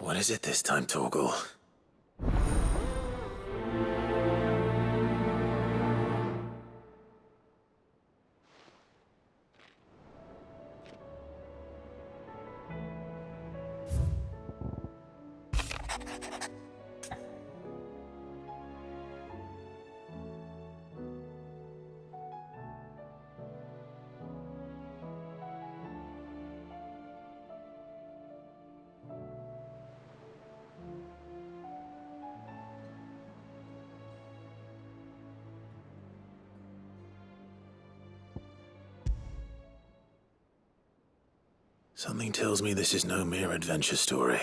What is it this time, Torgal? Something tells me this is no mere adventure story.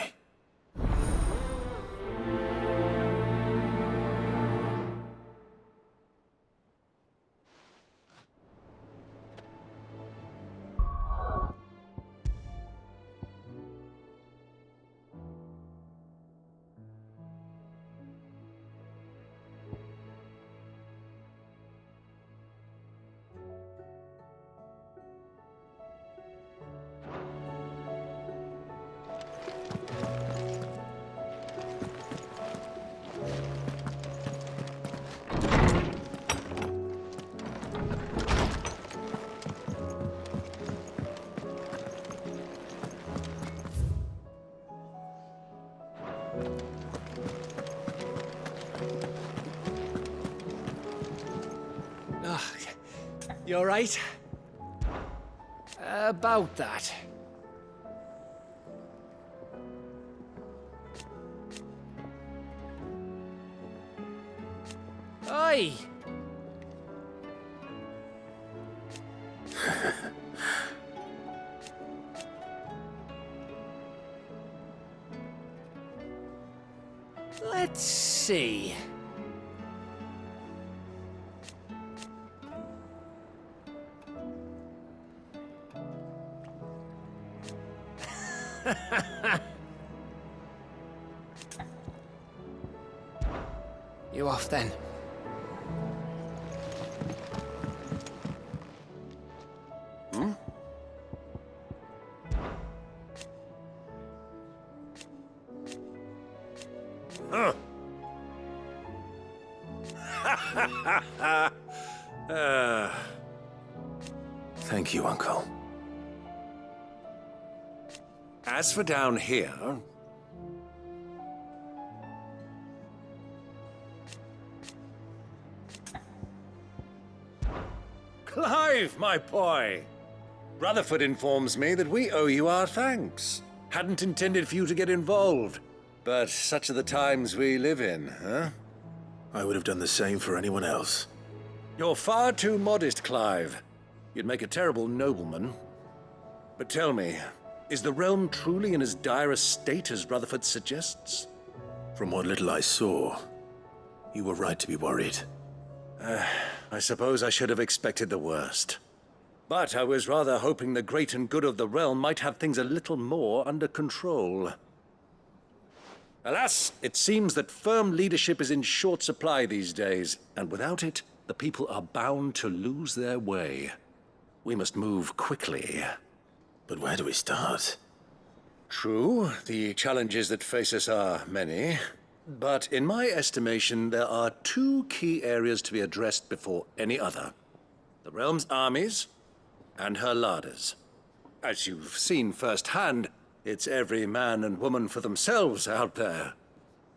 You alright? About that. Oi! Let's see. You off then? Hmm? Huh. Thank you, Uncle. As for down here... Clive, my boy! Rutherford informs me that we owe you our thanks. Hadn't intended for you to get involved, but such are the times we live in, huh? I would have done the same for anyone else. You're far too modest, Clive. You'd make a terrible nobleman. But tell me, is the realm truly in as dire a state as Rutherford suggests? From what little I saw, you were right to be worried. I suppose I should have expected the worst. But I was rather hoping the great and good of the realm might have things a little more under control. Alas, it seems that firm leadership is in short supply these days, and without it, the people are bound to lose their way. We must move quickly. But where do we start? True, the challenges that face us are many. But in my estimation, there are two key areas to be addressed before any other. The realm's armies and her larders. As you've seen firsthand, it's every man and woman for themselves out there.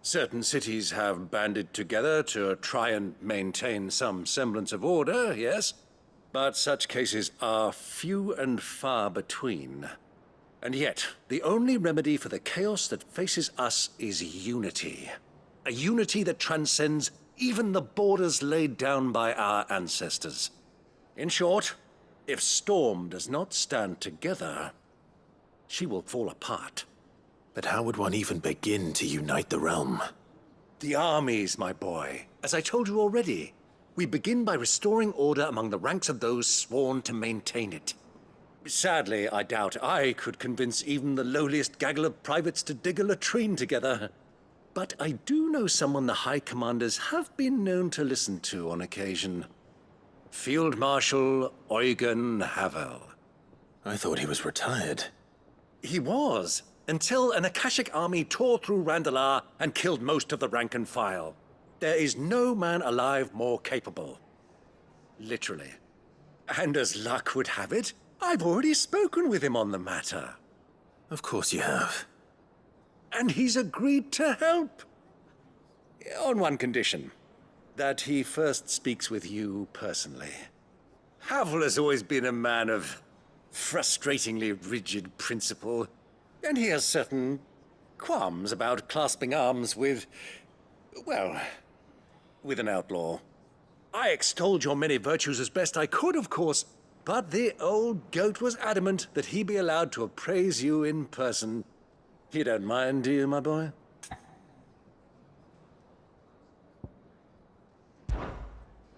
Certain cities have banded together to try and maintain some semblance of order, yes? But such cases are few and far between. And yet, the only remedy for the chaos that faces us is unity. A unity that transcends even the borders laid down by our ancestors. In short, if Storm does not stand together, she will fall apart. But how would one even begin to unite the realm? The armies, my boy. As I told you already, we begin by restoring order among the ranks of those sworn to maintain it. Sadly, I doubt I could convince even the lowliest gaggle of privates to dig a latrine together. But I do know someone the High Commanders have been known to listen to on occasion. Field Marshal Eugen Havel. I thought he was retired. He was, until an Akashic army tore through Randalar and killed most of the rank and file. There is no man alive more capable. Literally. And as luck would have it, I've already spoken with him on the matter. Of course you have. And he's agreed to help. On one condition. That he first speaks with you personally. Havel has always been a man of frustratingly rigid principle, and he has certain qualms about clasping arms with, well, with an outlaw. I extolled your many virtues as best I could, of course, but the old goat was adamant that he be allowed to appraise you in person. You don't mind, do you, my boy?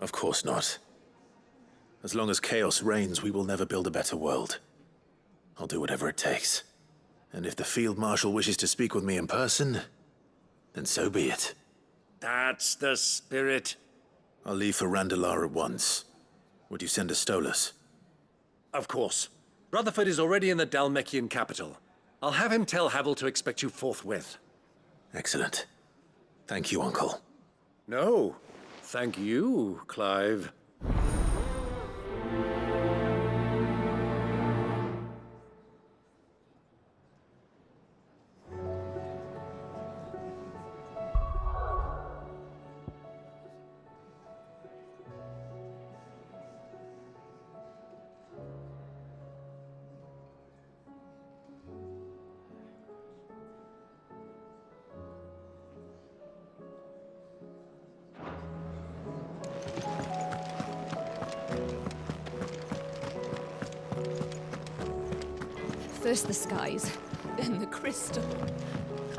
Of course not. As long as chaos reigns, we will never build a better world. I'll do whatever it takes. And if the Field Marshal wishes to speak with me in person, then so be it. That's the spirit. I'll leave for Randalar at once. Would you send a Stolas? Of course. Rutherford is already in the Dalmekian capital. I'll have him tell Havel to expect you forthwith. Excellent. Thank you, Uncle. No, thank you, Clive. First the skies, then the crystal.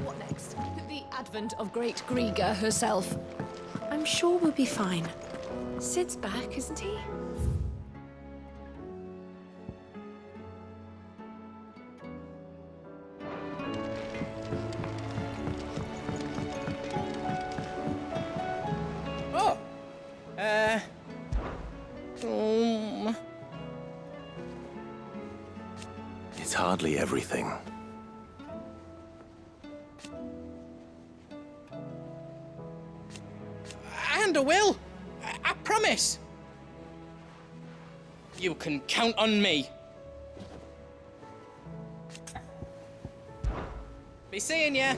What next? The advent of great Griga herself. I'm sure we'll be fine. Sid's back, isn't he? Oh! It's hardly everything. And I will! I promise! You can count on me. Be seeing ya!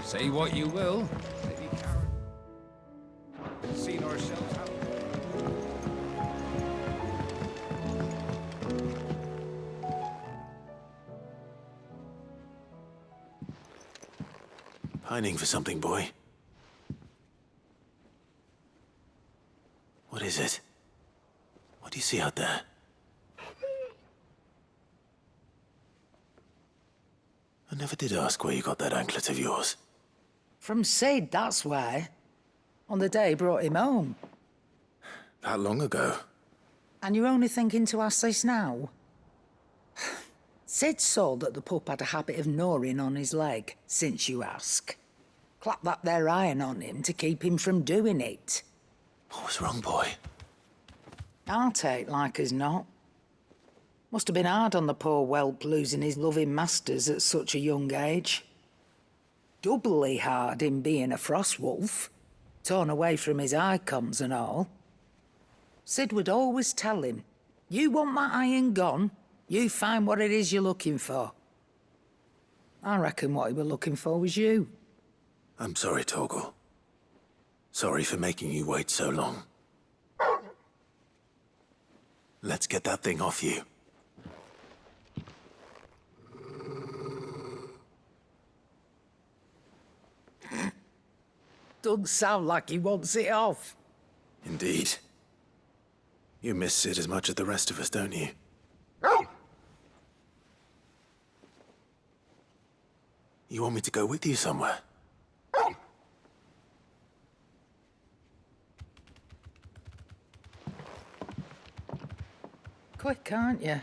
Say what you will, Lady Karen. Seen ourselves out. Pining for something, boy. What is it? What do you see out there? I never did ask where you got that anklet of yours. From Sid, that's why. On the day he brought him home. That long ago? And you're only thinking to ask this now? Sid saw that the pup had a habit of gnawing on his leg, since you ask. Clap that there iron on him to keep him from doing it. What was wrong, boy? Heartache, like as not. Must have been hard on the poor whelp losing his loving masters at such a young age. Doubly hard in being a frost wolf, torn away from his icons and all. Sid would always tell him, you want that iron gone, you find what it is you're looking for. I reckon what he were looking for was you. I'm sorry, Torgal. Sorry for making you wait so long. Let's get that thing off you. Doesn't sound like he wants it off. Indeed. You miss Sid as much as the rest of us, don't you? You want me to go with you somewhere? Quick, aren't you?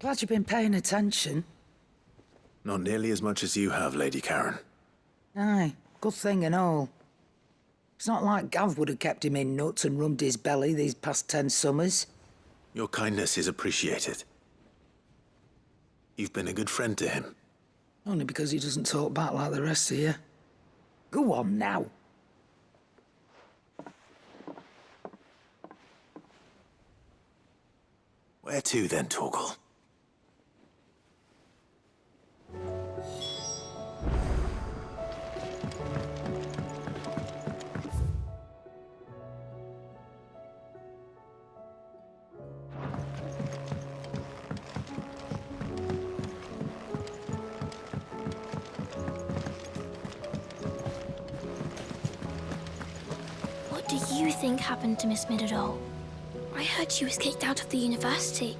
Glad you've been paying attention. Not nearly as much as you have, Lady Karen. Aye, good thing and all. It's not like Gav would have kept him in nuts and rubbed his belly these past 10 summers. Your kindness is appreciated. You've been a good friend to him. Only because he doesn't talk back like the rest of you. Go on now. Where to then, Torgal? What do you think happened to Miss Middledore? I heard she was kicked out of the university.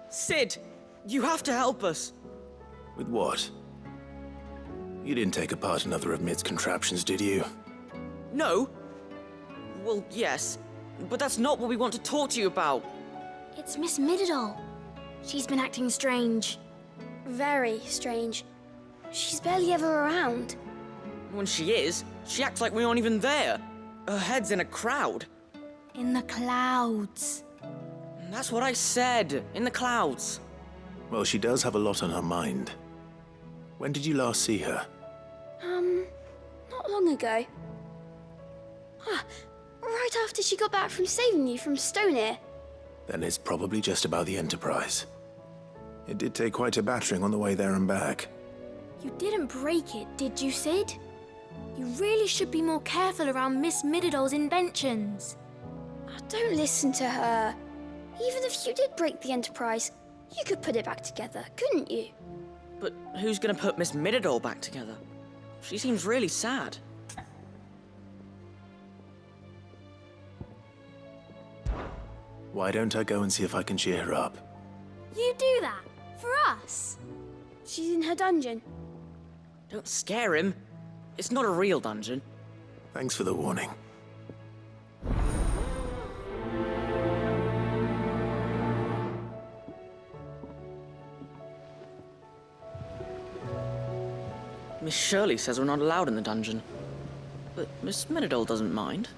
Sid, you have to help us. With what? You didn't take apart another of Mid's contraptions, did you? No? Well, yes, but that's not what we want to talk to you about. It's Miss Middledore. She's been acting strange. Very strange. She's barely ever around. When she is, she acts like we aren't even there. Her head's in a crowd. In the clouds. That's what I said, in the clouds. Well, she does have a lot on her mind. When did you last see her? Not long ago. Right after she got back from saving you from Stonehenge. Then it's probably just about the Enterprise. It did take quite a battering on the way there and back. You didn't break it, did you, Sid? You really should be more careful around Miss Middeldore's inventions. Don't listen to her. Even if you did break the Enterprise, you could put it back together, couldn't you? But who's gonna put Miss Middledore back together? She seems really sad. Why don't I go and see if I can cheer her up? You do that? For us? She's in her dungeon. Don't scare him. It's not a real dungeon. Thanks for the warning. Miss Shirley says we're not allowed in the dungeon. But Miss Middledore doesn't mind.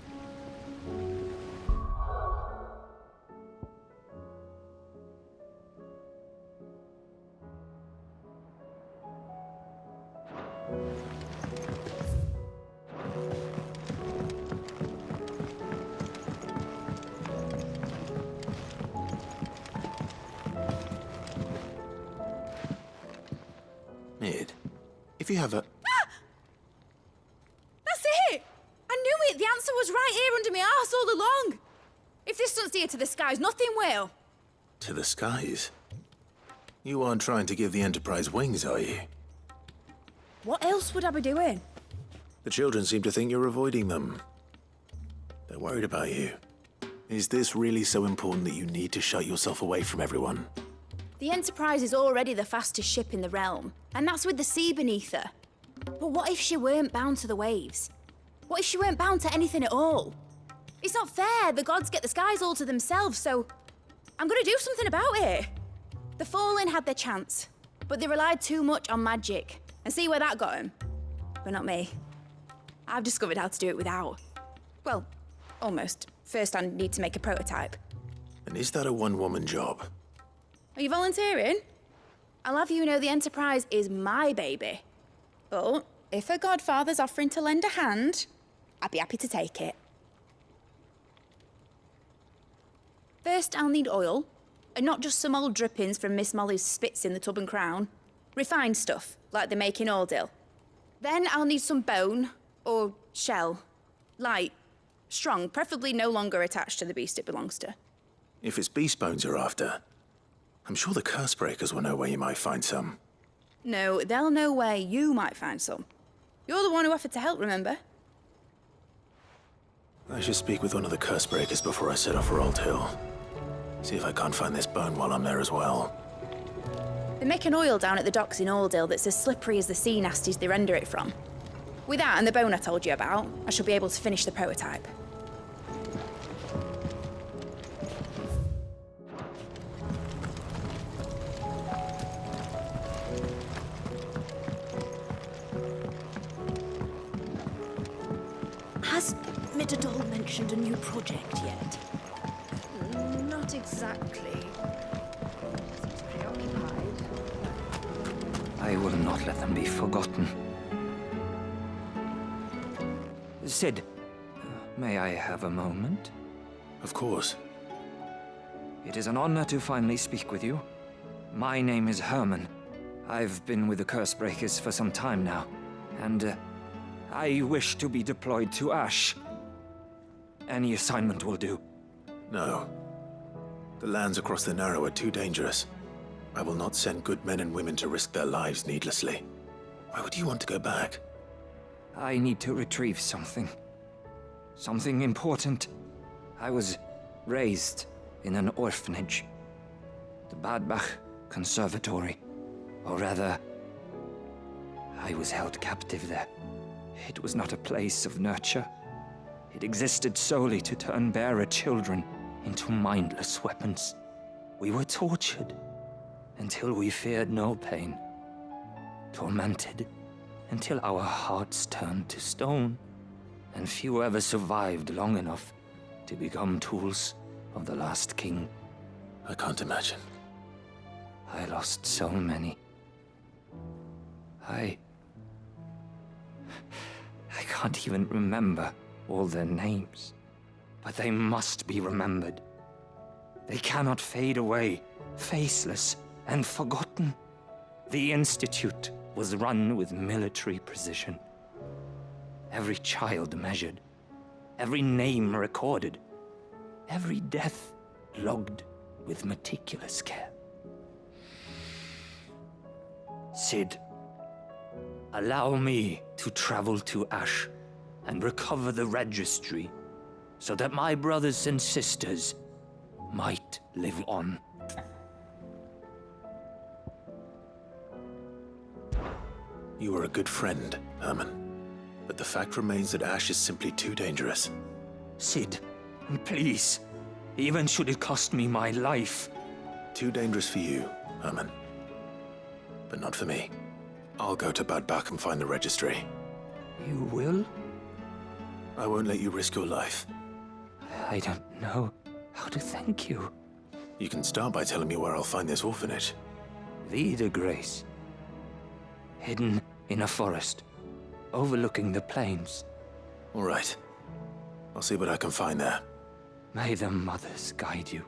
Mid, if you have a... That's it! I knew it! The answer was right here under my arse all along! If this doesn't steer to the skies, nothing will! To the skies? You aren't trying to give the Enterprise wings, are you? What else would I be doing? The children seem to think you're avoiding them. They're worried about you. Is this really so important that you need to shut yourself away from everyone? The Enterprise is already the fastest ship in the realm, and that's with the sea beneath her. But what if she weren't bound to the waves? What if she weren't bound to anything at all? It's not fair. The gods get the skies all to themselves, so I'm gonna do something about it. The Fallen had their chance, but they relied too much on magic. And see where that got them? But not me. I've discovered how to do it without. Well, almost. First, I need to make a prototype. And is that a one-woman job? Are you volunteering? I'll have you know the Enterprise is my baby. But if a godfather's offering to lend a hand, I'd be happy to take it. First, I'll need oil, and not just some old drippings from Miss Molly's spits in the Tub and Crown. Refined stuff, like they make in Ordill. Then I'll need some bone, or shell. Light, strong, preferably no longer attached to the beast it belongs to. If it's beast bones you're after, I'm sure the curse breakers will know where you might find some. No, they'll know where you might find some. You're the one who offered to help, remember? I should speak with one of the curse breakers before I set off for Old Hill. See if I can't find this bone while I'm there as well. They make an oil down at the docks in Ordill that's as slippery as the sea nasties they render it from. With that and the bone I told you about, I shall be able to finish the prototype. Has mentioned a new project yet? Not exactly. Seems preoccupied. I will not let them be forgotten. Sid, may I have a moment? Of course. It is an honor to finally speak with you. My name is Herman. I've been with the Cursebreakers for some time now, and I wish to be deployed to Ash. Any assignment will do. No. The lands across the Narrow are too dangerous. I will not send good men and women to risk their lives needlessly. Why would you want to go back? I need to retrieve something. Something important. I was raised in an orphanage. The Badbach Conservatory. Or rather, I was held captive there. It was not a place of nurture. It existed solely to turn bearer children into mindless weapons. We were tortured until we feared no pain. Tormented until our hearts turned to stone. And few ever survived long enough to become tools of the last king. I can't imagine. I lost so many. I can't even remember all their names. But they must be remembered. They cannot fade away, faceless and forgotten. The Institute was run with military precision. Every child measured, every name recorded, every death logged with meticulous care. Sid, allow me to travel to Ash and recover the registry so that my brothers and sisters might live on. You are a good friend, Herman. But the fact remains that Ash is simply too dangerous. Sid, please, even should it cost me my life. Too dangerous for you, Herman. But not for me. I'll go to Bad Bach and find the registry. You will? I won't let you risk your life. I don't know how to thank you. You can start by telling me where I'll find this orphanage. Vida Grace. Hidden in a forest, overlooking the plains. All right. I'll see what I can find there. May the mothers guide you.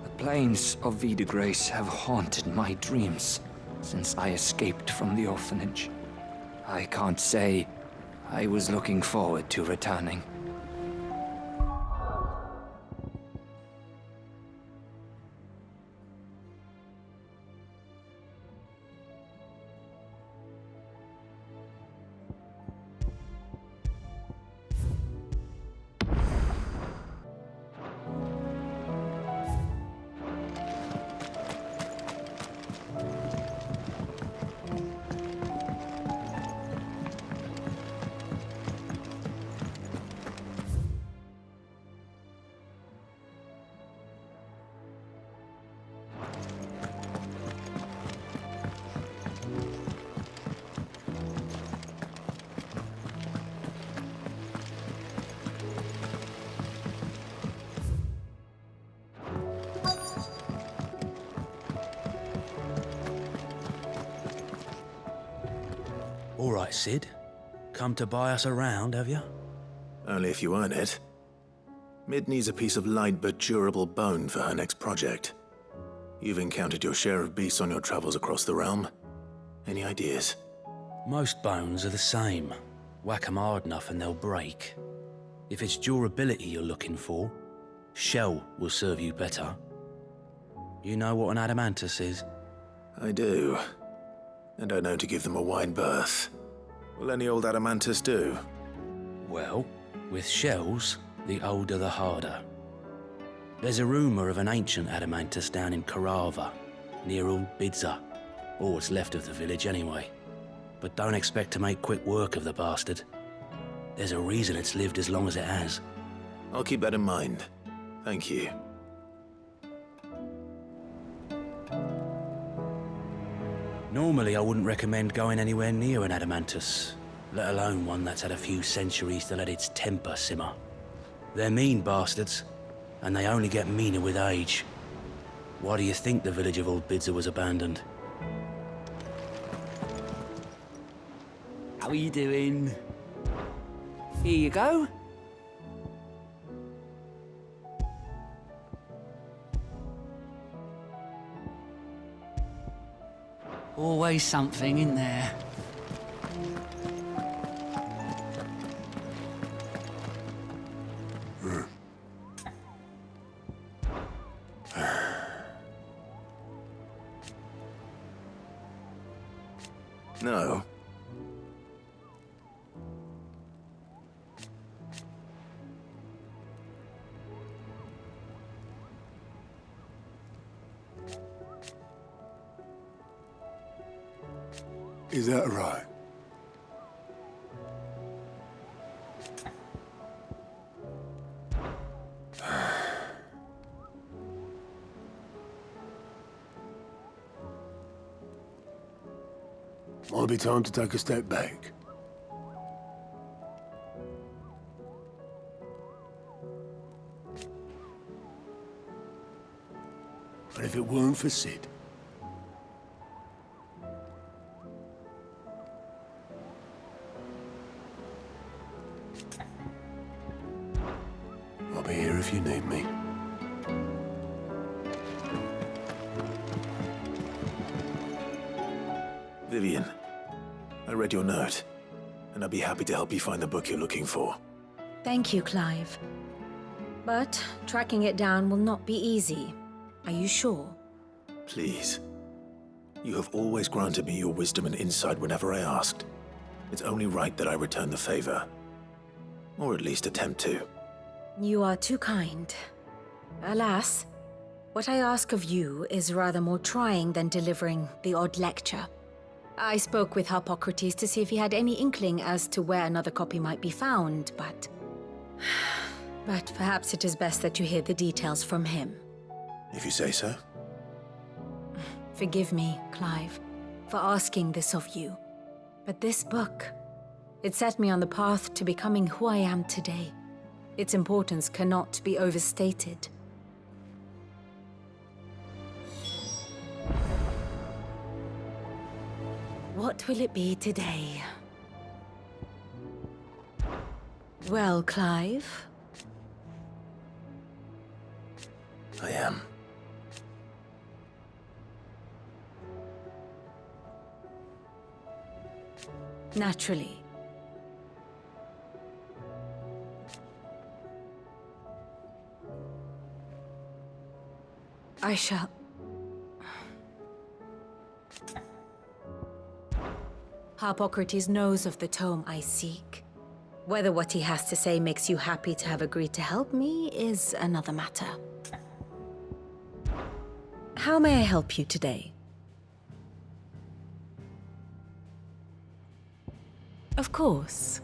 The plains of Vida Grace have haunted my dreams since I escaped from the orphanage. I can't say I was looking forward to returning. All right, Sid. Come to buy us around, have you? Only if you earn it. Mid needs a piece of light but durable bone for her next project. You've encountered your share of beasts on your travels across the realm. Any ideas? Most bones are the same. Whack 'em hard enough and they'll break. If it's durability you're looking for, shell will serve you better. You know what an adamantus is? I do. And I know to give them a wide berth. Will any old adamantus do? Well, with shells, the older the harder. There's a rumour of an ancient adamantus down in Karava, near Bidza, or what's left of the village anyway. But don't expect to make quick work of the bastard. There's a reason it's lived as long as it has. I'll keep that in mind. Thank you. Normally, I wouldn't recommend going anywhere near an adamantus, let alone one that's had a few centuries to let its temper simmer. They're mean bastards, and they only get meaner with age. Why do you think the village of Old Bidser was abandoned? How are you doing? Here you go. Always something in there. No. Is that right? Might be time to take a step back. But if it weren't for Sid, I'll be here if you need me. Vivian, I read your note, and I'd be happy to help you find the book you're looking for. Thank you, Clive. But tracking it down will not be easy. Are you sure? Please. You have always granted me your wisdom and insight whenever I asked. It's only right that I return the favor. Or at least attempt to. You are too kind. Alas, what I ask of you is rather more trying than delivering the odd lecture. I spoke with Harpocrates to see if he had any inkling as to where another copy might be found, but... But perhaps it is best that you hear the details from him. If you say so. Forgive me, Clive, for asking this of you. But this book, it set me on the path to becoming who I am today. Its importance cannot be overstated. What will it be today? Well, Clive? I am. Naturally. I shall... Harpocrates knows of the tome I seek. Whether what he has to say makes you happy to have agreed to help me is another matter. How may I help you today? Of course.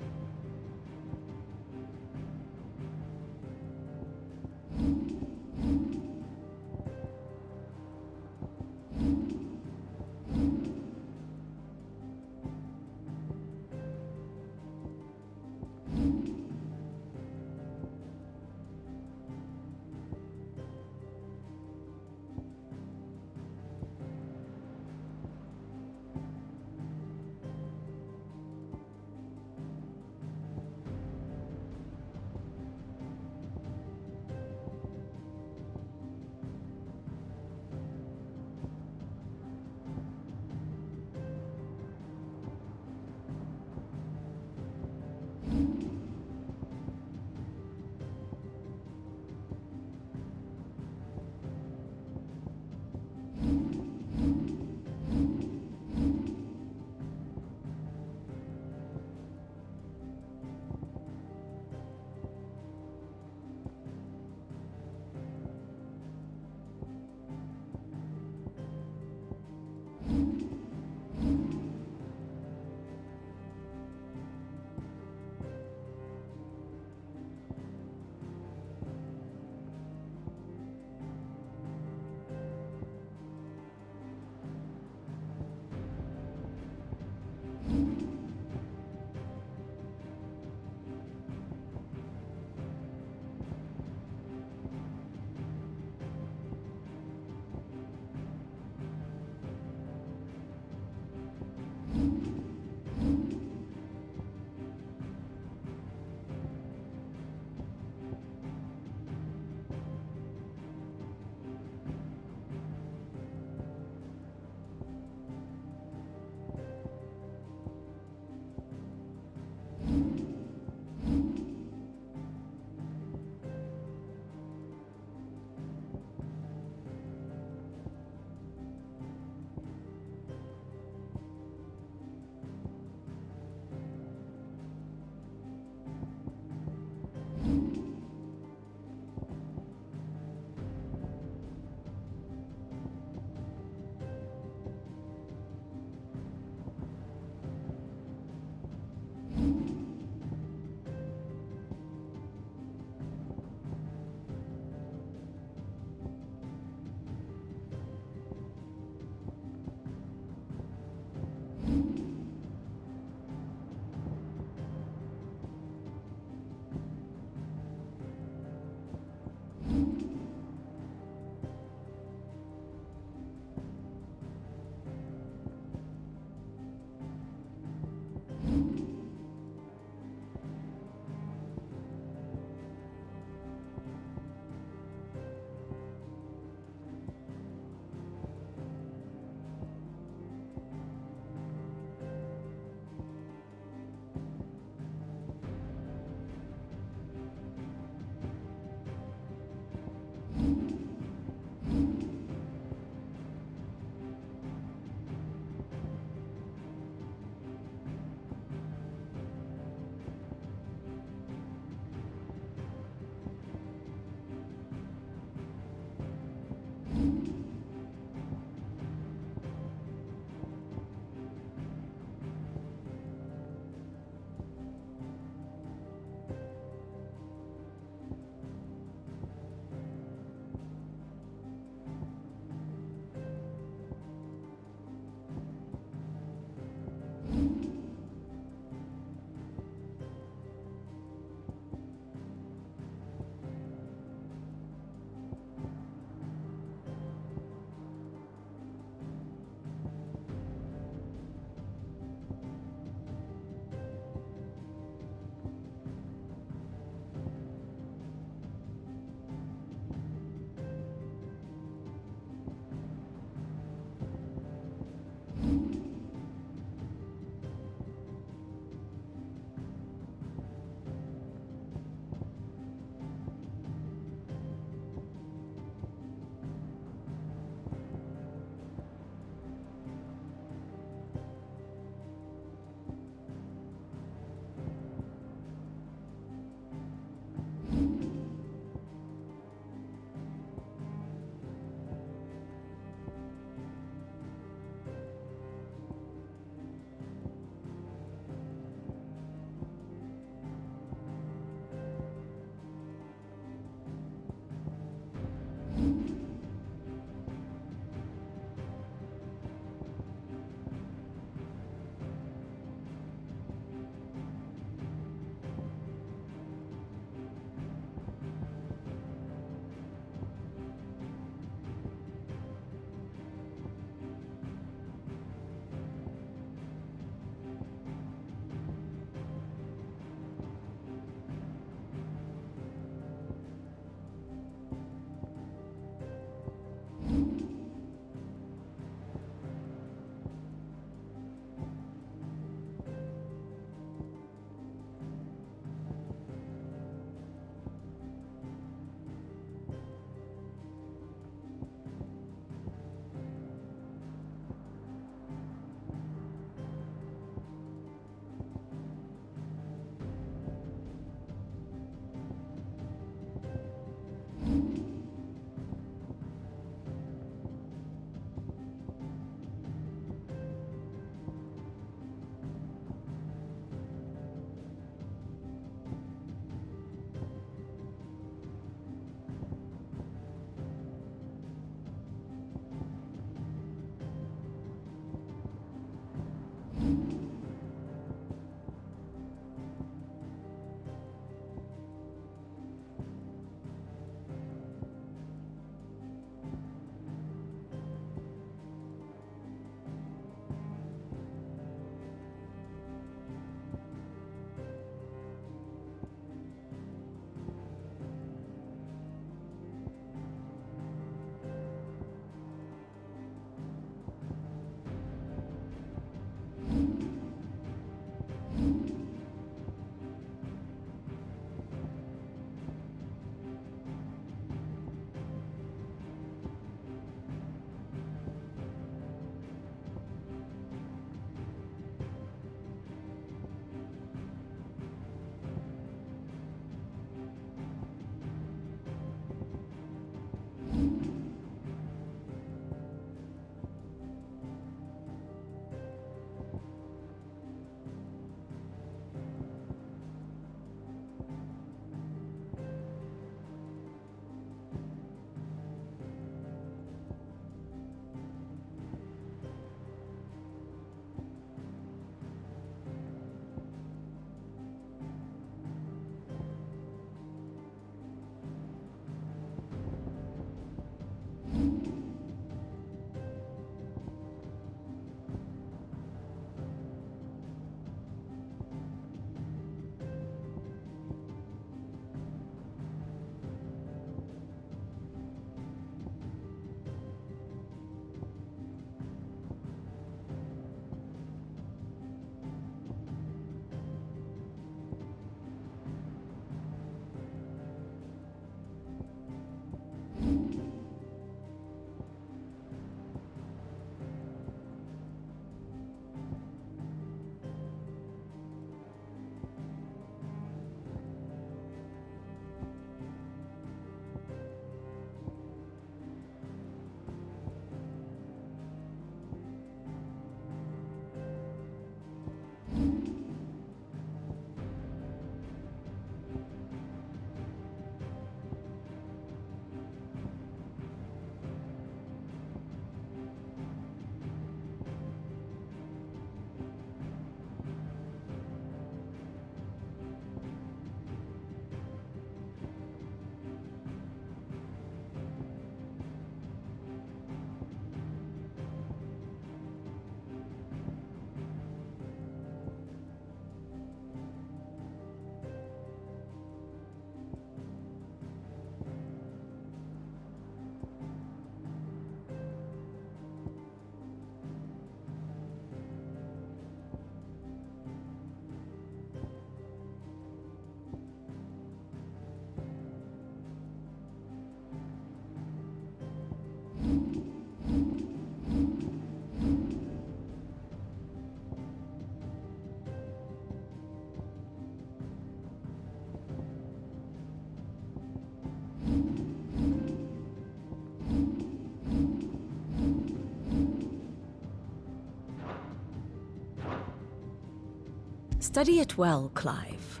Study it well, Clive.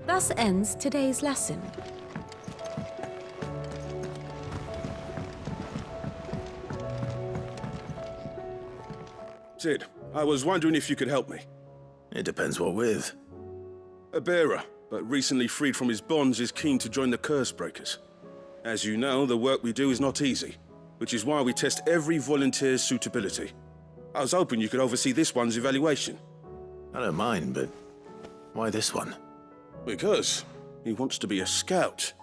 Thus ends today's lesson. Sid, I was wondering if you could help me. It depends what with. A bearer, but recently freed from his bonds, is keen to join the Curse Breakers. As you know, the work we do is not easy, which is why we test every volunteer's suitability. I was hoping you could oversee this one's evaluation. I don't mind, but why this one? Because he wants to be a scout.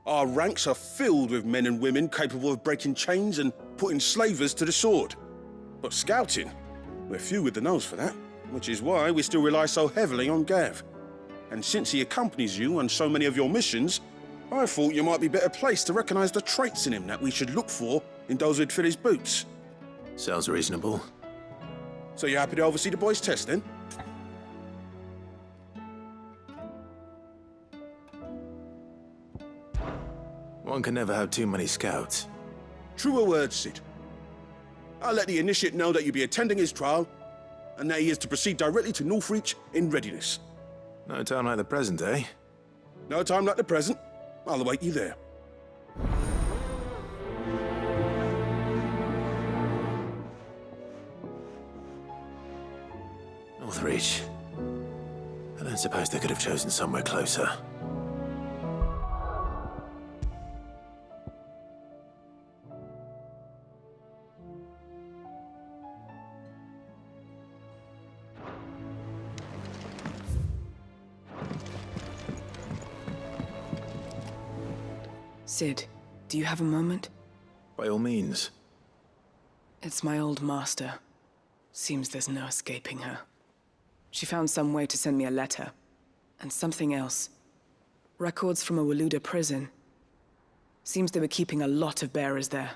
Our ranks are filled with men and women capable of breaking chains and putting slavers to the sword. But scouting, we're few with the nose for that, which is why we still rely so heavily on Gav. And since he accompanies you on so many of your missions, I thought you might be better placed to recognize the traits in him that we should look for in those who'd fill his boots. Sounds reasonable. So you happy to oversee the boys' test then? One can never have too many scouts. Truer words, Sid. I'll let the initiate know that you'll be attending his trial, and that he is to proceed directly to Northreach in readiness. No time like the present, eh? No time like the present. I'll await you there. Northreach. I don't suppose they could have chosen somewhere closer. Sid, do you have a moment? By all means. It's my old master. Seems there's no escaping her. She found some way to send me a letter. And something else. Records from a Waluda prison. Seems they were keeping a lot of bearers there.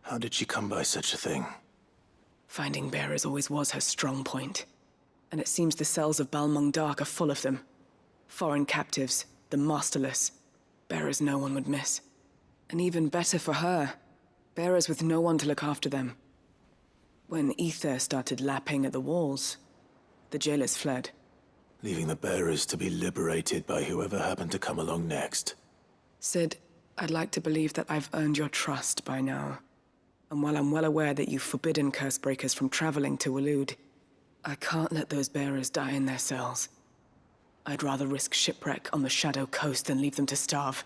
How did she come by such a thing? Finding bearers always was her strong point. And it seems the cells of Balmung Dark are full of them. Foreign captives, the masterless. Bearers no one would miss. And even better for her, bearers with no one to look after them. When ether started lapping at the walls, the jailers fled. Leaving the bearers to be liberated by whoever happened to come along next. Sid, I'd like to believe that I've earned your trust by now. And while I'm well aware that you've forbidden Cursebreakers from traveling to Walud, I can't let those bearers die in their cells. I'd rather risk shipwreck on the Shadow Coast than leave them to starve.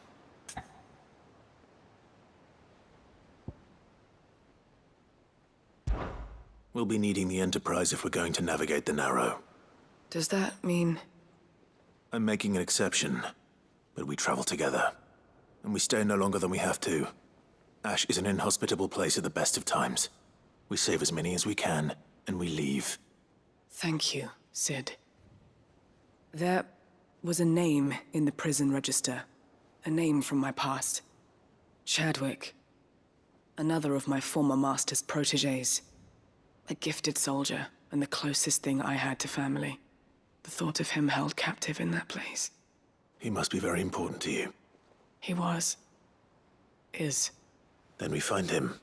We'll be needing the Enterprise if we're going to navigate the Narrow. Does that mean... I'm making an exception, but we travel together. And we stay no longer than we have to. Ash is an inhospitable place at the best of times. We save as many as we can, and we leave. Thank you, Sid. There was a name in the prison register. A name from my past. Chadwick. Another of my former master's protégés. A gifted soldier, and the closest thing I had to family. The thought of him held captive in that place. He must be very important to you. He was. Is. Then we find him.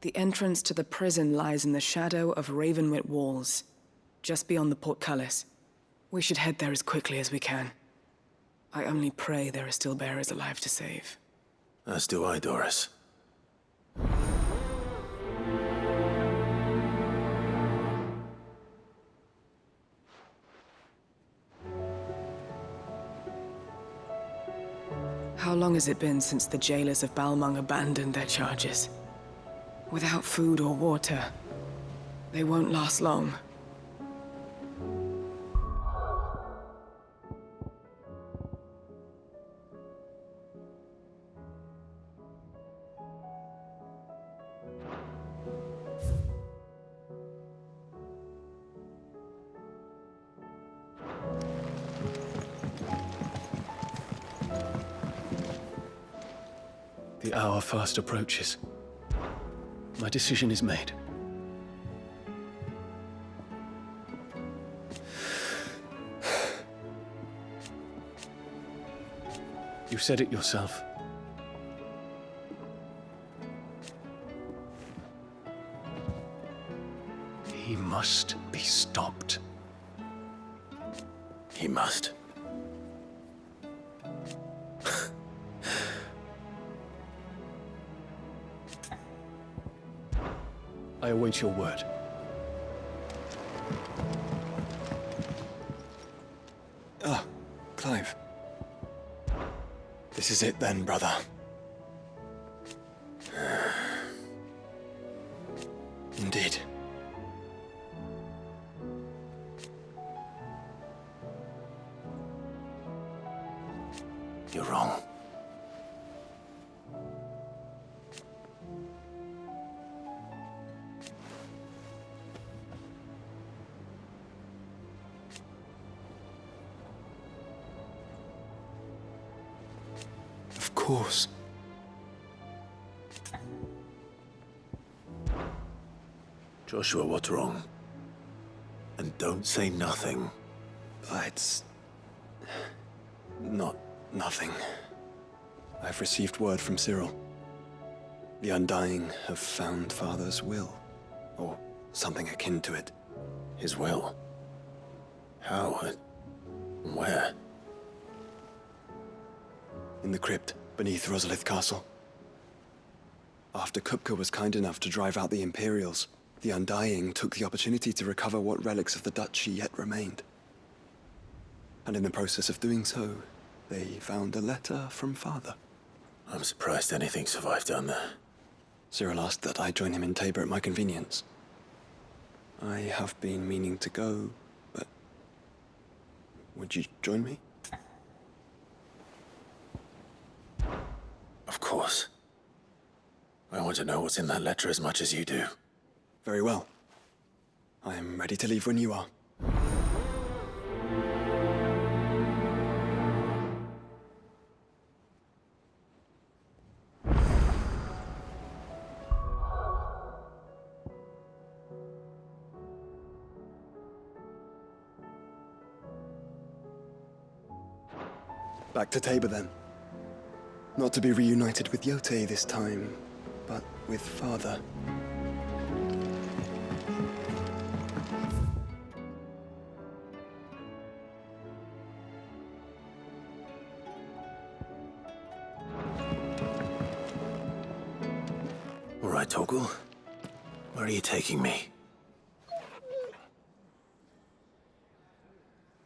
The entrance to the prison lies in the shadow of Ravenwit Walls, just beyond the portcullis. We should head there as quickly as we can. I only pray there are still bearers alive to save. As do I, Doris. How long has it been since the jailers of Balmung abandoned their charges? Without food or water, they won't last long. The The hour fast approaches. My decision is made. You said it yourself. He must be stopped. He must. I await your word. Ah, Clive. This is it then, brother. Indeed. You're wrong. Of course. Joshua, what's wrong? And don't say nothing. It's not nothing. I've received word from Cyril. The Undying have found Father's will, or something akin to it. His will? How? Where? In the crypt beneath Rosalith Castle. After Kupka was kind enough to drive out the Imperials, the Undying took the opportunity to recover what relics of the Duchy yet remained. And in the process of doing so, they found a letter from Father. I'm surprised anything survived down there. Cyril asked that I join him in Tabor at my convenience. I have been meaning to go, but... would you join me? Of course. I want to know what's in that letter as much as you do. Very well. I am ready to leave when you are. Back to Tabor then. Not to be reunited with Yote this time, but with Father. All right, Torgal. Where are you taking me?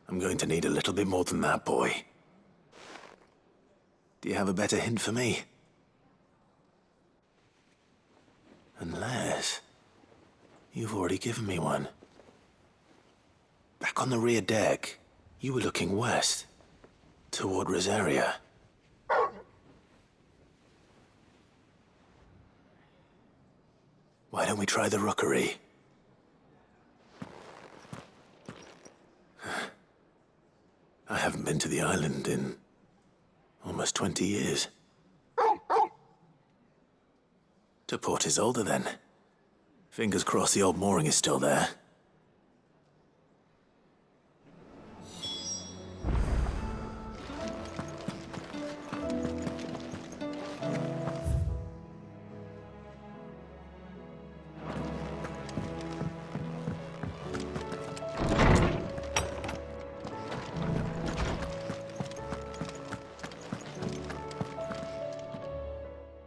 I'm going to need a little bit more than that, boy. Do you have a better hint for me? Unless... you've already given me one. Back on the rear deck, you were looking west, toward Rosaria. Why don't we try the rookery? I haven't been to the island in almost 20 years. To Port Isolde, then. Fingers crossed the old mooring is still there.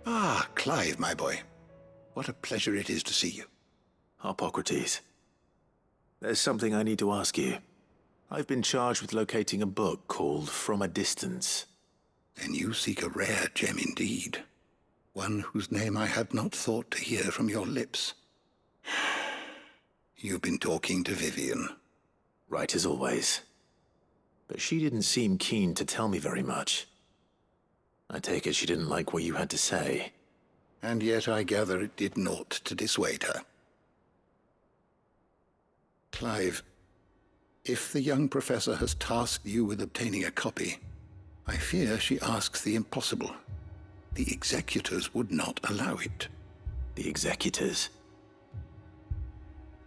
Ah, Clive, my boy. What a pleasure it is to see you. Harpocrates. There's something I need to ask you. I've been charged with locating a book called From a Distance. Then you seek a rare gem indeed. One whose name I had not thought to hear from your lips. You've been talking to Vivian. Right as always. But she didn't seem keen to tell me very much. I take it she didn't like what you had to say. And yet I gather it did naught to dissuade her. Clive, if the young professor has tasked you with obtaining a copy, I fear she asks the impossible. the executors would not allow it. The executors?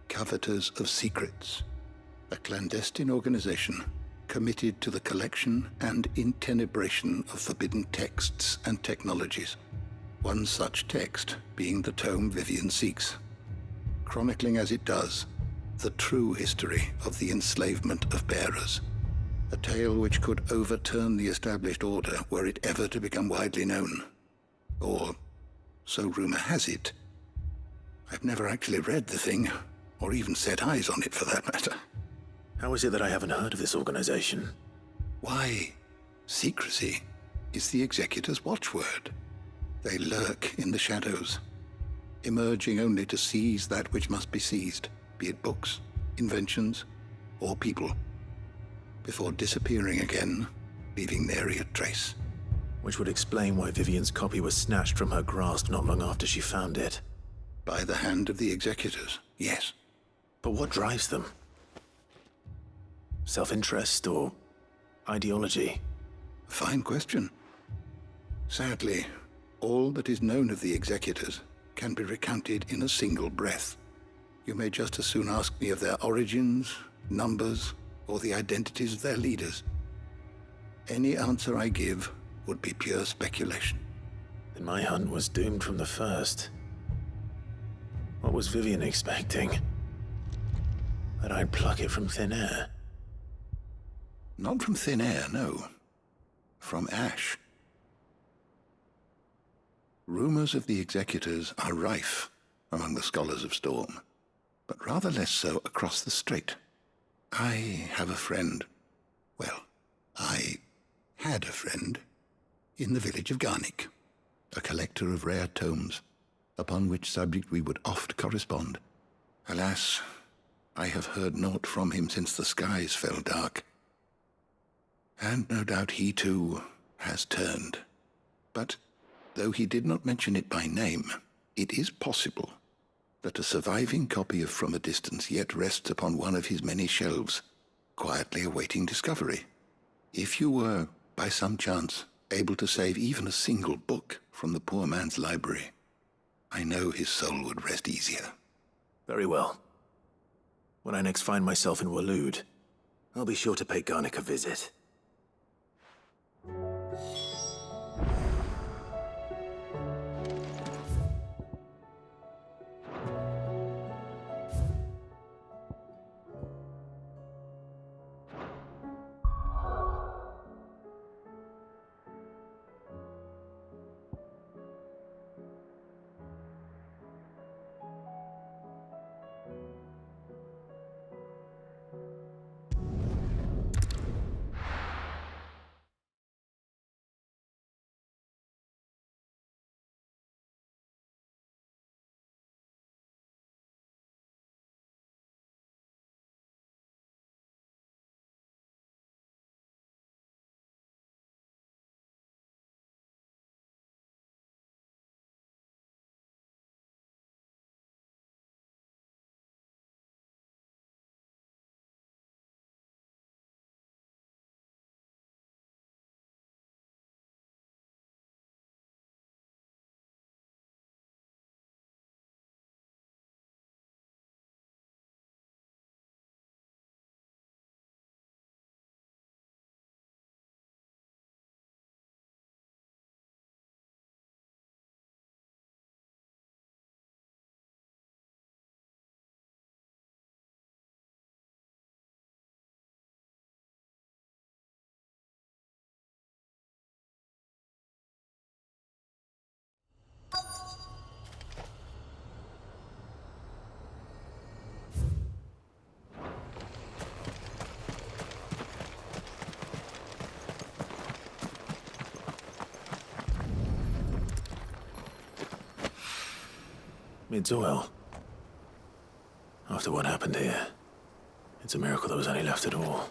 Coveters of Secrets, a clandestine organization committed to the collection and intenebration of forbidden texts and technologies. One such text being the tome Vivian seeks, chronicling as it does the true history of the enslavement of bearers, a tale which could overturn the established order were it ever to become widely known. Or, so rumor has it. I've never actually read the thing, or even set eyes on it for that matter. How is it that I haven't heard of this organization? Why, secrecy is the executor's watchword. They lurk in the shadows, emerging only to seize that which must be seized, be it books, inventions, or people, before disappearing again, leaving nary a trace. Which would explain why Vivian's copy was snatched from her grasp not long after she found it. By the hand of the executors, yes. But what drives them? Self-interest or ideology? A fine question. Sadly, all that is known of the executors can be recounted in a single breath. You may just as soon ask me of their origins, numbers, or the identities of their leaders. Any answer I give would be pure speculation. Then my hunt was doomed from the first. What was Vivian expecting? That I'd pluck it from thin air? Not from thin air, no. From ash. Rumors of the executors are rife among the scholars of Storm, but rather less so across the strait. I have a friend. Well, I had a friend in the village of Garnick, a collector of rare tomes, upon which subject we would oft correspond. Alas, I have heard naught from him since the skies fell dark. And no doubt he, too, has turned. But, though he did not mention it by name, it is possible that a surviving copy of From a Distance yet rests upon one of his many shelves, quietly awaiting discovery. If you were, by some chance, able to save even a single book from the poor man's library, I know his soul would rest easier. Very well. When I next find myself in Waloed, I'll be sure to pay Garnick a visit. Mid's oil. After what happened here, it's a miracle there was any left at all.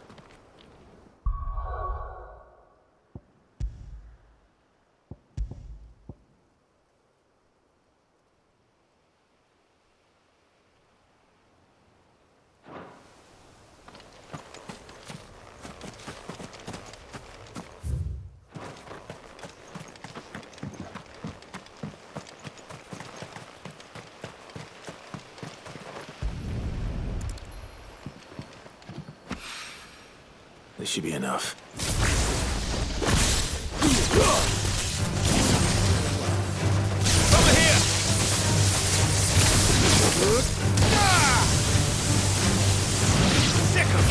This should be enough. Over here! Sick 'em!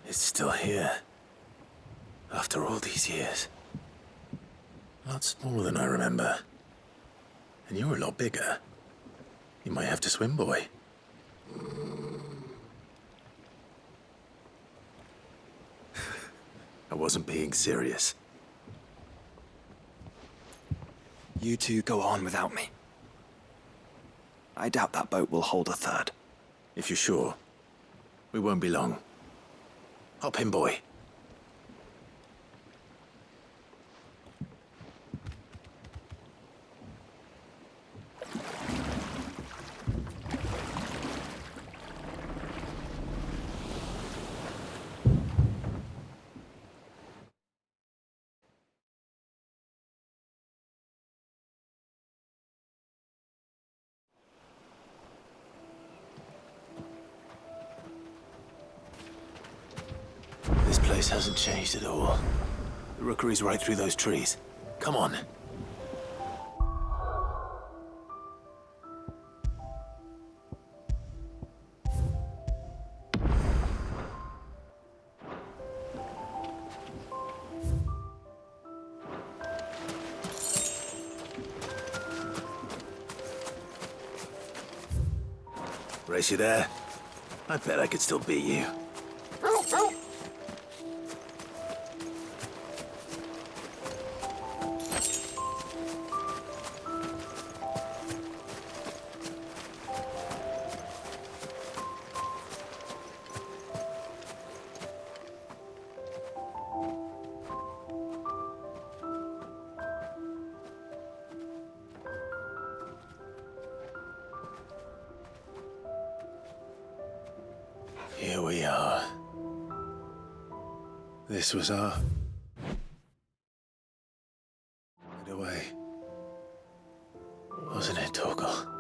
It's still here. After all these years. A lot smaller than I remember. And you're a lot bigger. You might have to swim, boy. I wasn't being serious. You two go on without me. I doubt that boat will hold a third. If you're sure, we won't be long. Hop in, boy. This place hasn't changed at all. The rookery's right through those trees. Come on. Race you there? I bet I could still beat you. Here we are. This was our getaway, wasn't it, Torgal?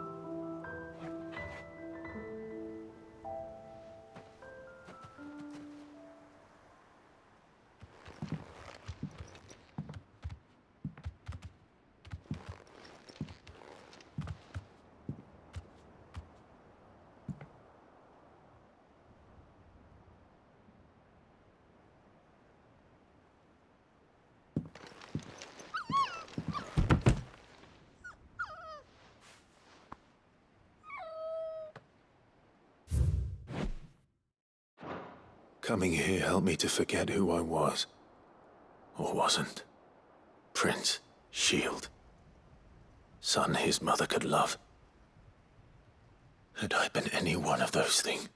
Coming here helped me to forget who I was. Or wasn't. Prince, shield. Son his mother could love. Had I been any one of those things?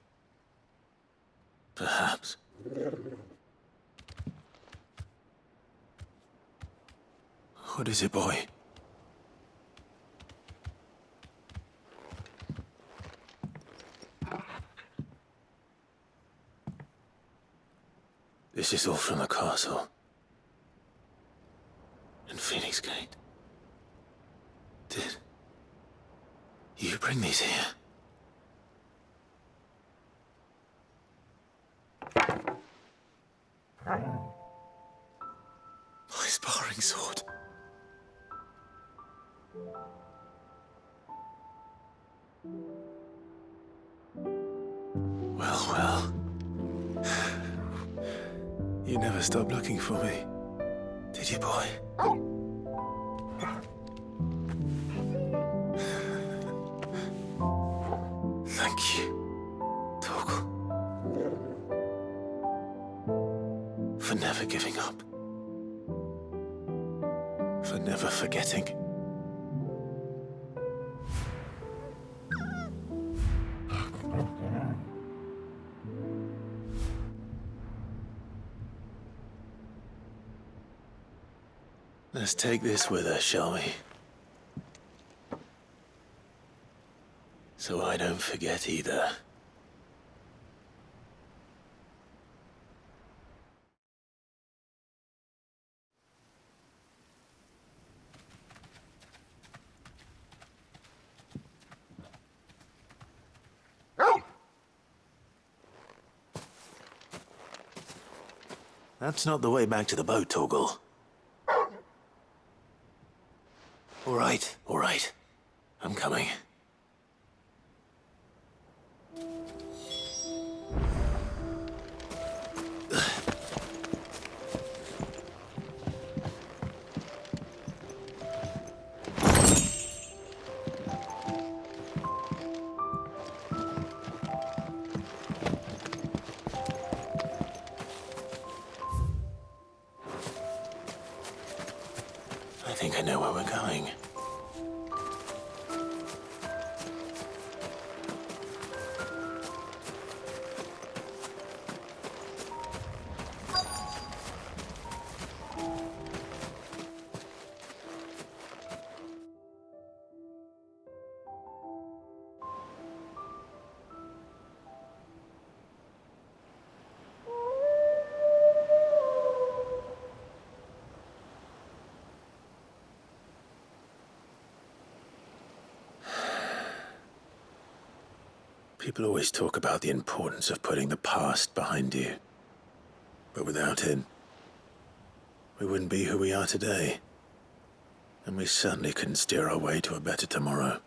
Perhaps. What is it, boy? This is all from the castle. In Phoenix Gate. Did you bring these here? My sparring sword. Well, well. You never stopped looking for me, did you, boy? Thank you, Torgal, for never giving up, for never forgetting. Let's take this with us, shall we? So I don't forget either. That's not the way back to the boat, Torgal. All right. I'm coming. I think I know where we're going. People always talk about the importance of putting the past behind you. But without it, we wouldn't be who we are today. And we certainly couldn't steer our way to a better tomorrow.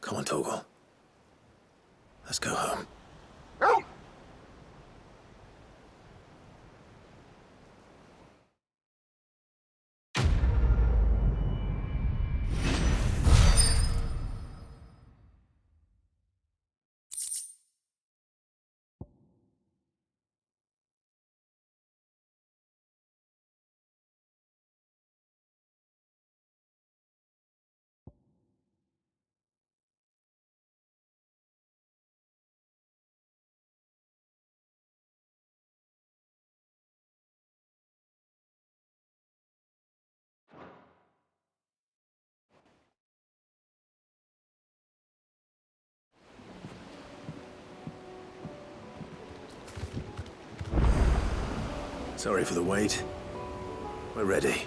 Come on, Torgal. Let's go home. Sorry for the wait. We're ready.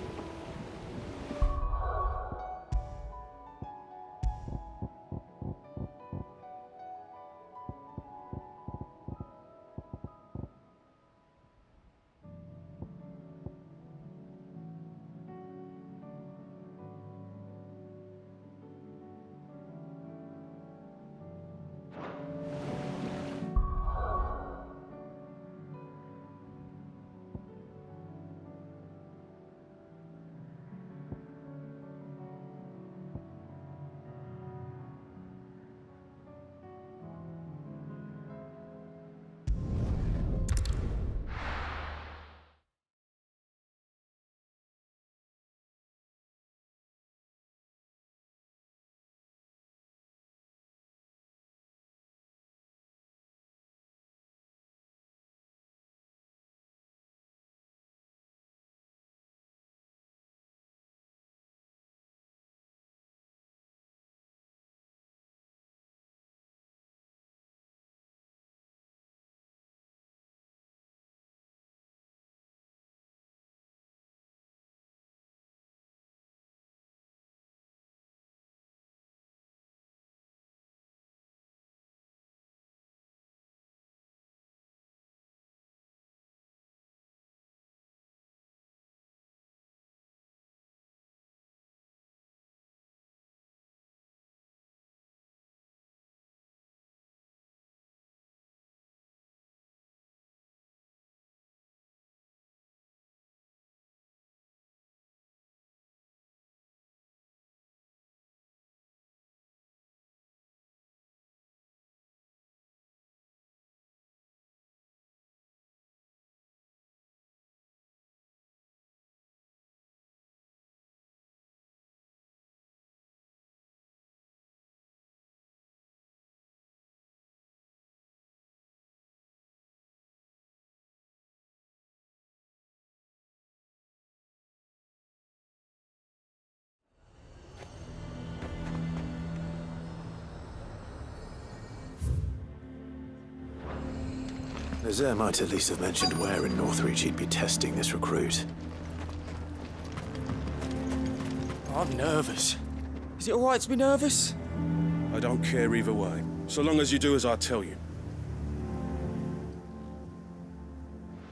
Nazaire might at least have mentioned where in Northreach he'd be testing this recruit. I'm nervous. Is it alright to be nervous? I don't care either way, so long as you do as I tell you.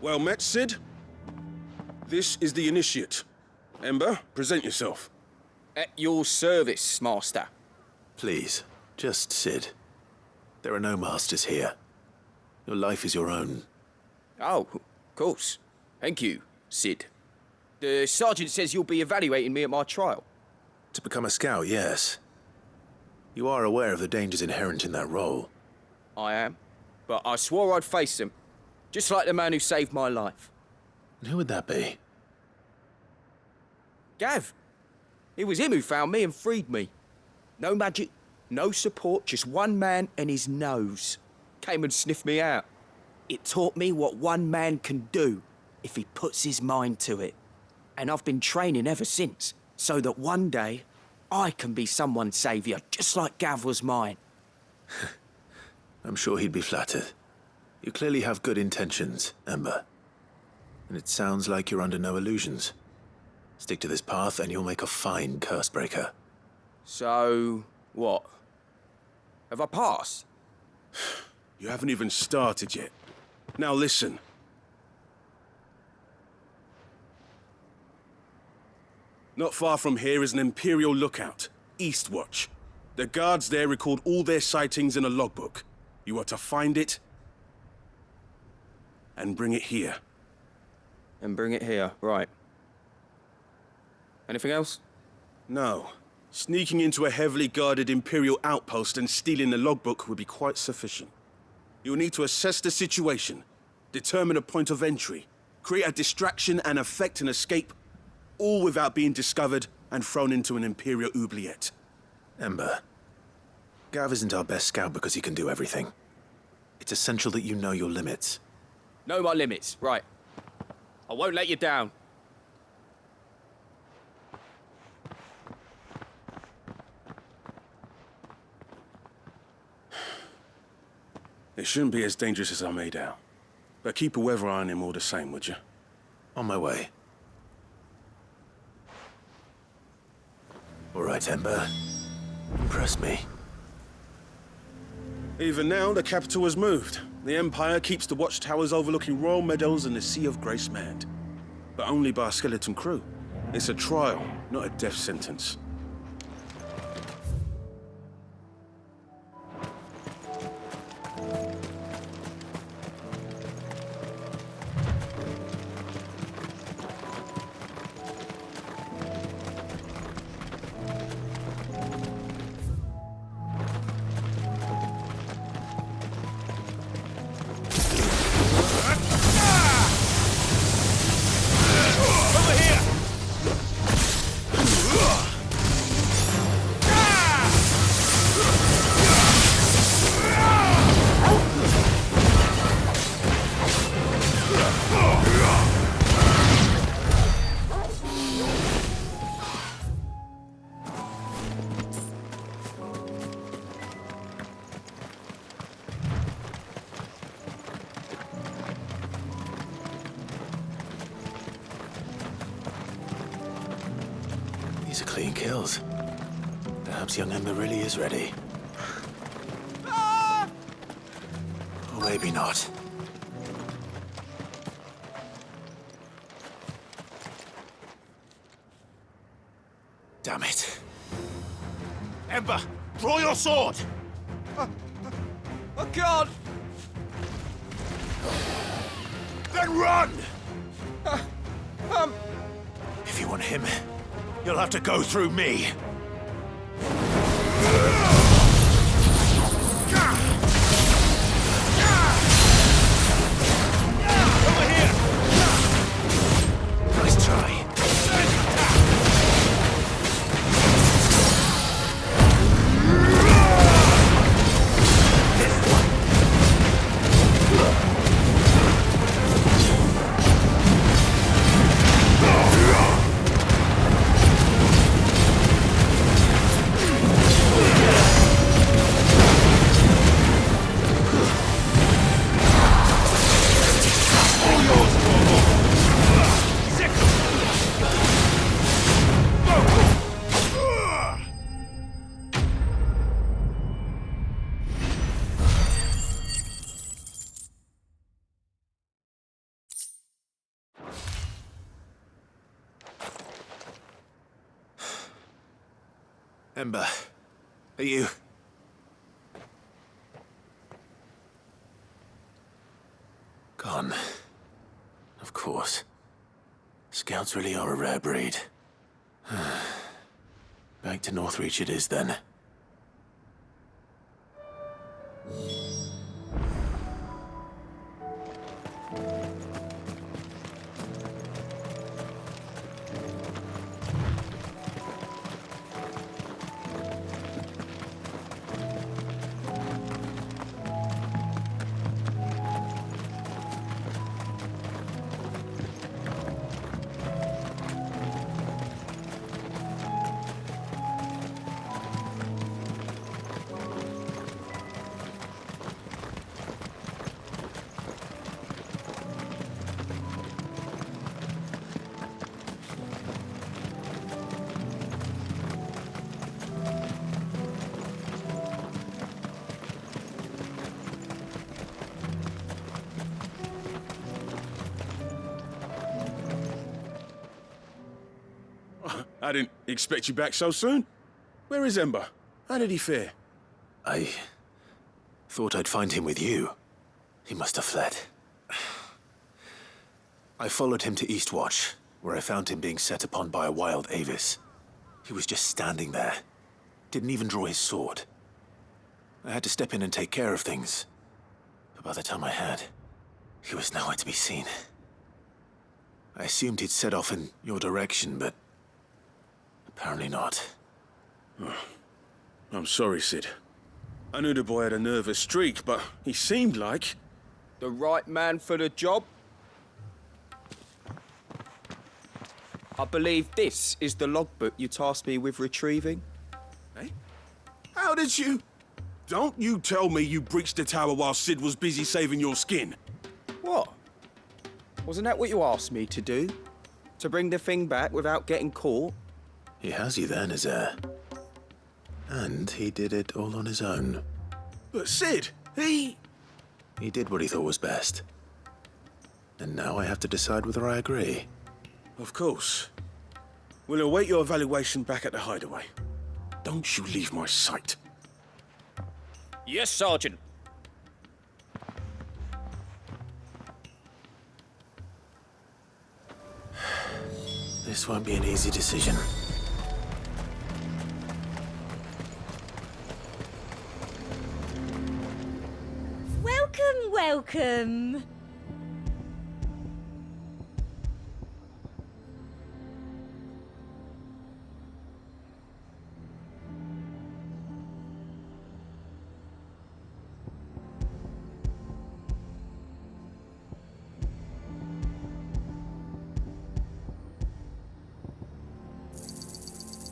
Well met, Sid. This is the initiate. Ember, present yourself. At your service, Master. Please, just Sid. There are no masters here. Your life is your own. Oh, of course. Thank you, Sid. The sergeant says you'll be evaluating me at my trial. To become a scout, yes. You are aware of the dangers inherent in that role. I am. But I swore I'd face them. Just like the man who saved my life. And who would that be? Gav. It was him who found me and freed me. No magic, no support, just one man and his nose. Came and sniffed me out. It taught me what one man can do if he puts his mind to it. And I've been training ever since, so that one day I can be someone's saviour, just like Gav was mine. I'm sure he'd be flattered. You clearly have good intentions, Ember. And it sounds like you're under no illusions. Stick to this path and you'll make a fine cursebreaker. So, what? Have I passed? You haven't even started yet. Now listen. Not far from here is an Imperial lookout, Eastwatch. The guards there record all their sightings in a logbook. You are to find it and bring it here. And bring it here, right. Anything else? No. Sneaking into a heavily guarded Imperial outpost and stealing the logbook would be quite sufficient. You'll need to assess the situation, determine a point of entry, create a distraction and effect an escape, all without being discovered and thrown into an Imperial oubliette. Ember, Gav isn't our best scout because he can do everything. It's essential that you know your limits. Know my limits, right. I won't let you down. It shouldn't be as dangerous as I made out. But keep a weather eye on him all the same, would you? On my way. All right, Ember. Impress me. Even now, the capital has moved. The Empire keeps the watchtowers overlooking royal meadows and the Sea of Grace manned. But only by a skeleton crew. It's a trial, not a death sentence. These are clean kills. Perhaps young Ember really is ready. Or maybe not. Damn it. Ember, draw your sword! I can't! Then run! If you want him, you'll have to go through me. Over here! Nice try. Ember, are you... Gone. Of course. Scouts really are a rare breed. Back to Northreach it is, then. I didn't expect you back so soon. Where is Ember? How did he fare? I thought I'd find him with you. He must have fled. I followed him to Eastwatch, where I found him being set upon by a wild Avis. He was just standing there. Didn't even draw his sword. I had to step in and take care of things. But by the time I had, he was nowhere to be seen. I assumed he'd set off in your direction, but apparently not. I'm sorry, Sid. I knew the boy had a nervous streak, but he seemed like... The right man for the job? I believe this is the logbook you tasked me with retrieving. Eh? How did you... Don't you tell me you breached the tower while Sid was busy saving your skin. What? Wasn't that what you asked me to do? To bring the thing back without getting caught? He has you then, his heir. And he did it all on his own. But Sid, he did what he thought was best. And now I have to decide whether I agree. Of course. We'll await your evaluation back at the hideaway. Don't you leave my sight. Yes, Sergeant. This won't be an easy decision. Welcome, welcome.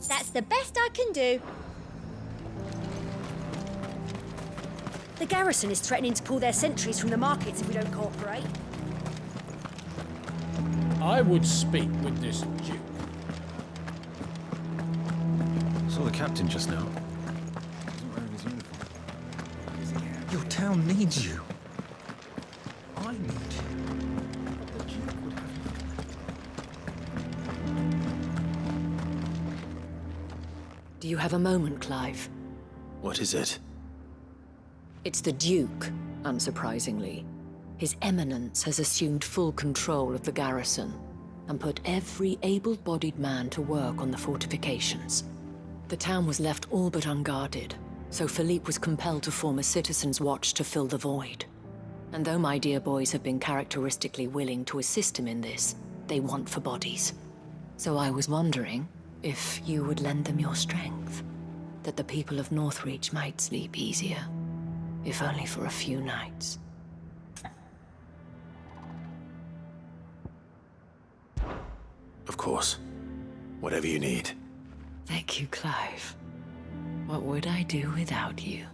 That's the best I can do. The garrison is threatening to pull their sentries from the markets if we don't cooperate. I would speak with this Duke. Saw the captain just now. Wasn't wearing his uniform. Your town needs you. I need you. But the Duke would have Do you have a moment, Clive? What is it? It's the Duke, unsurprisingly. His Eminence has assumed full control of the garrison and put every able-bodied man to work on the fortifications. The town was left all but unguarded, so Philippe was compelled to form a citizens' watch to fill the void. And though my dear boys have been characteristically willing to assist him in this, they want for bodies. So I was wondering if you would lend them your strength, that the people of Northreach might sleep easier, if only for a few nights. Of course. Whatever you need. Thank you, Clive. What would I do without you?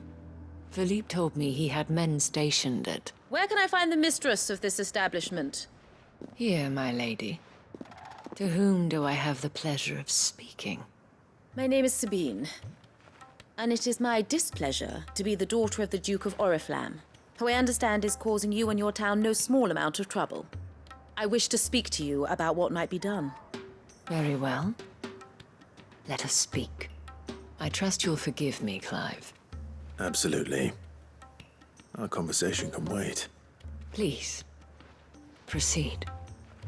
Philippe told me he had men stationed at... Where can I find the mistress of this establishment? Here, my lady. To whom do I have the pleasure of speaking? My name is Sabine, and it is my displeasure to be the daughter of the Duke of Oriflamme, who I understand is causing you and your town no small amount of trouble. I wish to speak to you about what might be done. Very well. Let us speak. I trust you'll forgive me, Clive. Absolutely. Our conversation can wait. Please, proceed.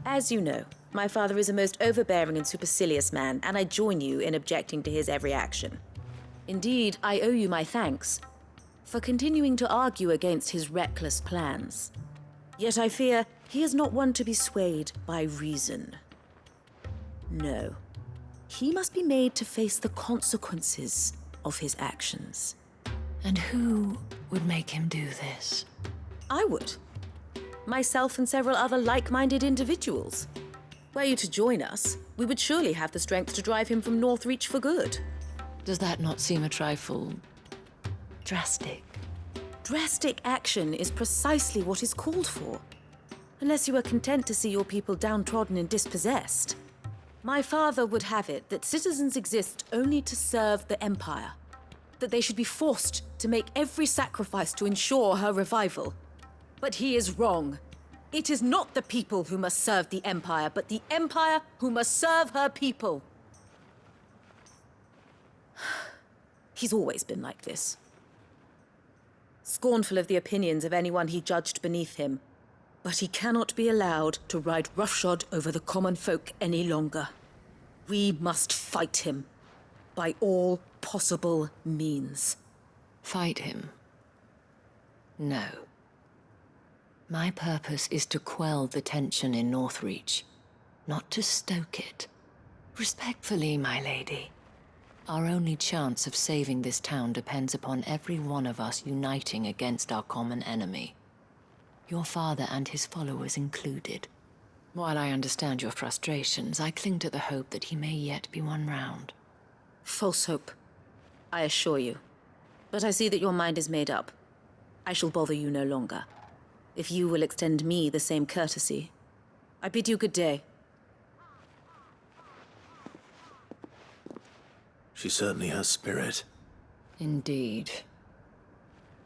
As you know, my father is a most overbearing and supercilious man, and I join you in objecting to his every action. Indeed, I owe you my thanks for continuing to argue against his reckless plans. Yet I fear he is not one to be swayed by reason. No. He must be made to face the consequences of his actions. And who would make him do this? I would. Myself and several other like-minded individuals. Were you to join us, we would surely have the strength to drive him from Northreach for good. Does that not seem a trifle drastic? Drastic action is precisely what is called for. Unless you are content to see your people downtrodden and dispossessed. My father would have it that citizens exist only to serve the Empire. That they should be forced to make every sacrifice to ensure her revival. But he is wrong. It is not the people who must serve the Empire, but the Empire who must serve her people. He's always been like this. Scornful of the opinions of anyone he judged beneath him. But he cannot be allowed to ride roughshod over the common folk any longer. We must fight him by all possible means. Fight him? No. My purpose is to quell the tension in Northreach, not to stoke it. Respectfully, my lady. Our only chance of saving this town depends upon every one of us uniting against our common enemy. Your father and his followers included. While I understand your frustrations, I cling to the hope that he may yet be won round. False hope, I assure you. But I see that your mind is made up. I shall bother you no longer. If you will extend me the same courtesy, I bid you good day. She certainly has spirit. Indeed.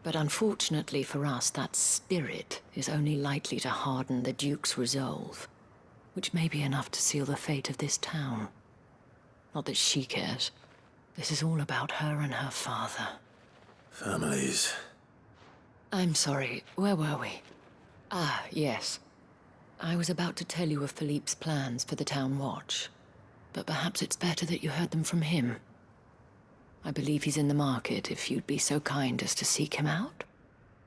But unfortunately for us, that spirit is only likely to harden the Duke's resolve, which may be enough to seal the fate of this town. Not that she cares. This is all about her and her father. Families. I'm sorry, where were we? Ah, yes. I was about to tell you of Philippe's plans for the town watch, but perhaps it's better that you heard them from him. I believe he's in the market, if you'd be so kind as to seek him out.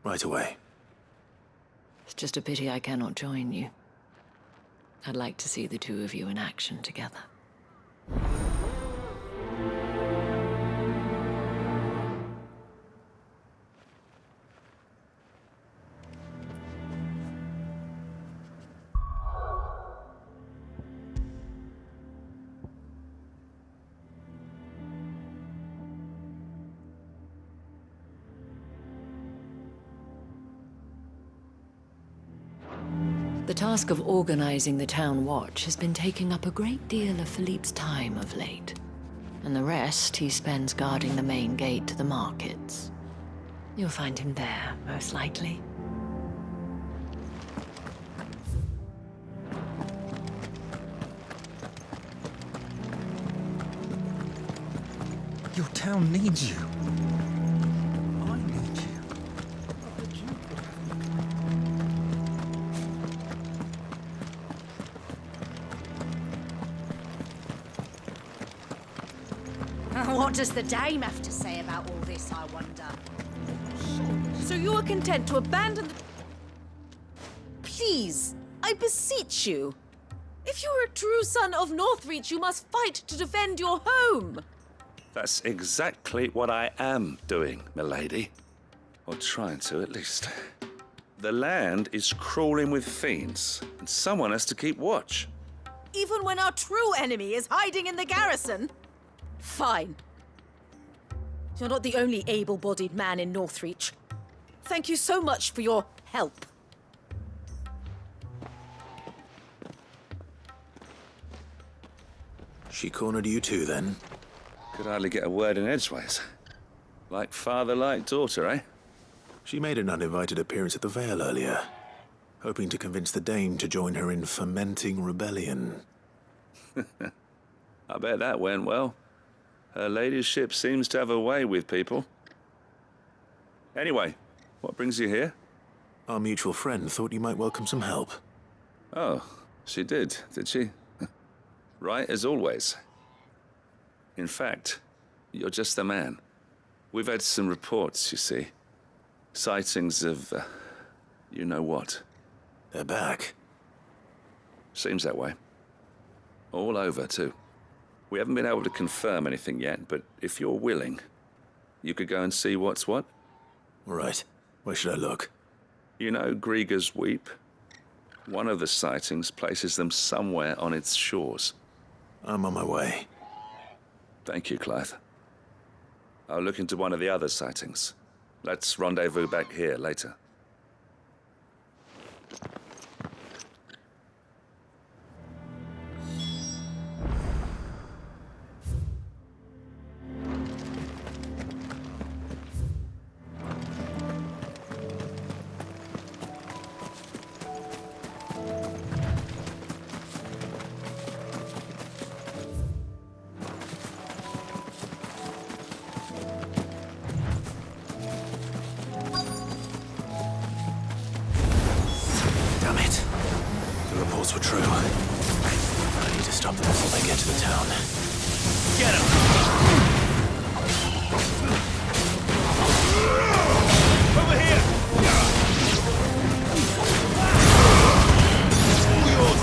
Right away. It's just a pity I cannot join you. I'd like to see the two of you in action together. The task of organizing the town watch has been taking up a great deal of Philippe's time of late. And the rest he spends guarding the main gate to the markets. You'll find him there, most likely. Your town needs you. I need you. What does the dame have to say about all this, I wonder? So you are content to abandon the... Please, I beseech you. If you are a true son of Northreach, you must fight to defend your home. That's exactly what I am doing, milady. Or trying to, at least. The land is crawling with fiends, and someone has to keep watch. Even when our true enemy is hiding in the garrison? Fine. You're not the only able-bodied man in Northreach. Thank you so much for your help. She cornered you too, then? Could hardly get a word in edgeways. Like father, like daughter, eh? She made an uninvited appearance at the Vale earlier, hoping to convince the Dame to join her in fermenting rebellion. I bet that went well. Her ladyship seems to have a way with people. Anyway, what brings you here? Our mutual friend thought you might welcome some help. Oh, she did she? Right as always. In fact, you're just the man. We've had some reports, you see. Sightings of, you know what. They're back. Seems that way. All over, too. We haven't been able to confirm anything yet, but if you're willing, you could go and see what's what. Right. Where should I look? You know Grieger's Weep? One of the sightings places them somewhere on its shores. I'm on my way. Thank you, Clive. I'll look into one of the other sightings. Let's rendezvous back here later. Damn it. The reports were true. I need to stop them before they get to the town. Get him! Over here! All yours,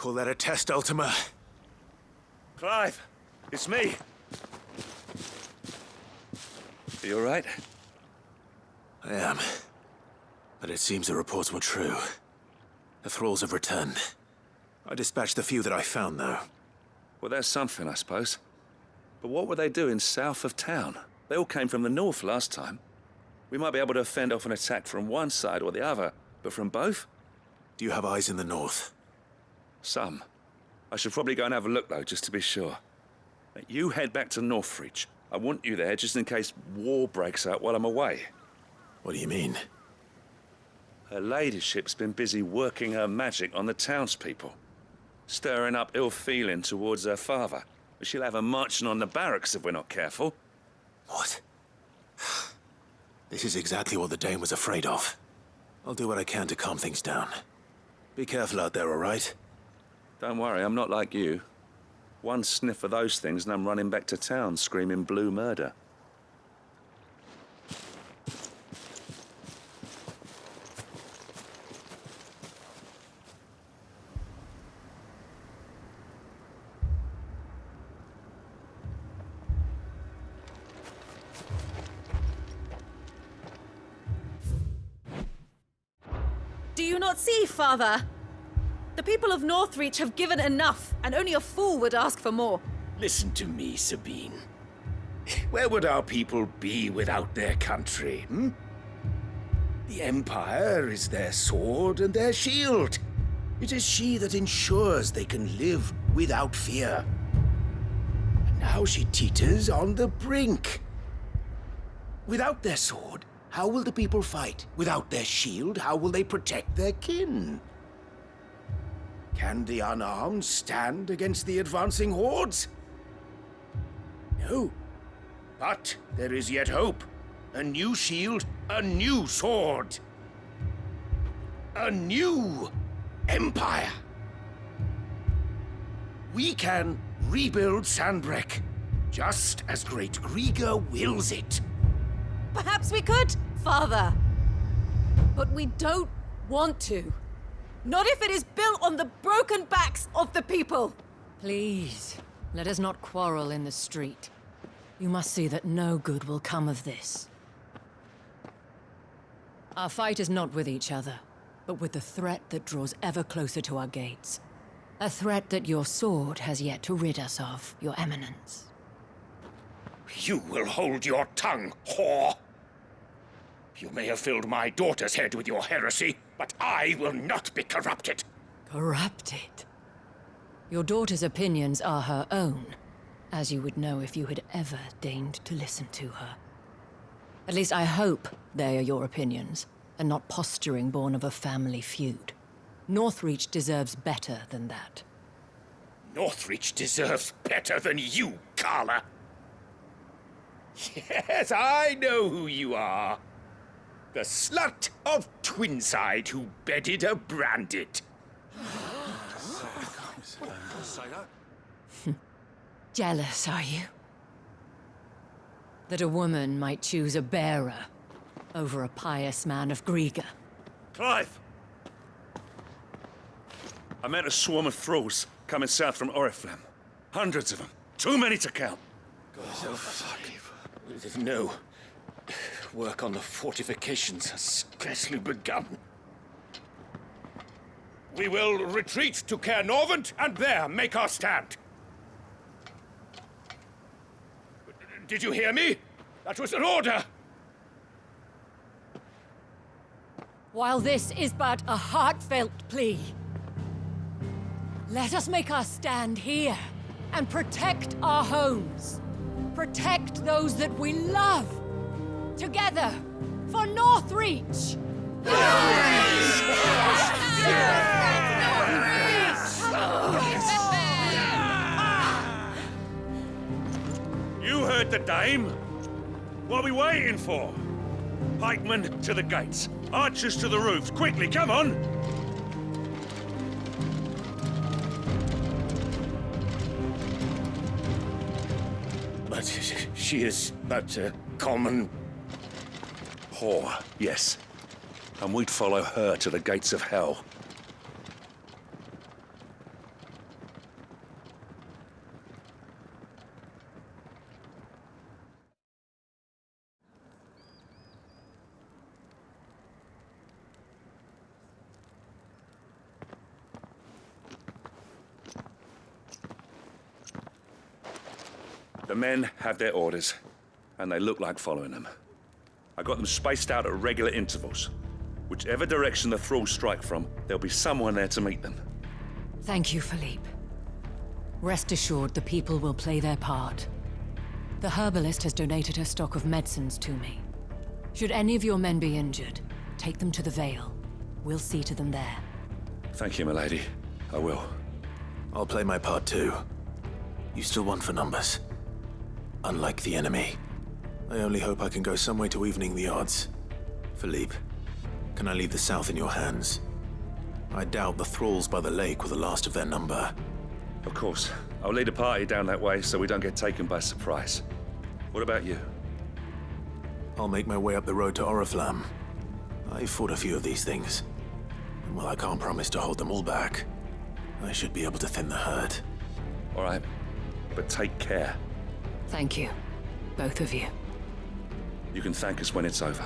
Call that a test, Ultima? Clive, it's me. Are you all right? I am. But it seems the reports were true. The thralls have returned. I dispatched the few that I found, though. Well, that's something, I suppose. But what were they doing south of town? They all came from the north last time. We might be able to fend off an attack from one side or the other, but from both? Do you have eyes in the north? Some. I should probably go and have a look, though, just to be sure. You head back to Northreach. I want you there just in case war breaks out while I'm away. What do you mean? Her ladyship's been busy working her magic on the townspeople, stirring up ill feeling towards her father. She'll have her marching on the barracks if we're not careful. What? This is exactly what the Dane was afraid of. I'll do what I can to calm things down. Be careful out there, all right? Don't worry, I'm not like you. One sniff of those things and I'm running back to town screaming blue murder. Do you not see, Father? The people of Northreach have given enough, and only a fool would ask for more. Listen to me, Sabine. Where would our people be without their country, The Empire is their sword and their shield. It is she that ensures they can live without fear. And now she teeters on the brink. Without their sword, how will the people fight? Without their shield, how will they protect their kin? Can the unarmed stand against the advancing hordes? No. But there is yet hope. A new shield, a new sword. A new empire. We can rebuild Sandbreck, just as Great Grieger wills it. Perhaps we could, Father. But we don't want to. Not if it is built on the broken backs of the people. Please, let us not quarrel in the street. You must see that no good will come of this. Our fight is not with each other, but with the threat that draws ever closer to our gates. A threat that your sword has yet to rid us of, Your Eminence. You will hold your tongue, whore! You may have filled my daughter's head with your heresy, but I will not be corrupted. Corrupted? Your daughter's opinions are her own, as you would know if you had ever deigned to listen to her. At least I hope they are your opinions, and not posturing born of a family feud. Northreach deserves better than that. Northreach deserves better than you, Carla. Yes, I know who you are. The slut of Twinside who bedded a Branded. Jealous, are you? That a woman might choose a bearer over a pious man of Grieger. Clive! I met a swarm of thralls coming south from Oriflamme. Hundreds of them. Too many to count. No. Work on the fortifications has scarcely begun. We will retreat to Caer Norvent and there make our stand. Did you hear me? That was an order! While this is but a heartfelt plea, let us make our stand here and protect our homes. Protect those that we love. Together, for Northreach! You heard the dame. What are we waiting for? Pikemen to the gates. Archers to the roofs. Quickly, come on! But she is but a common... whore, yes. And we'd follow her to the gates of hell. The men have their orders, and they look like following them. I got them spaced out at regular intervals. Whichever direction the thralls strike from, there'll be someone there to meet them. Thank you, Philippe. Rest assured the people will play their part. The herbalist has donated her stock of medicines to me. Should any of your men be injured, take them to the Vale. We'll see to them there. Thank you, milady. I will. I'll play my part too. You still want for numbers. Unlike the enemy. I only hope I can go some way to evening the odds. Philippe, can I leave the south in your hands? I doubt the thralls by the lake were the last of their number. Of course. I'll lead a party down that way so we don't get taken by surprise. What about you? I'll make my way up the road to Oriflamme. I've fought a few of these things. And while I can't promise to hold them all back, I should be able to thin the herd. All right. But take care. Thank you. Both of you. You can thank us when it's over.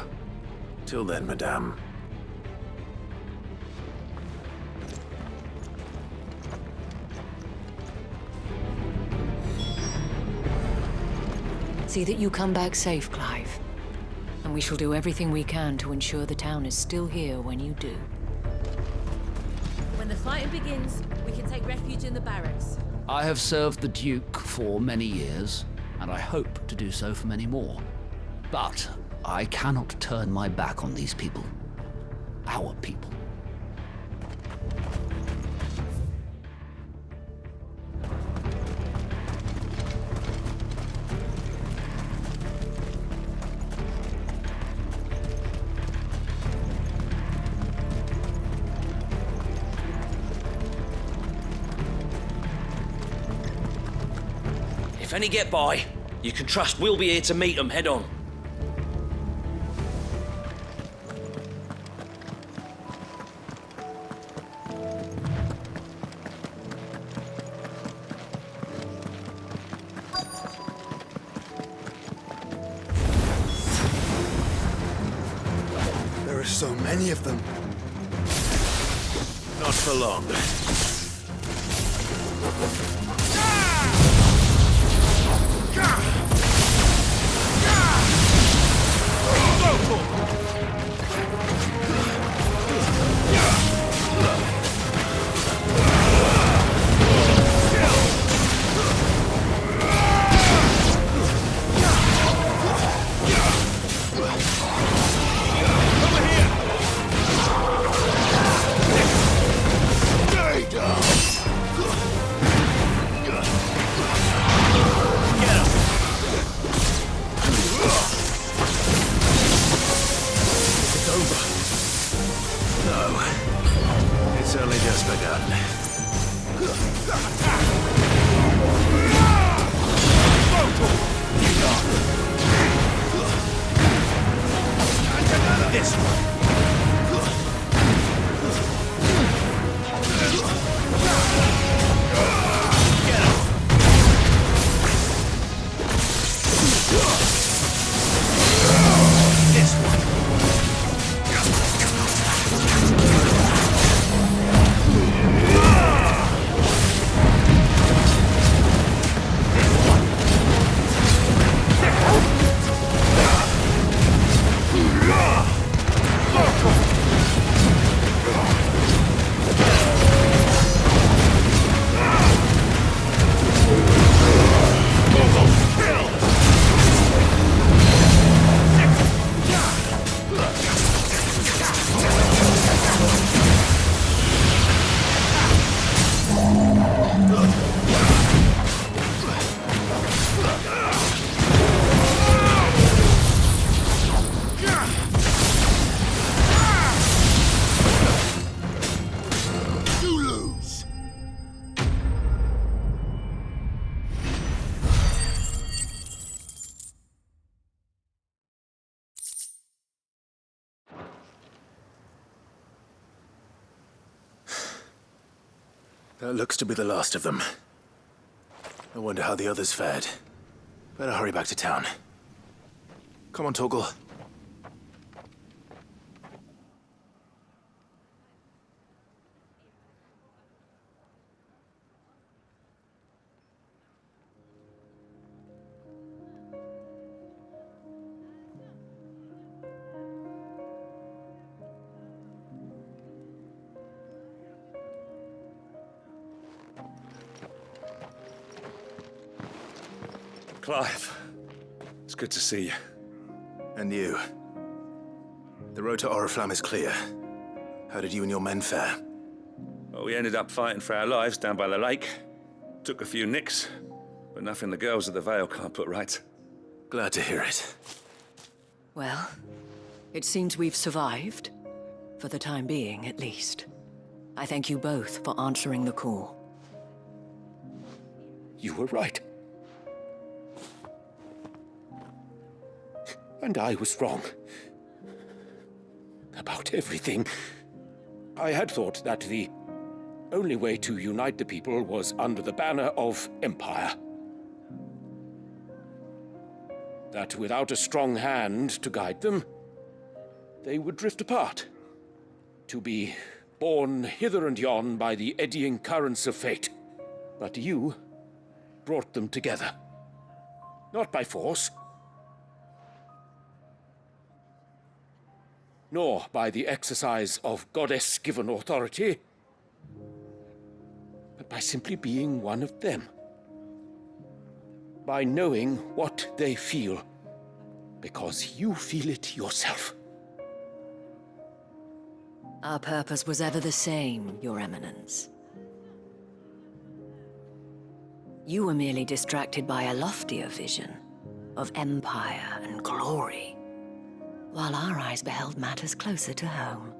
Till then, madame. See that you come back safe, Clive. And we shall do everything we can to ensure the town is still here when you do. When the fighting begins, we can take refuge in the barracks. I have served the Duke for many years, and I hope to do so for many more. But I cannot turn my back on these people. Our people. any get by, you can trust we'll be here to meet them head on. There are so many of them. Not for long. It's only just begun. This one. That looks to be the last of them. I wonder how the others fared. Better hurry back to town. Come on, Torgal. Clive, it's good to see you. And you. The road to Oriflamme is clear. How did you and your men fare? Well, we ended up fighting for our lives down by the lake. Took a few nicks, but nothing the girls of the Vale can't put right. Glad to hear it. Well, it seems we've survived. For the time being, at least. I thank you both for answering the call. You were right. And I was wrong. About everything. I had thought that the only way to unite the people was under the banner of Empire. That without a strong hand to guide them, they would drift apart. To be borne hither and yon by the eddying currents of fate. But you brought them together. Not by force, nor by the exercise of goddess-given authority, but by simply being one of them. By knowing what they feel, because you feel it yourself. Our purpose was ever the same, Your Eminence. You were merely distracted by a loftier vision of empire and glory, while our eyes beheld matters closer to home.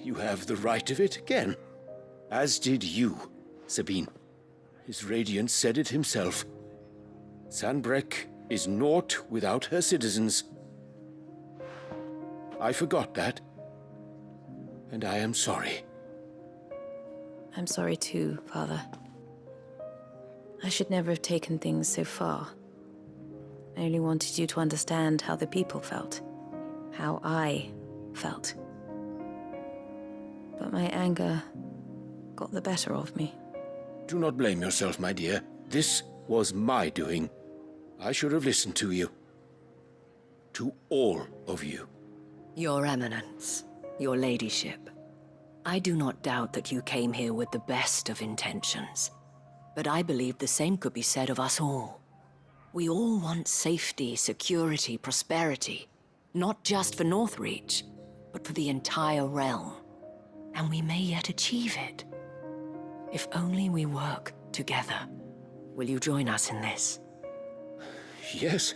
You have the right of it again, as did you, Sabine. His Radiance said it himself. Sanbreque is naught without her citizens. I forgot that. And I am sorry. I'm sorry too, Father. I should never have taken things so far. I only wanted you to understand how the people felt. How I felt. But my anger got the better of me. Do not blame yourself, my dear. This was my doing. I should have listened to you. To all of you. Your Eminence, your Ladyship, I do not doubt that you came here with the best of intentions. But I believe the same could be said of us all. We all want safety, security, prosperity. Not just for Northreach, but for the entire realm. And we may yet achieve it. If only we work together. Will you join us in this? Yes.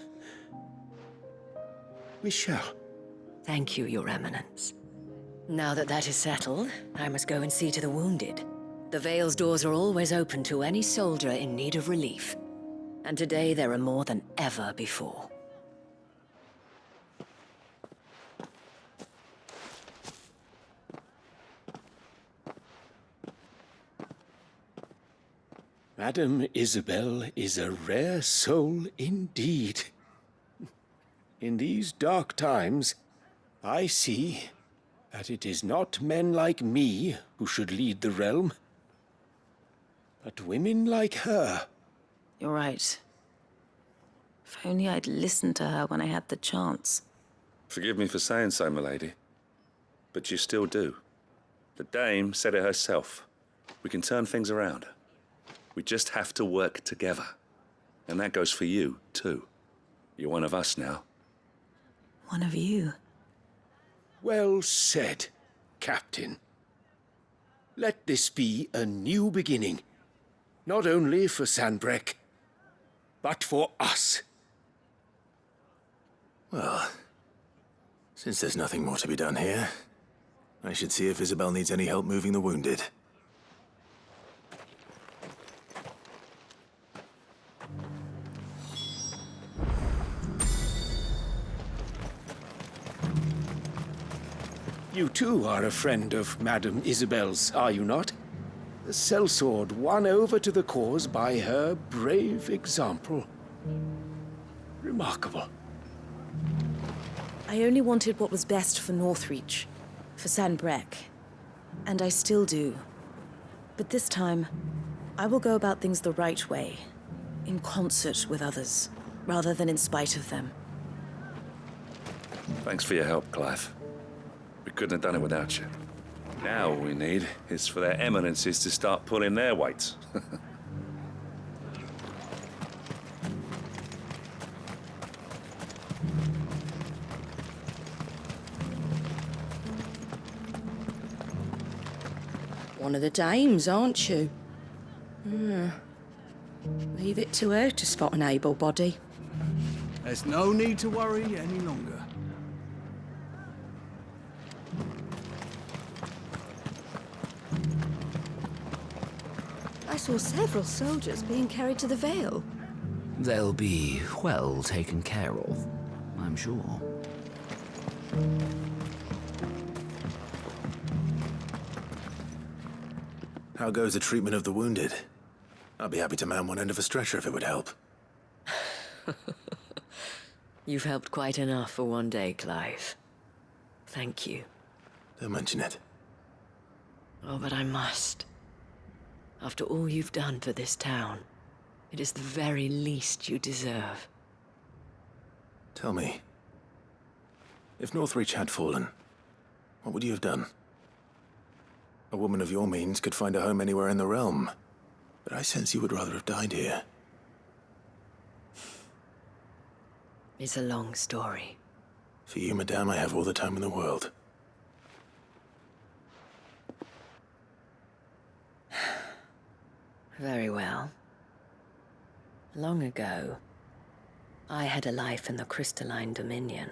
We shall. Thank you, Your Eminence. Now that that is settled, I must go and see to the wounded. The Vale's doors are always open to any soldier in need of relief. And today there are more than ever before. Madame Isabel is a rare soul indeed. In these dark times, I see that it is not men like me who should lead the realm, but women like her. You're right. If only I'd listened to her when I had the chance. Forgive me for saying so, milady, but you still do. The Dame said it herself. We can turn things around. We just have to work together. And that goes for you, too. You're one of us now. One of you? Well said, Captain. Let this be a new beginning. Not only for Sanbreque, but for us. Well, since there's nothing more to be done here, I should see if Isabel needs any help moving the wounded. You too are a friend of Madame Isabel's, are you not? The sellsword won over to the cause by her brave example. Remarkable. I only wanted what was best for Northreach, for Sanbreque, and I still do. But this time, I will go about things the right way, in concert with others, rather than in spite of them. Thanks for your help, Clive. We couldn't have done it without you. Now all we need is for their eminences to start pulling their weight. One of the dames, aren't you? Leave it to her to spot an able body. There's no need to worry any longer. I saw several soldiers being carried to the Vale. They'll be well taken care of, I'm sure. How goes the treatment of the wounded? I'd be happy to man one end of a stretcher if it would help. You've helped quite enough for one day, Clive. Thank you. Don't mention it. Oh, but I must. After all you've done for this town, it is the very least you deserve. Tell me, if Northreach had fallen, what would you have done? A woman of your means could find a home anywhere in the realm, but I sense you would rather have died here. It's a long story. For you, madame, I have all the time in the world. Very well. Long ago, I had a life in the crystalline dominion.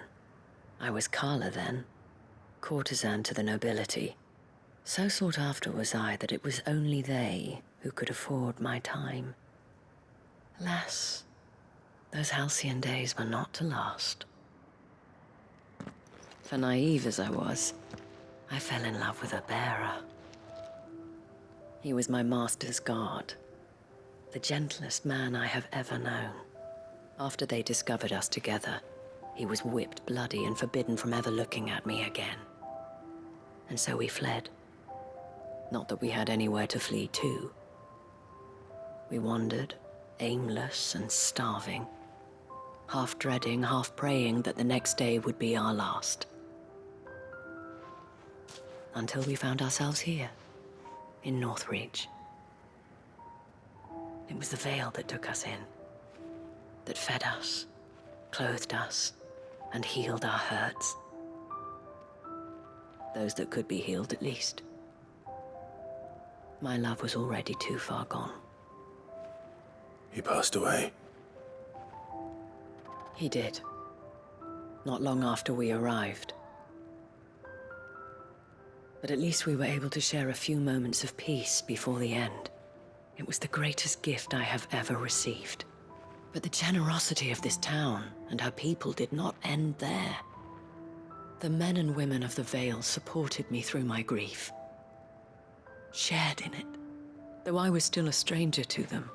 I was Carla then, courtesan to the nobility. So sought after was I that it was only they who could afford my time. Alas, those halcyon days were not to last. For naive as I was, I fell in love with a bearer. He was my master's guard, the gentlest man I have ever known. After they discovered us together, he was whipped bloody and forbidden from ever looking at me again. And so we fled. Not that we had anywhere to flee to. We wandered, aimless and starving, half dreading, half praying that the next day would be our last. Until we found ourselves here, in Northreach. It was the Vale that took us in, that fed us, clothed us, and healed our hurts. Those that could be healed, at least. My love was already too far gone. He passed away. He did. Not long after we arrived. But at least we were able to share a few moments of peace before the end. It was the greatest gift I have ever received. But the generosity of this town and her people did not end there. The men and women of the Vale supported me through my grief. Shared in it, though I was still a stranger to them.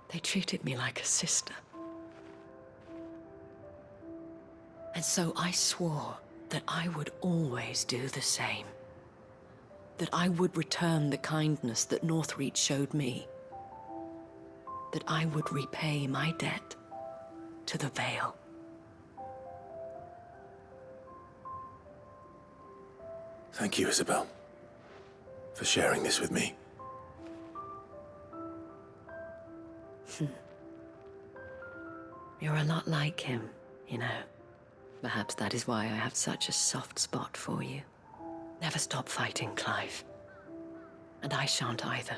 They treated me like a sister. And so I swore that I would always do the same. That I would return the kindness that Northreach showed me. That I would repay my debt to the Vale. Thank you, Isabel, for sharing this with me. You're a lot like him, you know. Perhaps that is why I have such a soft spot for you. Never stop fighting, Clive. And I shan't either.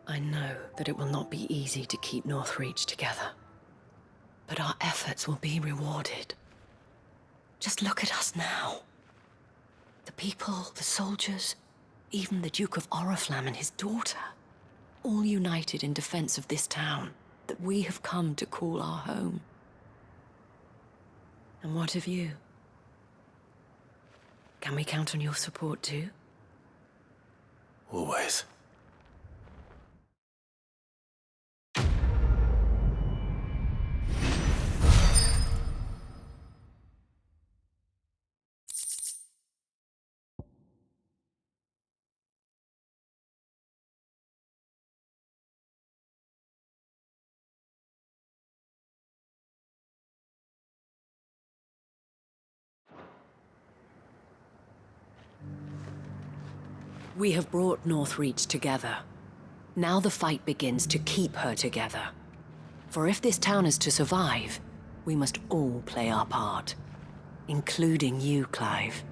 I know that it will not be easy to keep Northreach together. But our efforts will be rewarded. Just look at us now. The people, the soldiers, even the Duke of Oriflamme and his daughter, all united in defense of this town that we have come to call our home. And what of you? Can we count on your support too? Always. We have brought Northreach together. Now the fight begins to keep her together. For if this town is to survive, we must all play our part. Including you, Clive.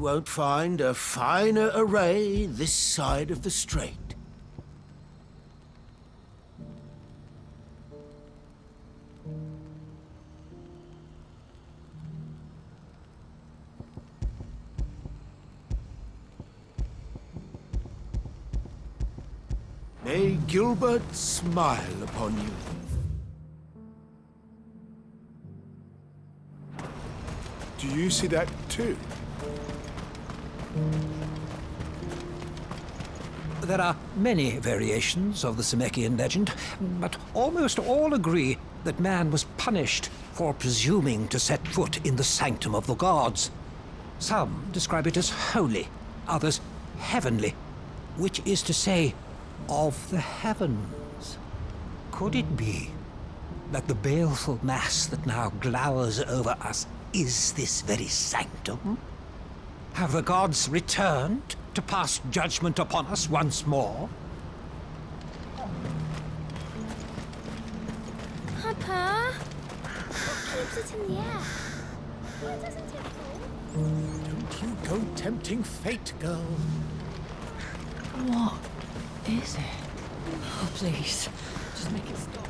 won't find a finer array this side of the strait. May Gilbert smile upon you. Do you see that too? There are many variations of the Semekian legend, but almost all agree that man was punished for presuming to set foot in the sanctum of the gods. Some describe it as holy, others heavenly, which is to say, of the heavens. Could it be that the baleful mass that now glowers over us is this very sanctum? Have the gods returned to pass judgment upon us once more? Papa, what keeps it in the air? Why doesn't it fall? Don't you go tempting fate, girl. What is it? Oh, please. Just make it stop.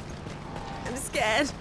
I'm scared.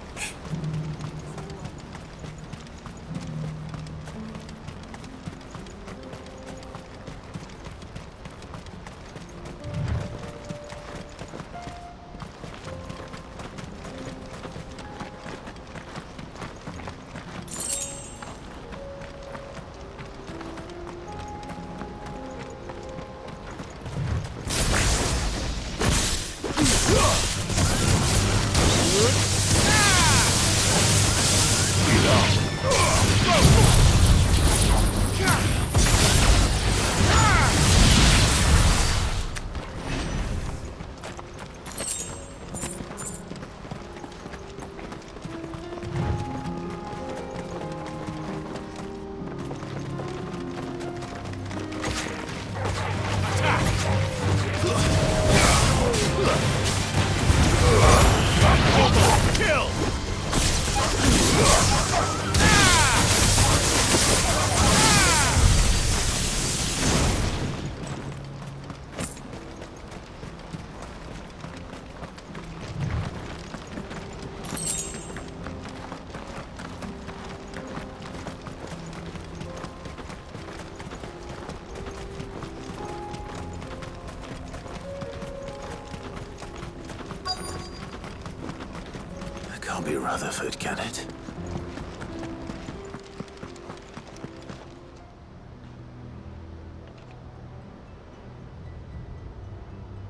Can't be Rutherford, can it?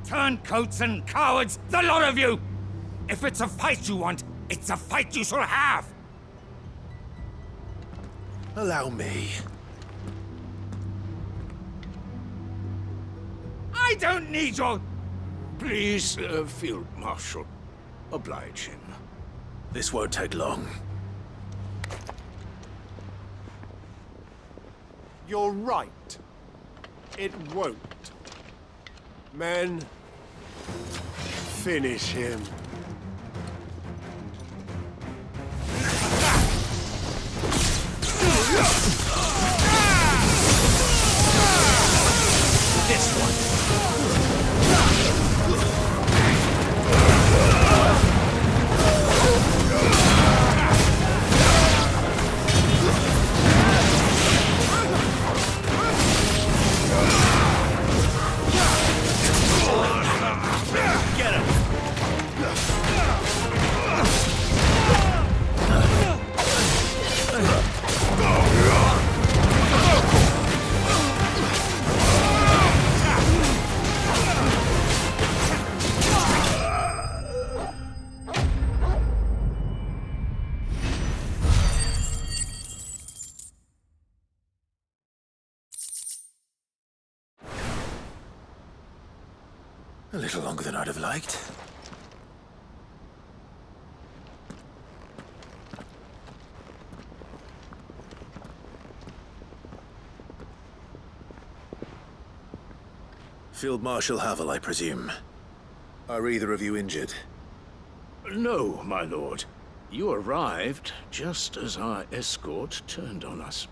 Turncoats and cowards, the lot of you! If it's a fight you want, it's a fight you shall have! Allow me. I don't need your... Please, Field Marshal, oblige him. This won't take long. You're right. It won't. Men, finish him. This one. A little longer than I'd have liked. Field Marshal Havel, I presume. Are either of you injured? No, my lord. You arrived just as our escort turned on us.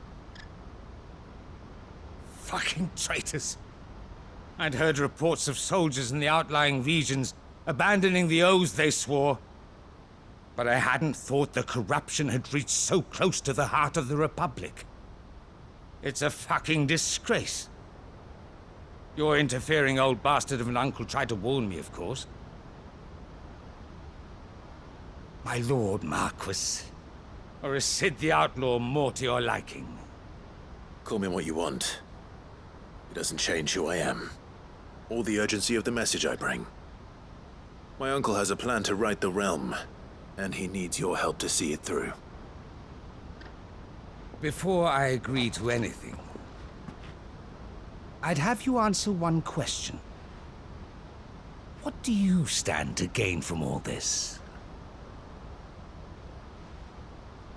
Fucking traitors. I'd heard reports of soldiers in the outlying regions abandoning the oaths they swore. But I hadn't thought the corruption had reached so close to the heart of the Republic. It's a fucking disgrace. Your interfering old bastard of an uncle tried to warn me, of course. My lord Marquis. Or is Sid the Outlaw more to your liking? Call me what you want. It doesn't change who I am, or the urgency of the message I bring. My uncle has a plan to right the realm, and he needs your help to see it through. Before I agree to anything, I'd have you answer one question. What do you stand to gain from all this?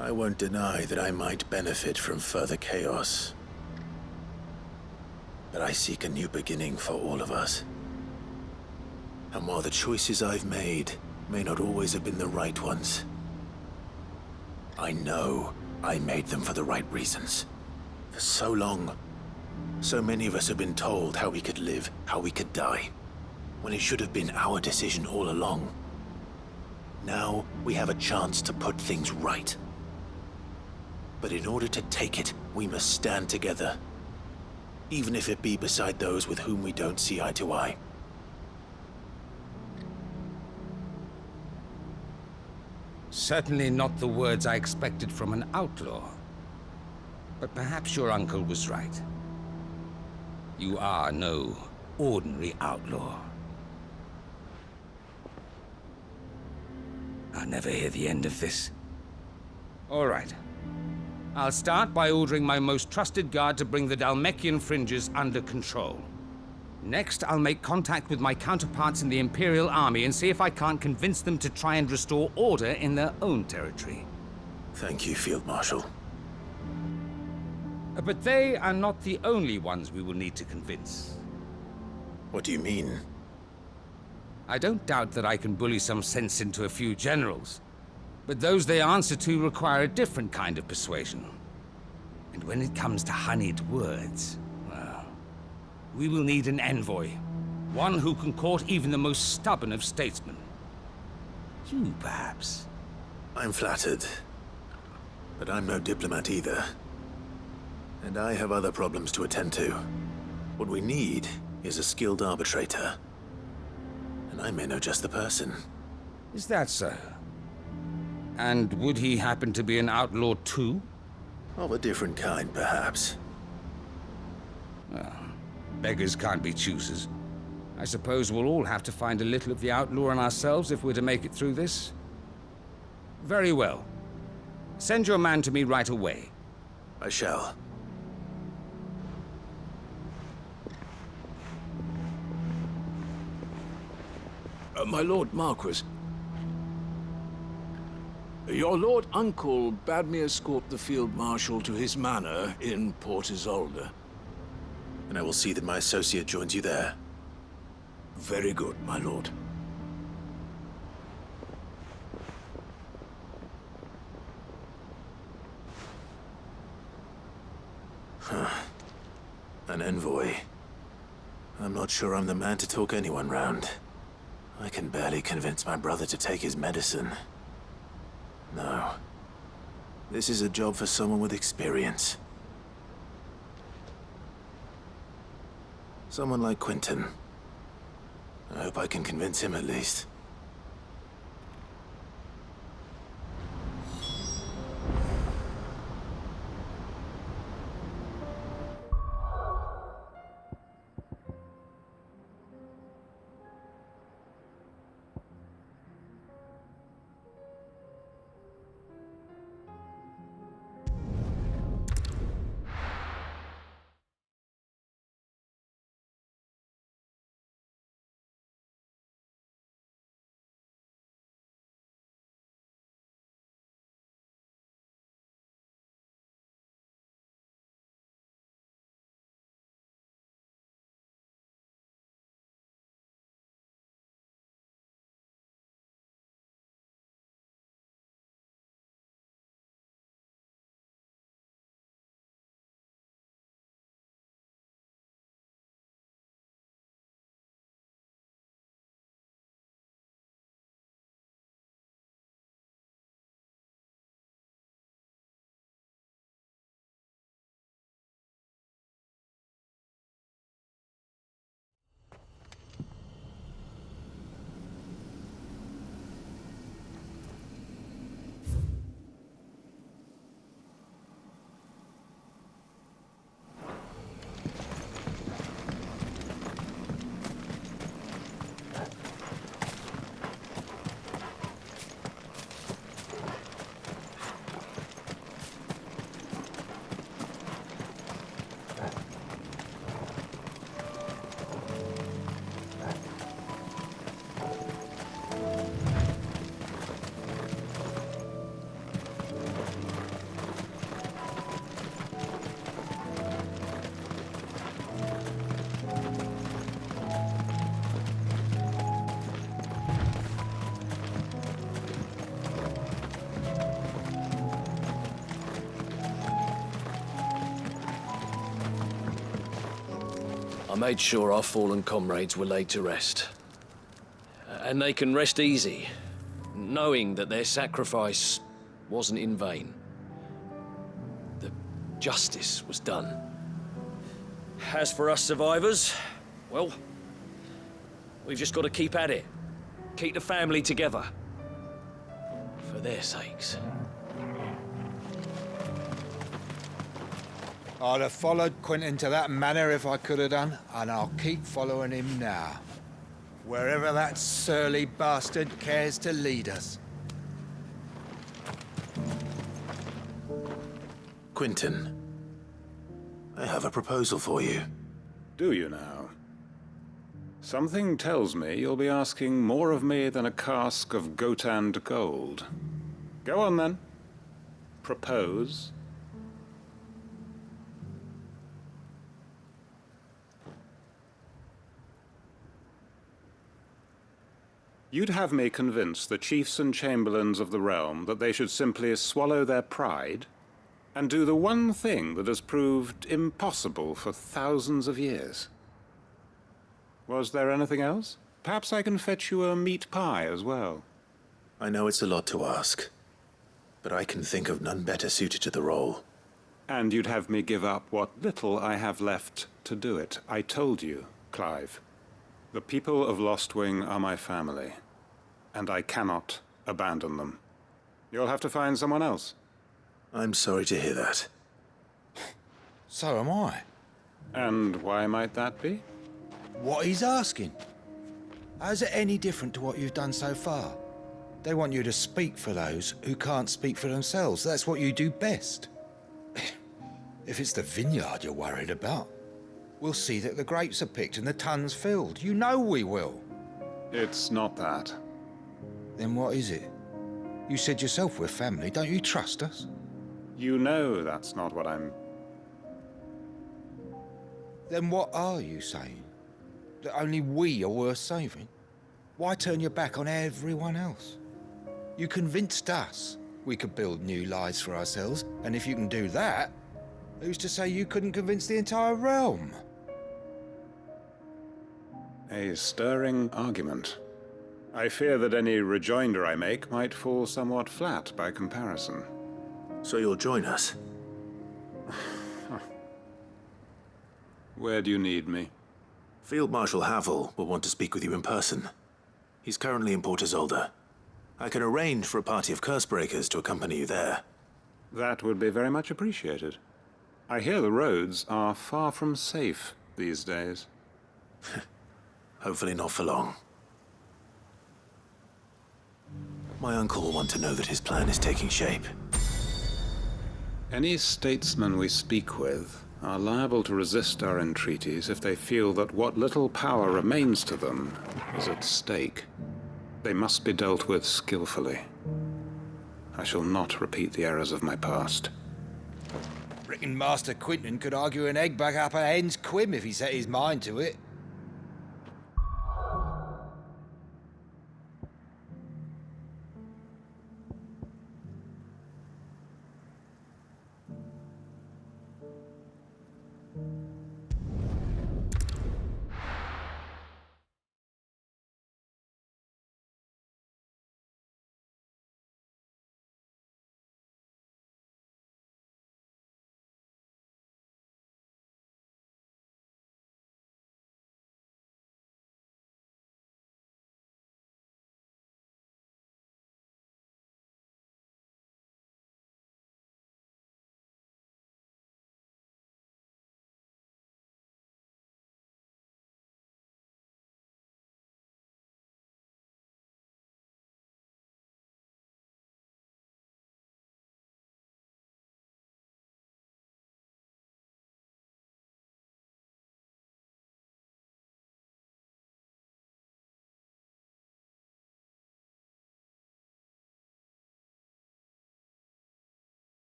I won't deny that I might benefit from further chaos. But I seek a new beginning for all of us. And while the choices I've made may not always have been the right ones, I know I made them for the right reasons. For so long, so many of us have been told how we could live, how we could die, when it should have been our decision all along. Now we have a chance to put things right. But in order to take it, we must stand together. Even if it be beside those with whom we don't see eye to eye. Certainly not the words I expected from an outlaw. But perhaps your uncle was right. You are no ordinary outlaw. I'll never hear the end of this. All right. I'll start by ordering my most trusted guard to bring the Dhalmekian fringes under control. Next, I'll make contact with my counterparts in the Imperial Army and see if I can't convince them to try and restore order in their own territory. Thank you, Field Marshal. But they are not the only ones we will need to convince. What do you mean? I don't doubt that I can bully some sense into a few generals. But those they answer to require a different kind of persuasion. And when it comes to honeyed words, well, we will need an envoy. One who can court even the most stubborn of statesmen. You, perhaps. I'm flattered. But I'm no diplomat either. And I have other problems to attend to. What we need is a skilled arbitrator. And I may know just the person. Is that so? And would he happen to be an outlaw too? Of a different kind, perhaps. Well, beggars can't be choosers. I suppose we'll all have to find a little of the outlaw in ourselves if we're to make it through this. Very well. Send your man to me right away. I shall. My Lord Marquis. Your Lord Uncle bade me escort the Field Marshal to his manor in Port Isolde. And I will see that my associate joins you there. Very good, my lord. Huh. An envoy. I'm not sure I'm the man to talk anyone round. I can barely convince my brother to take his medicine. No. This is a job for someone with experience. Someone like Quentin. I hope I can convince him at least. I made sure our fallen comrades were laid to rest. And they can rest easy, knowing that their sacrifice wasn't in vain. That justice was done. As for us survivors, well, we've just got to keep at it. Keep the family together. For their sakes. I'd have followed Quentin to that manor if I could have done, and I'll keep following him now. Wherever that surly bastard cares to lead us. Quentin, I have a proposal for you. Do you now? Something tells me you'll be asking more of me than a cask of Gotand gold. Go on then. Propose. You'd have me convince the chiefs and chamberlains of the realm that they should simply swallow their pride and do the one thing that has proved impossible for thousands of years. Was there anything else? Perhaps I can fetch you a meat pie as well. I know it's a lot to ask, but I can think of none better suited to the role. And you'd have me give up what little I have left to do it. I told you, Clive. The people of Lostwing are my family, and I cannot abandon them. You'll have to find someone else. I'm sorry to hear that. So am I. And why might that be? What he's asking. How's it any different to what you've done so far? They want you to speak for those who can't speak for themselves. That's what you do best. If it's the vineyard you're worried about, we'll see that the grapes are picked and the tons filled. You know we will. It's not that. Then what is it? You said yourself we're family. Don't you trust us? You know that's not what I'm... Then what are you saying? That only we are worth saving? Why turn your back on everyone else? You convinced us we could build new lives for ourselves, and if you can do that, who's to say you couldn't convince the entire realm? A stirring argument. I fear that any rejoinder I make might fall somewhat flat by comparison. So you'll join us? Where do you need me? Field Marshal Havel will want to speak with you in person. He's currently in Port Isolde. I can arrange for a party of Cursebreakers to accompany you there. That would be very much appreciated. I hear the roads are far from safe these days. Hopefully not for long. My uncle will want to know that his plan is taking shape. Any statesmen we speak with are liable to resist our entreaties if they feel that what little power remains to them is at stake. They must be dealt with skillfully. I shall not repeat the errors of my past. Reckon Master Quentin could argue an egg back up a hen's quim if he set his mind to it.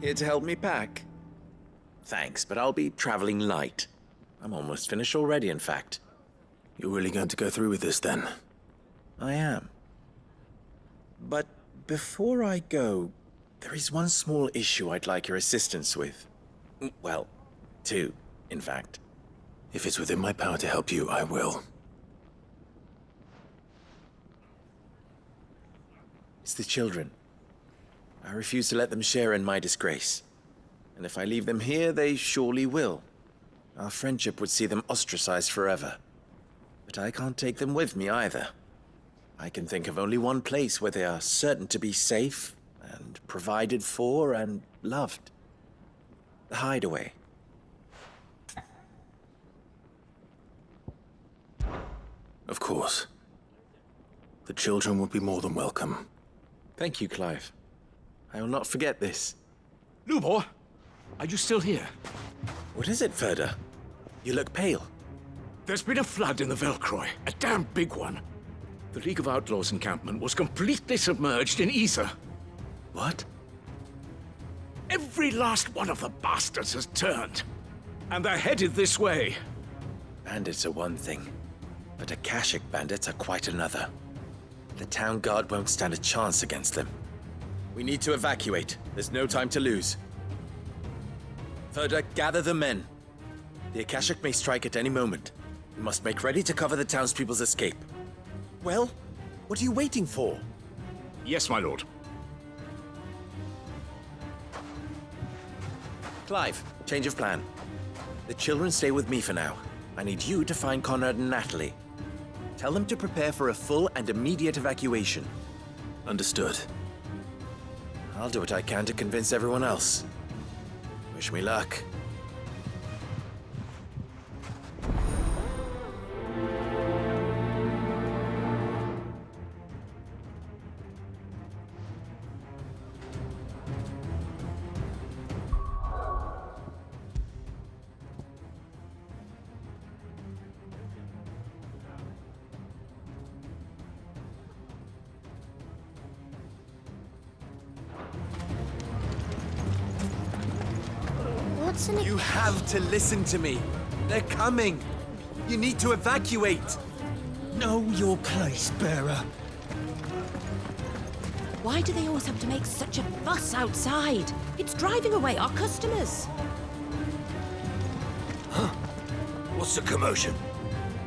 Here to help me pack? Thanks, but I'll be traveling light. I'm almost finished already, in fact. You're really going to go through with this, then? I am. But before I go, there is one small issue I'd like your assistance with. Well, two, in fact. If it's within my power to help you, I will. It's the children. I refuse to let them share in my disgrace. And if I leave them here, they surely will. Our friendship would see them ostracized forever. But I can't take them with me either. I can think of only one place where they are certain to be safe and provided for and loved. The hideaway. Of course. The children will be more than welcome. Thank you, Clive. I will not forget this. Lubor, are you still here? What is it, Ferda? You look pale. There's been a flood in the Velcroy, a damn big one. The League of Outlaws encampment was completely submerged in ether. What? Every last one of the bastards has turned, and they're headed this way. Bandits are one thing, but Akashic bandits are quite another. The town guard won't stand a chance against them. We need to evacuate. There's no time to lose. Ferda, gather the men. The Akashic may strike at any moment. We must make ready to cover the townspeople's escape. Well, what are you waiting for? Yes, my lord. Clive, change of plan. The children stay with me for now. I need you to find Conrad and Natalie. Tell them to prepare for a full and immediate evacuation. Understood. I'll do what I can to convince everyone else. Wish me luck. You have to listen to me. They're coming. You need to evacuate. Know your place, bearer. Why do they always have to make such a fuss outside? It's driving away our customers. What's the commotion?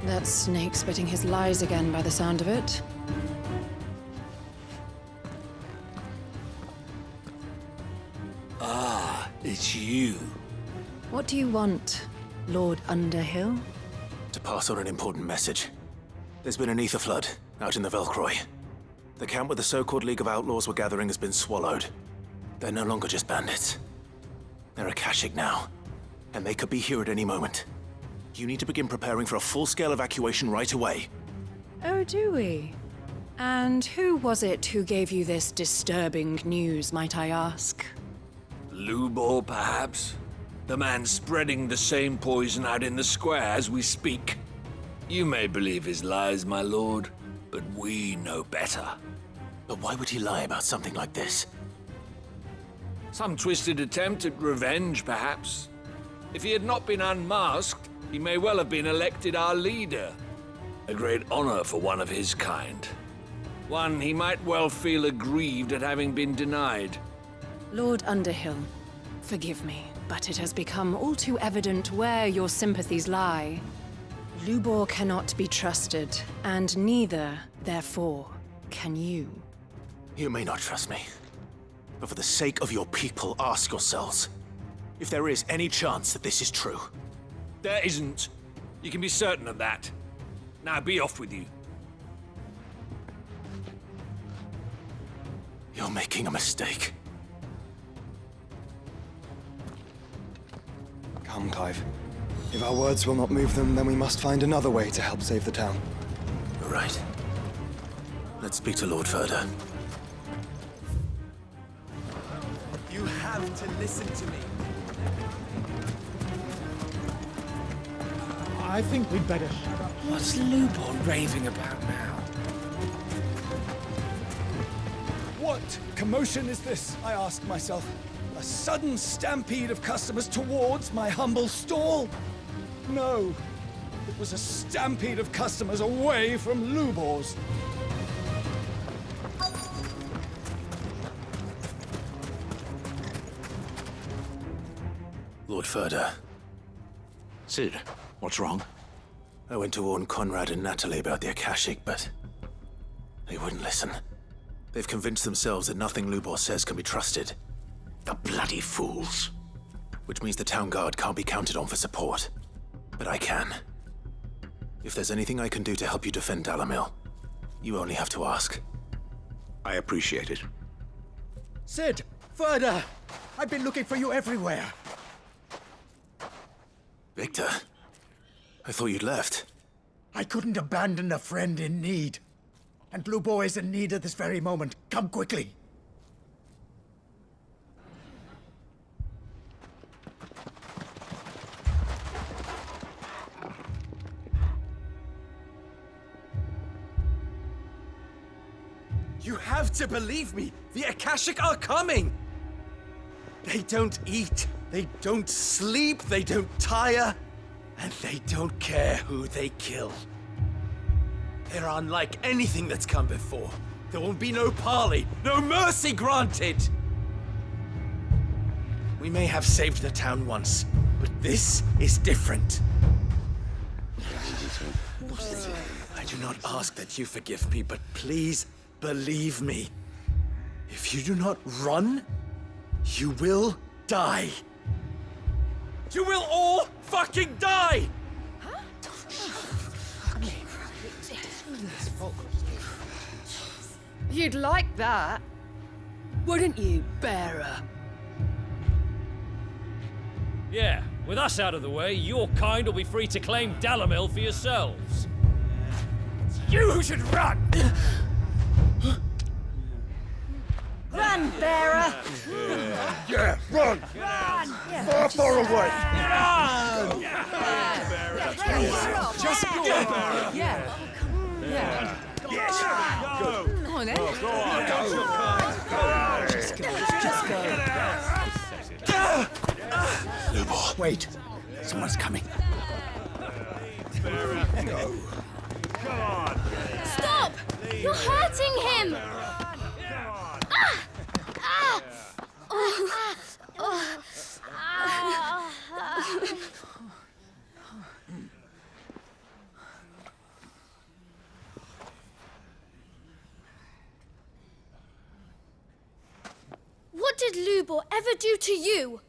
That snake spitting his lies again by the sound of it. Ah, it's you. What do you want, Lord Underhill? To pass on an important message. There's been an ether flood out in the Velcroy. The camp where the so-called League of Outlaws were gathering has been swallowed. They're no longer just bandits. They're Akashic now, and they could be here at any moment. You need to begin preparing for a full-scale evacuation right away. Oh, do we? And who was it who gave you this disturbing news, might I ask? Lubor, perhaps? The man spreading the same poison out in the square as we speak. You may believe his lies, my lord, but we know better. But why would he lie about something like this? Some twisted attempt at revenge, perhaps. If he had not been unmasked, he may well have been elected our leader. A great honor for one of his kind. One he might well feel aggrieved at having been denied. Lord Underhill, forgive me, but it has become all too evident where your sympathies lie. Lubor cannot be trusted, and neither, therefore, can you. You may not trust me, but for the sake of your people, ask yourselves if there is any chance that this is true. There isn't. You can be certain of that. Now be off with you. You're making a mistake. Come, Clive. If our words will not move them, then we must find another way to help save the town. You're right. Let's speak to Lord Ferda. You have to listen to me. I think we'd better shut up. What's Lubor raving about now? What commotion is this, I ask myself? A sudden stampede of customers towards my humble stall? No. It was a stampede of customers away from Lubor's. Lord Ferda. Sid, what's wrong? I went to warn Conrad and Natalie about the Akashic, but they wouldn't listen. They've convinced themselves that nothing Lubor says can be trusted. The bloody fools. Which means the town guard can't be counted on for support. But I can. If there's anything I can do to help you defend Dalamil, you only have to ask. I appreciate it. Sid! Ferda! I've been looking for you everywhere. Victor? I thought you'd left. I couldn't abandon a friend in need. And Lubor is in need at this very moment. Come quickly. You have to believe me! The Akashic are coming! They don't eat, they don't sleep, they don't tire, and they don't care who they kill. They're unlike anything that's come before. There will be no parley, no mercy granted! We may have saved the town once, but this is different. I do not ask that you forgive me, but please believe me. If you do not run, you will die. You will all fucking die! You'd like that, wouldn't you, bearer? Yeah, with us out of the way, your kind will be free to claim Dalamil for yourselves. You should run! Run, bearer! Yeah, run! Run! Far, far away! Run! Just go! Yeah. Yeah. Yes! Go! Come on, then. Go on! Go! Just go. Lubor! Wait! Someone's coming. Go. Come on! Stop! You're hurting him! What did Lubor ever do to you?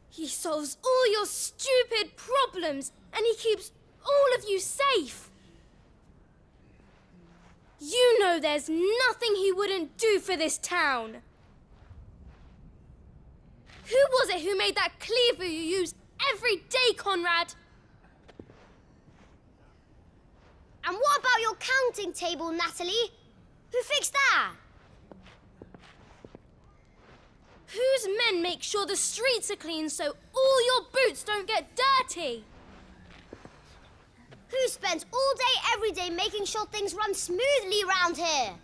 He solves all your stupid problems, and he keeps all of you safe. You know there's nothing he wouldn't do for this town. Who was it who made that cleaver you use every day, Conrad? And what about your counting table, Natalie? Who fixed that? Whose men make sure the streets are clean so all your boots don't get dirty? Who spends all day, every day making sure things run smoothly round here?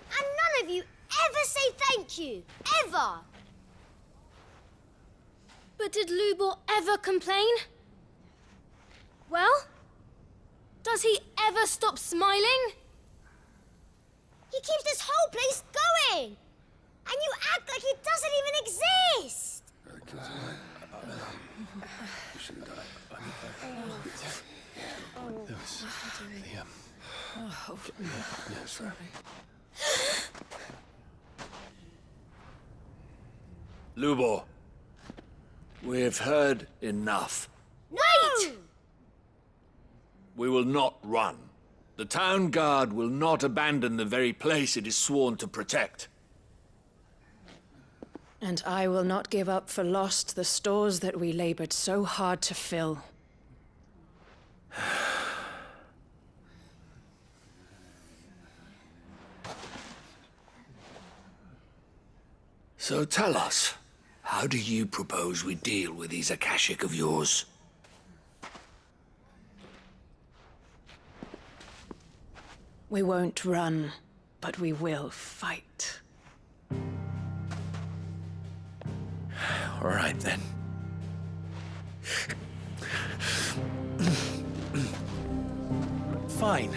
And none of you ever say thank you. Ever. But did Lubor ever complain? Well, does he ever stop smiling? He keeps this whole place going. And you act like it doesn't even exist. Lubor, we've heard enough. Wait! We will not run. The town guard will not abandon the very place it is sworn to protect. And I will not give up for lost the stores that we labored so hard to fill. So tell us, how do you propose we deal with these Akashic of yours? We won't run, but we will fight. All right, then. Fine.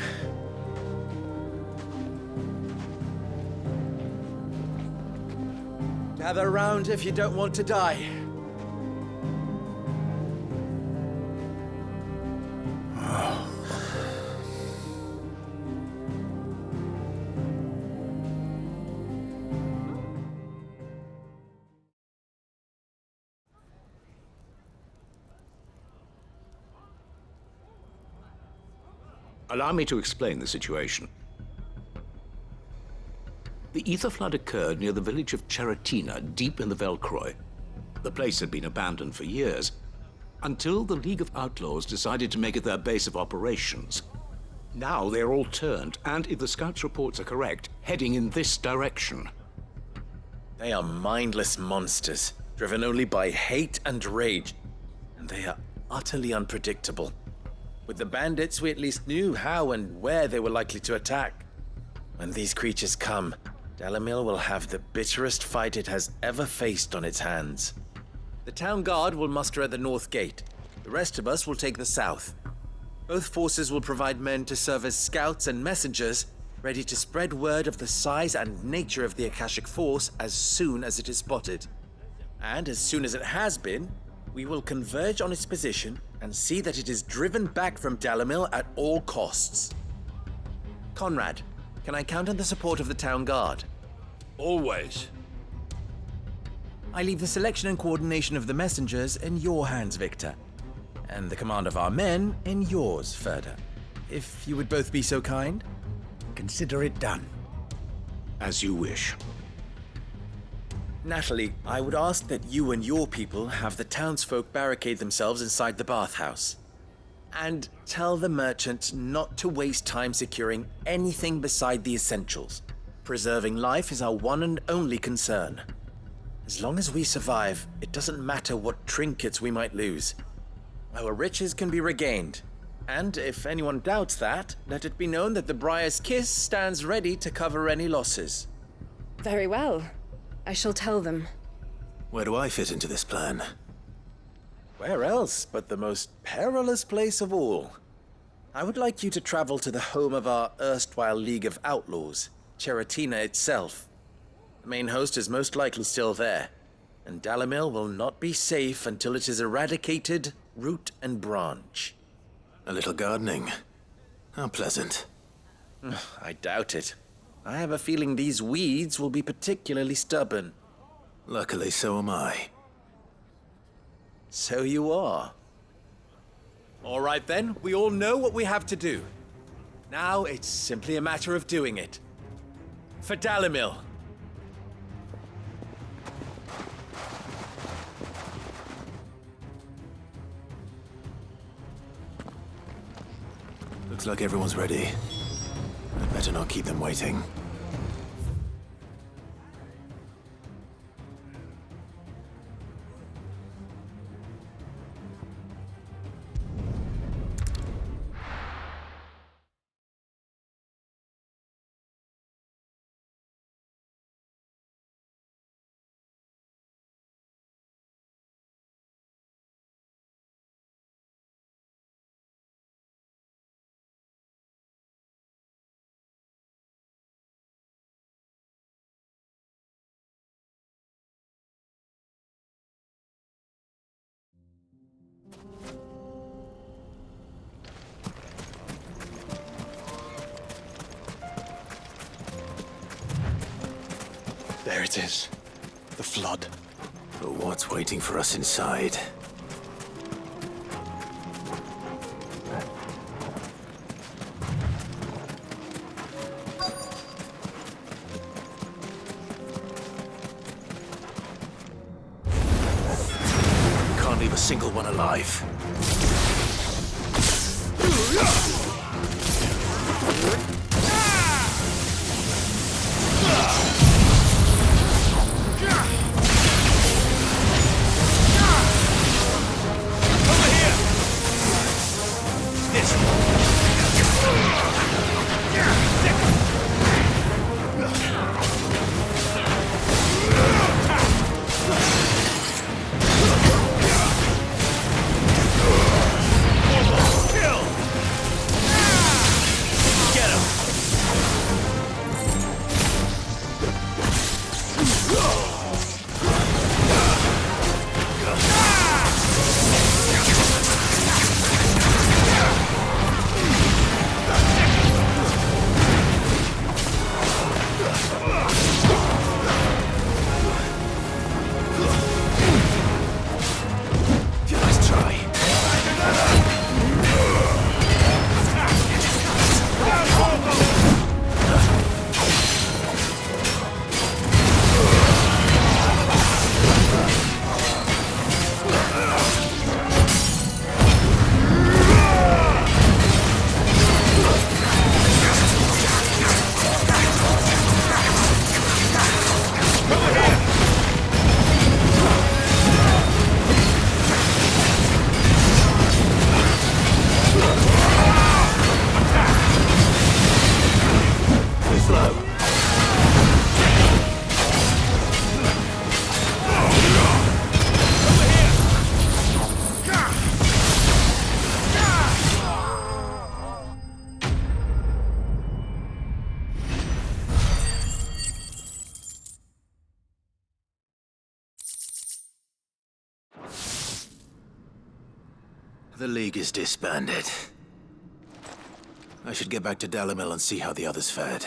Gather around if you don't want to die. Allow me to explain the situation. The ether flood occurred near the village of Cheratina, deep in the Velcroy. The place had been abandoned for years, until the League of Outlaws decided to make it their base of operations. Now they're all turned, and if the scouts' reports are correct, heading in this direction. They are mindless monsters, driven only by hate and rage, and they are utterly unpredictable. With the bandits, we at least knew how and where they were likely to attack. When these creatures come, Dalamil will have the bitterest fight it has ever faced on its hands. The town guard will muster at the north gate. The rest of us will take the south. Both forces will provide men to serve as scouts and messengers, ready to spread word of the size and nature of the Akashic Force as soon as it is spotted. And as soon as it has been, we will converge on its position and see that it is driven back from Dalamil at all costs. Conrad, can I count on the support of the town guard? Always. I leave the selection and coordination of the messengers in your hands, Victor. And the command of our men in yours, Ferda. If you would both be so kind. Consider it done. As you wish. Natalie, I would ask that you and your people have the townsfolk barricade themselves inside the bathhouse. And tell the merchant not to waste time securing anything beside the essentials. Preserving life is our one and only concern. As long as we survive, it doesn't matter what trinkets we might lose. Our riches can be regained. And if anyone doubts that, let it be known that the Briar's Kiss stands ready to cover any losses. Very well. I shall tell them. Where do I fit into this plan? Where else but the most perilous place of all? I would like you to travel to the home of our erstwhile League of Outlaws, Cheratina itself. The main host is most likely still there, and Dalamil will not be safe until it is eradicated, root and branch. A little gardening. How pleasant. I doubt it. I have a feeling these weeds will be particularly stubborn. Luckily, so am I. So you are. All right then, we all know what we have to do. Now it's simply a matter of doing it. For Dalamil. Looks like everyone's ready. I better not keep them waiting. There it is. The flood. But what's waiting for us inside? Can't leave a single one alive. The League is disbanded. I should get back to Dalimil and see how the others fared.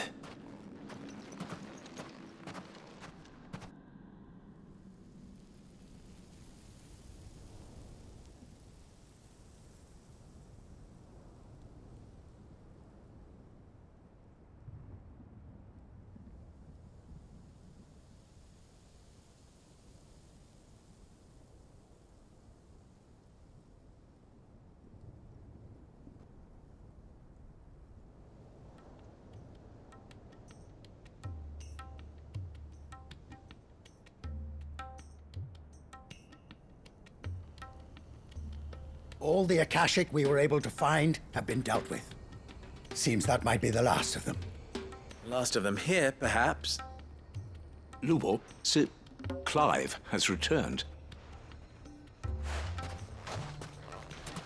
All the Akashic we were able to find have been dealt with. Seems that might be the last of them. Last of them here, perhaps. Lubor, Sir Clive has returned.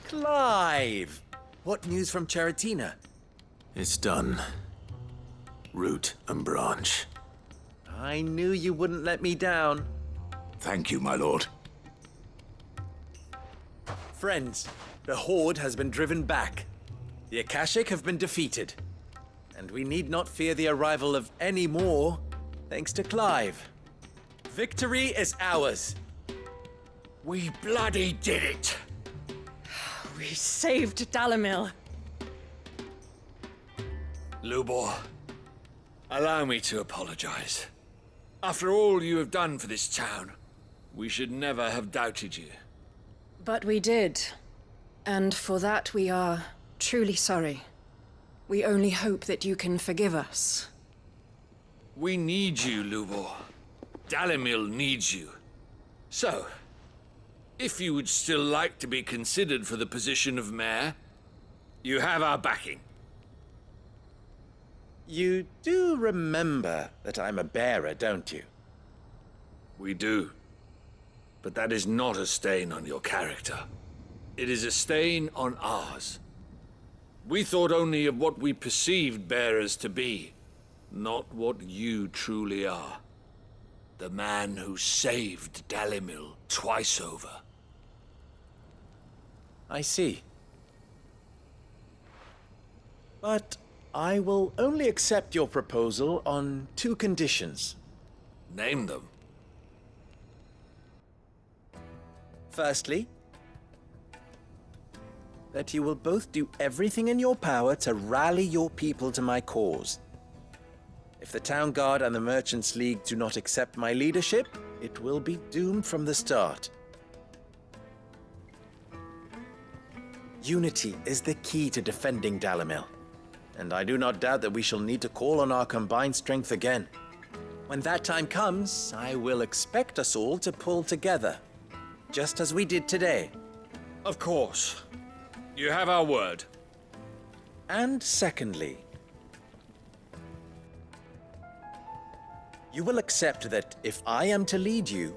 Clive! What news from Charatina? It's done. Root and branch. I knew you wouldn't let me down. Thank you, my lord. Friends, the Horde has been driven back. The Akashic have been defeated. And we need not fear the arrival of any more, thanks to Clive. Victory is ours. We bloody did it! We saved Dalimil. Lubor, allow me to apologize. After all you have done for this town, we should never have doubted you. But we did. And for that we are truly sorry. We only hope that you can forgive us. We need you, Lubor. Dalimil needs you. So, if you would still like to be considered for the position of mayor, you have our backing. You do remember that I'm a bearer, don't you? We do. But that is not a stain on your character. It is a stain on ours. We thought only of what we perceived bearers to be, not what you truly are. The man who saved Dalimil twice over. I see. But I will only accept your proposal on 2 conditions. Name them. Firstly, that you will both do everything in your power to rally your people to my cause. If the Town Guard and the Merchants League do not accept my leadership, it will be doomed from the start. Unity is the key to defending Dalimil, and I do not doubt that we shall need to call on our combined strength again. When that time comes, I will expect us all to pull together, just as we did today. Of course. You have our word. And secondly, you will accept that if I am to lead you,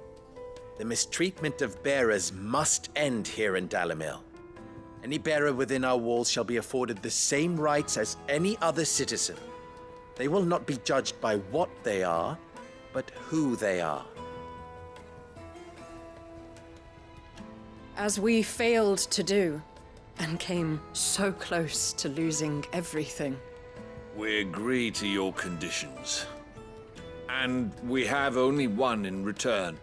the mistreatment of bearers must end here in Dalimil. Any bearer within our walls shall be afforded the same rights as any other citizen. They will not be judged by what they are, but who they are. As we failed to do, and came so close to losing everything. We agree to your conditions. And we have only one in return.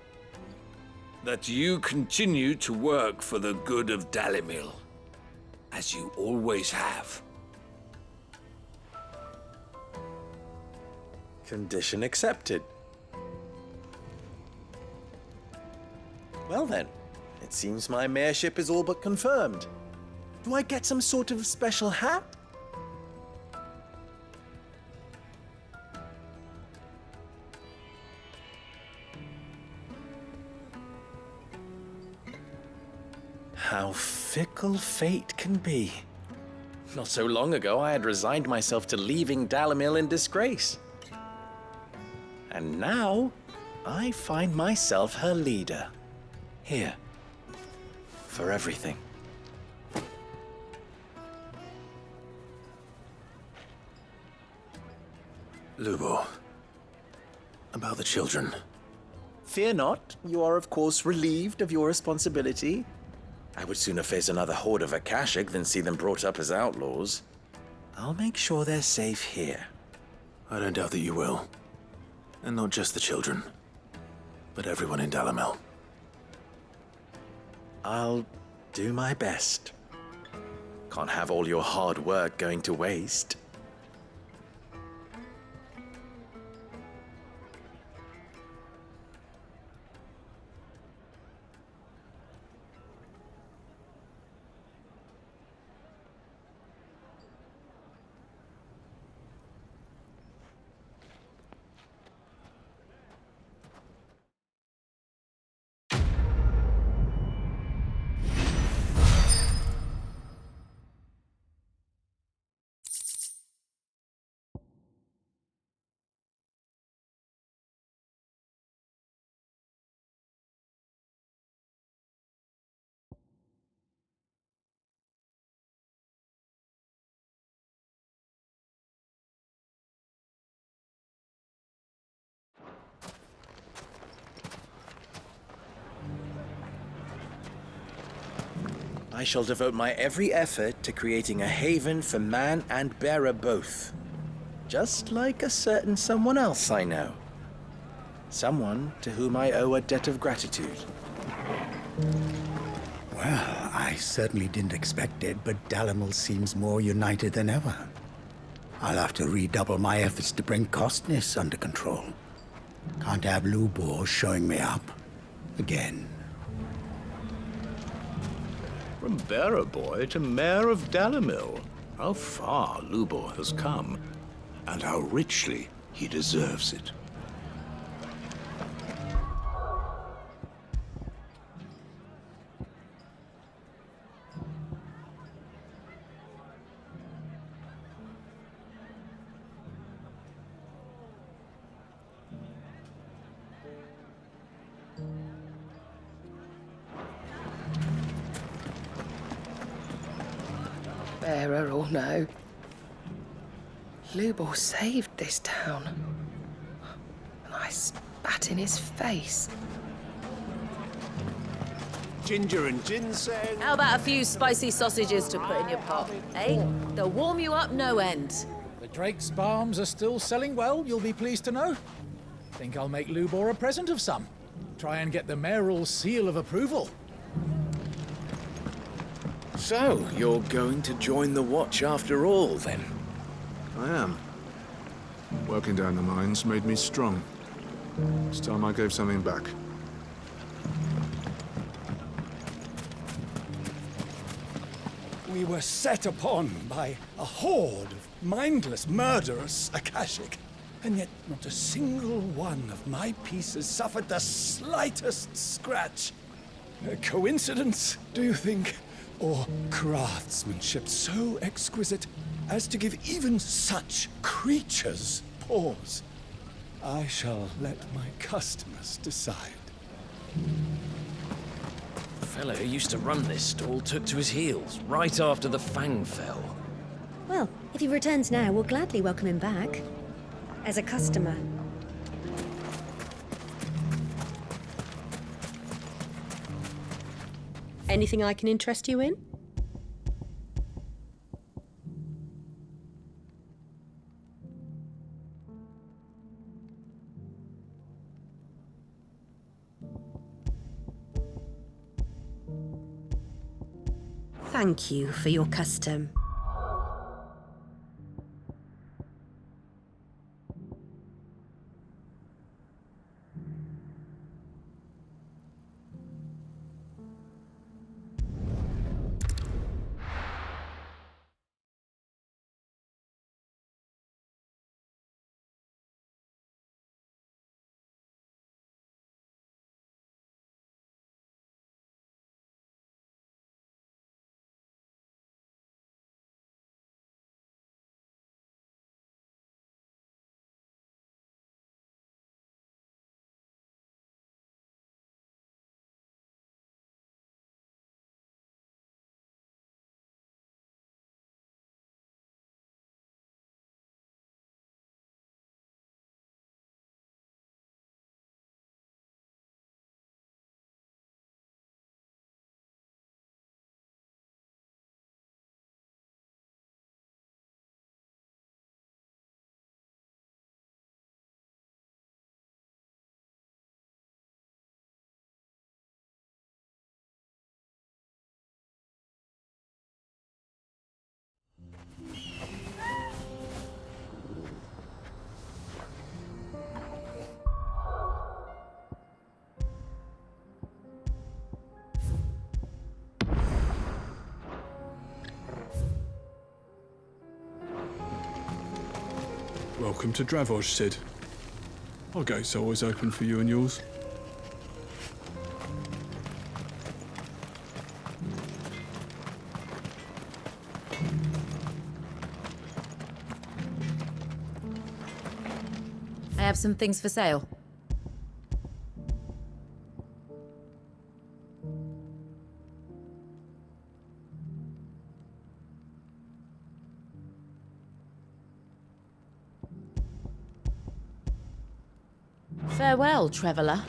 That you continue to work for the good of Dalimil, as you always have. Condition accepted. Well then, it seems my mayorship is all but confirmed. Do I get some sort of special hat? How fickle fate can be. Not so long ago, I had resigned myself to leaving Dalimil in disgrace. And now, I find myself her leader. Here. For everything. Lubor, about the children. Fear not, you are of course relieved of your responsibility. I would sooner face another horde of Akashic than see them brought up as outlaws. I'll make sure they're safe here. I don't doubt that you will. And not just the children, but everyone in Dalamel. I'll do my best. Can't have all your hard work going to waste. I shall devote my every effort to creating a haven for man and bearer both. Just like a certain someone else I know. Someone to whom I owe a debt of gratitude. Well, I certainly didn't expect it, but Dalamel seems more united than ever. I'll have to redouble my efforts to bring Costness under control. Can't have Lubor showing me up again. From bearer boy to mayor of Dalamil, how far Lubor has come, and how richly he deserves it. Bearer or no, Lubor saved this town. And I spat in his face. Ginger and ginseng. How about a few spicy sausages to put in your pot, eh? They'll warm you up no end. The Drake's balms are still selling well, you'll be pleased to know. Think I'll make Lubor a present of some. Try and get the mayoral seal of approval. So, you're going to join the Watch after all, then? I am. Working down the mines made me strong. It's time I gave something back. We were set upon by a horde of mindless, murderous Akashic. And yet not a single one of my pieces suffered the slightest scratch. A coincidence, do you think? Or craftsmanship so exquisite as to give even such creatures pause? I shall let my customers decide. The fellow who used to run this stall took to his heels right after the Fang fell. Well, if he returns now, we'll gladly welcome him back. As a customer. Anything I can interest you in? Thank you for your custom. Welcome to Dravoj, Sid. Our gate's always open for you and yours. I have some things for sale. Farewell, traveller.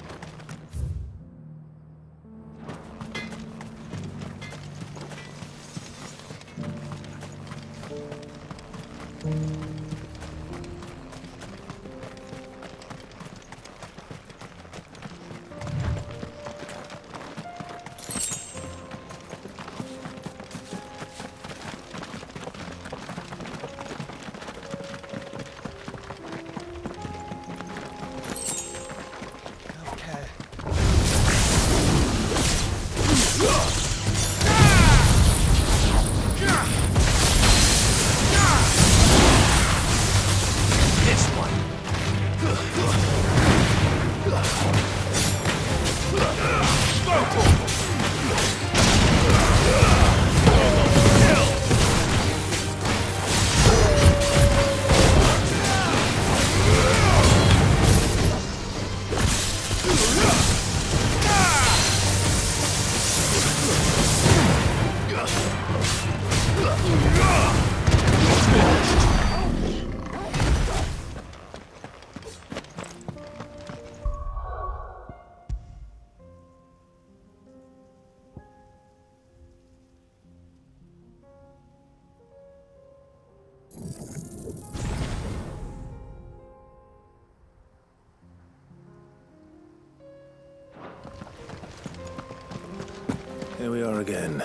Here we are again.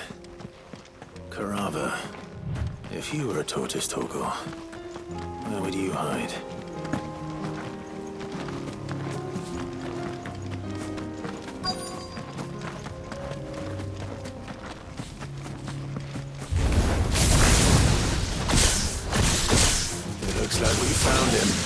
Carava. If you were a tortoise, Torgor, where would you hide? It looks like we found him.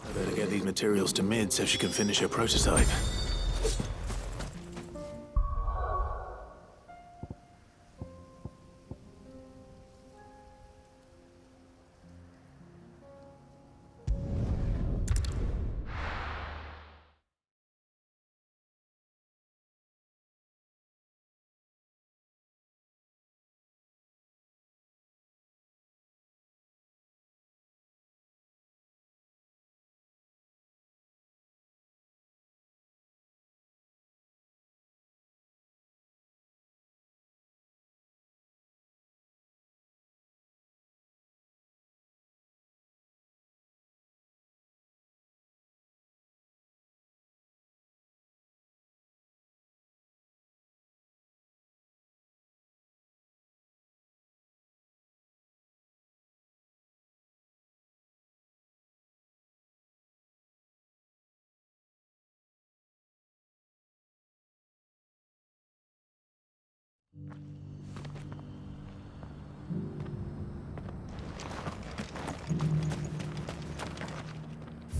I better get these materials to Mid so she can finish her prototype.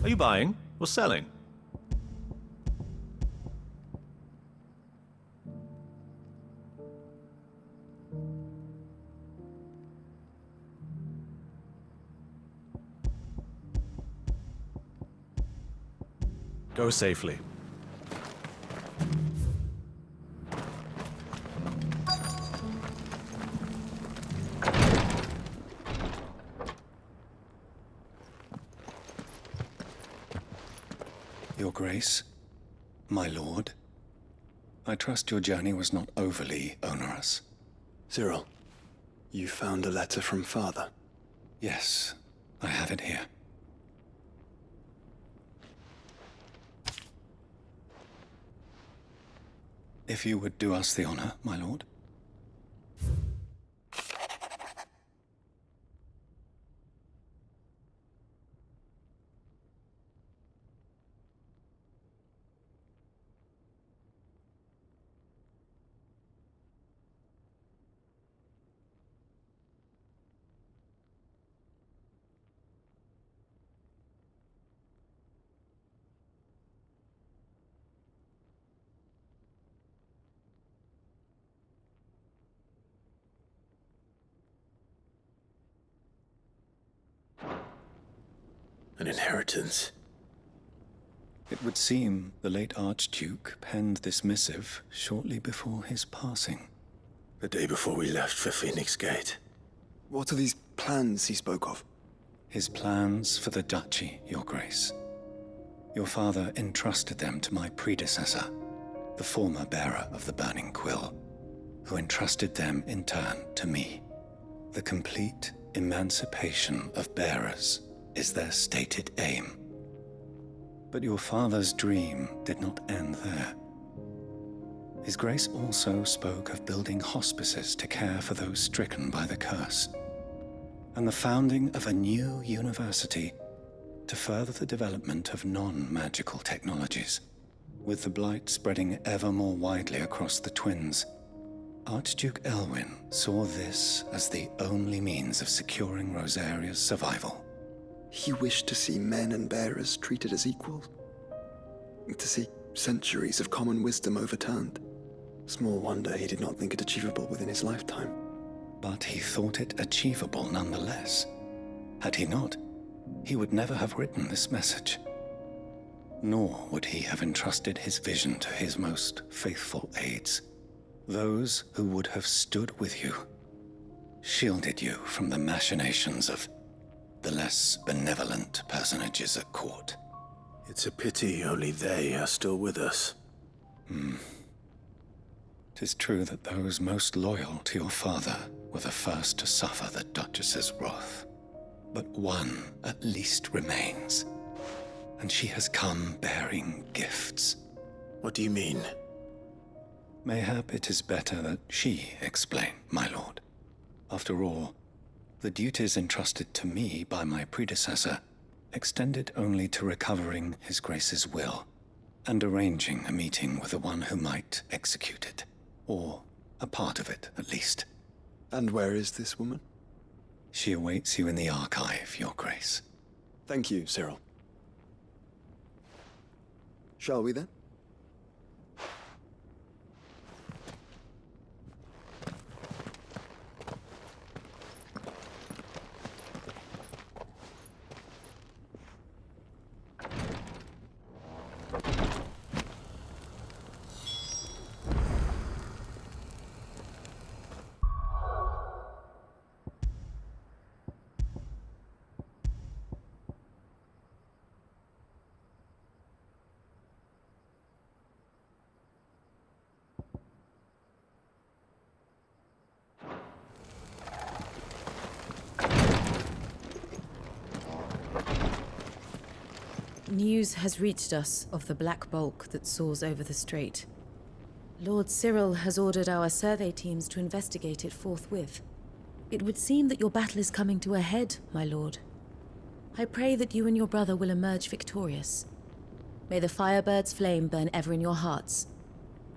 Are you buying or selling? Go safely. Your Grace, my lord, I trust your journey was not overly onerous. Cyril, you found a letter from Father? Yes, I have it here. If you would do us the honor, my lord. An inheritance. It would seem the late Archduke penned this missive shortly before his passing. The day before we left for Phoenix Gate. What are these plans he spoke of? His plans for the duchy, Your Grace. Your father entrusted them to my predecessor, the former bearer of the Burning Quill, who entrusted them in turn to me. The complete emancipation of bearers is their stated aim. But your father's dream did not end there. His Grace also spoke of building hospices to care for those stricken by the curse, and the founding of a new university to further the development of non-magical technologies. With the blight spreading ever more widely across the twins, Archduke Elwyn saw this as the only means of securing Rosaria's survival. He wished to see men and bearers treated as equals. To see centuries of common wisdom overturned. Small wonder he did not think it achievable within his lifetime. But he thought it achievable nonetheless. Had he not, he would never have written this message. Nor would he have entrusted his vision to his most faithful aides. Those who would have stood with you, shielded you from the machinations of the less benevolent personages at court. It's a pity only they are still with us. 'Tis true that those most loyal to your father were the first to suffer the Duchess's wrath. But one at least remains, and she has come bearing gifts. What do you mean? Mayhap it is better that she explain, my lord. After all, the duties entrusted to me by my predecessor extended only to recovering His Grace's will and arranging a meeting with the one who might execute it, or a part of it at least. And where is this woman? She awaits you in the archive, Your Grace. Thank you, Cyril. Shall we then? News has reached us of the black bulk that soars over the strait. Lord Cyril has ordered our survey teams to investigate it forthwith. It would seem that your battle is coming to a head, my lord. I pray that you and your brother will emerge victorious. May the Firebird's flame burn ever in your hearts,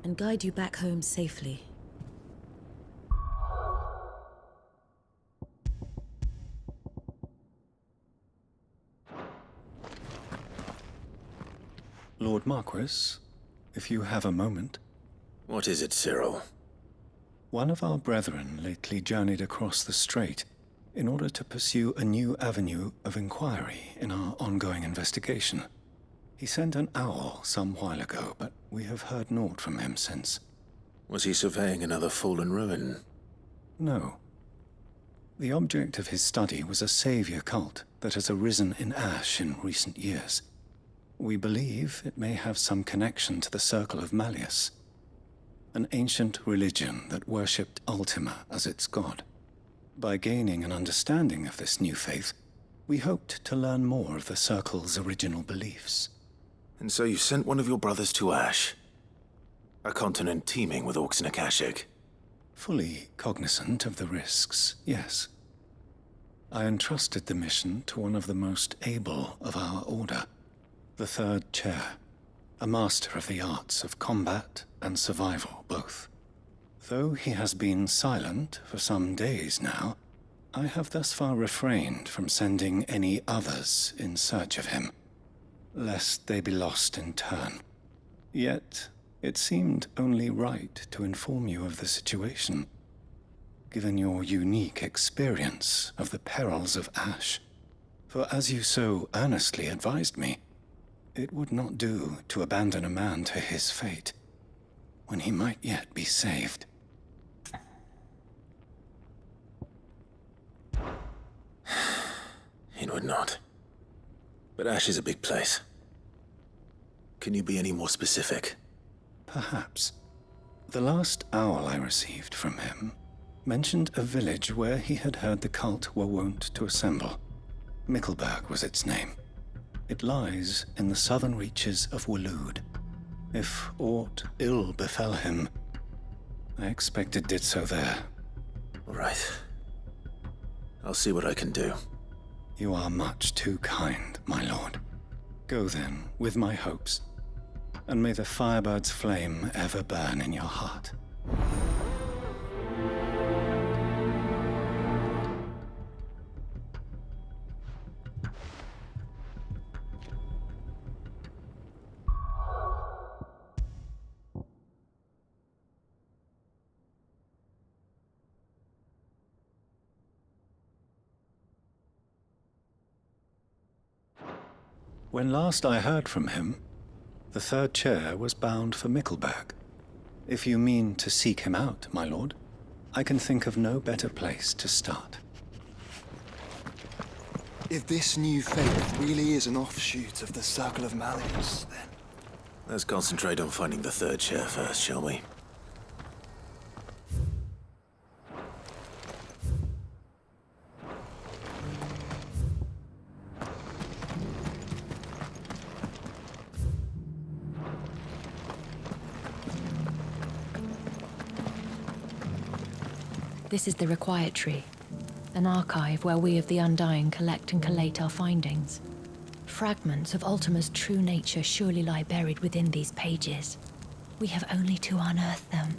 and guide you back home safely. Lord Marquis, if you have a moment. What is it, Cyril? One of our brethren lately journeyed across the strait in order to pursue a new avenue of inquiry in our ongoing investigation. He sent an owl some while ago, but we have heard naught from him since. Was he surveying another fallen ruin? No. The object of his study was a savior cult that has arisen in Ash in recent years. We believe it may have some connection to the Circle of Malleus, an ancient religion that worshipped Ultima as its god. By gaining an understanding of this new faith, we hoped to learn more of the Circle's original beliefs. And so you sent one of your brothers to Ash? A continent teeming with orcs and Akashic? Fully cognizant of the risks, yes. I entrusted the mission to one of the most able of our order, the Third Chair, a master of the arts of combat and survival both. Though he has been silent for some days now, I have thus far refrained from sending any others in search of him, lest they be lost in turn. Yet, it seemed only right to inform you of the situation, given your unique experience of the perils of Ash. For as you so earnestly advised me, it would not do to abandon a man to his fate, when he might yet be saved. It would not. But Ash is a big place. Can you be any more specific? Perhaps. The last owl I received from him mentioned a village where he had heard the cult were wont to assemble. Mickleburg was its name. It lies in the southern reaches of Waloed. If aught ill befell him, I expect it did so there. Right. I'll see what I can do. You are much too kind, my lord. Go then, with my hopes, and may the firebird's flame ever burn in your heart. When last I heard from him, the Third Chair was bound for Mickleburg. If you mean to seek him out, my lord, I can think of no better place to start. If this new faith really is an offshoot of the Circle of Malleus, then... Let's concentrate on finding the Third Chair first, shall we? This is the Required Tree, an archive where we of the Undying collect and collate our findings. Fragments of Ultima's true nature surely lie buried within these pages. We have only to unearth them.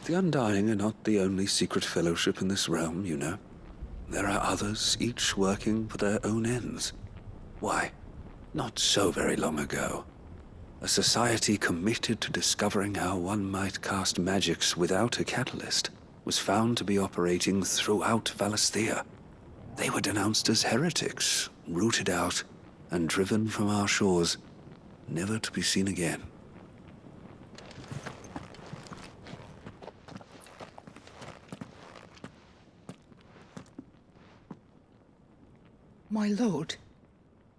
The Undying are not the only secret fellowship in this realm, you know. There are others, each working for their own ends. Why, not so very long ago, a society committed to discovering how one might cast magics without a catalyst was found to be operating throughout Valisthea. They were denounced as heretics, rooted out, and driven from our shores, never to be seen again. My lord,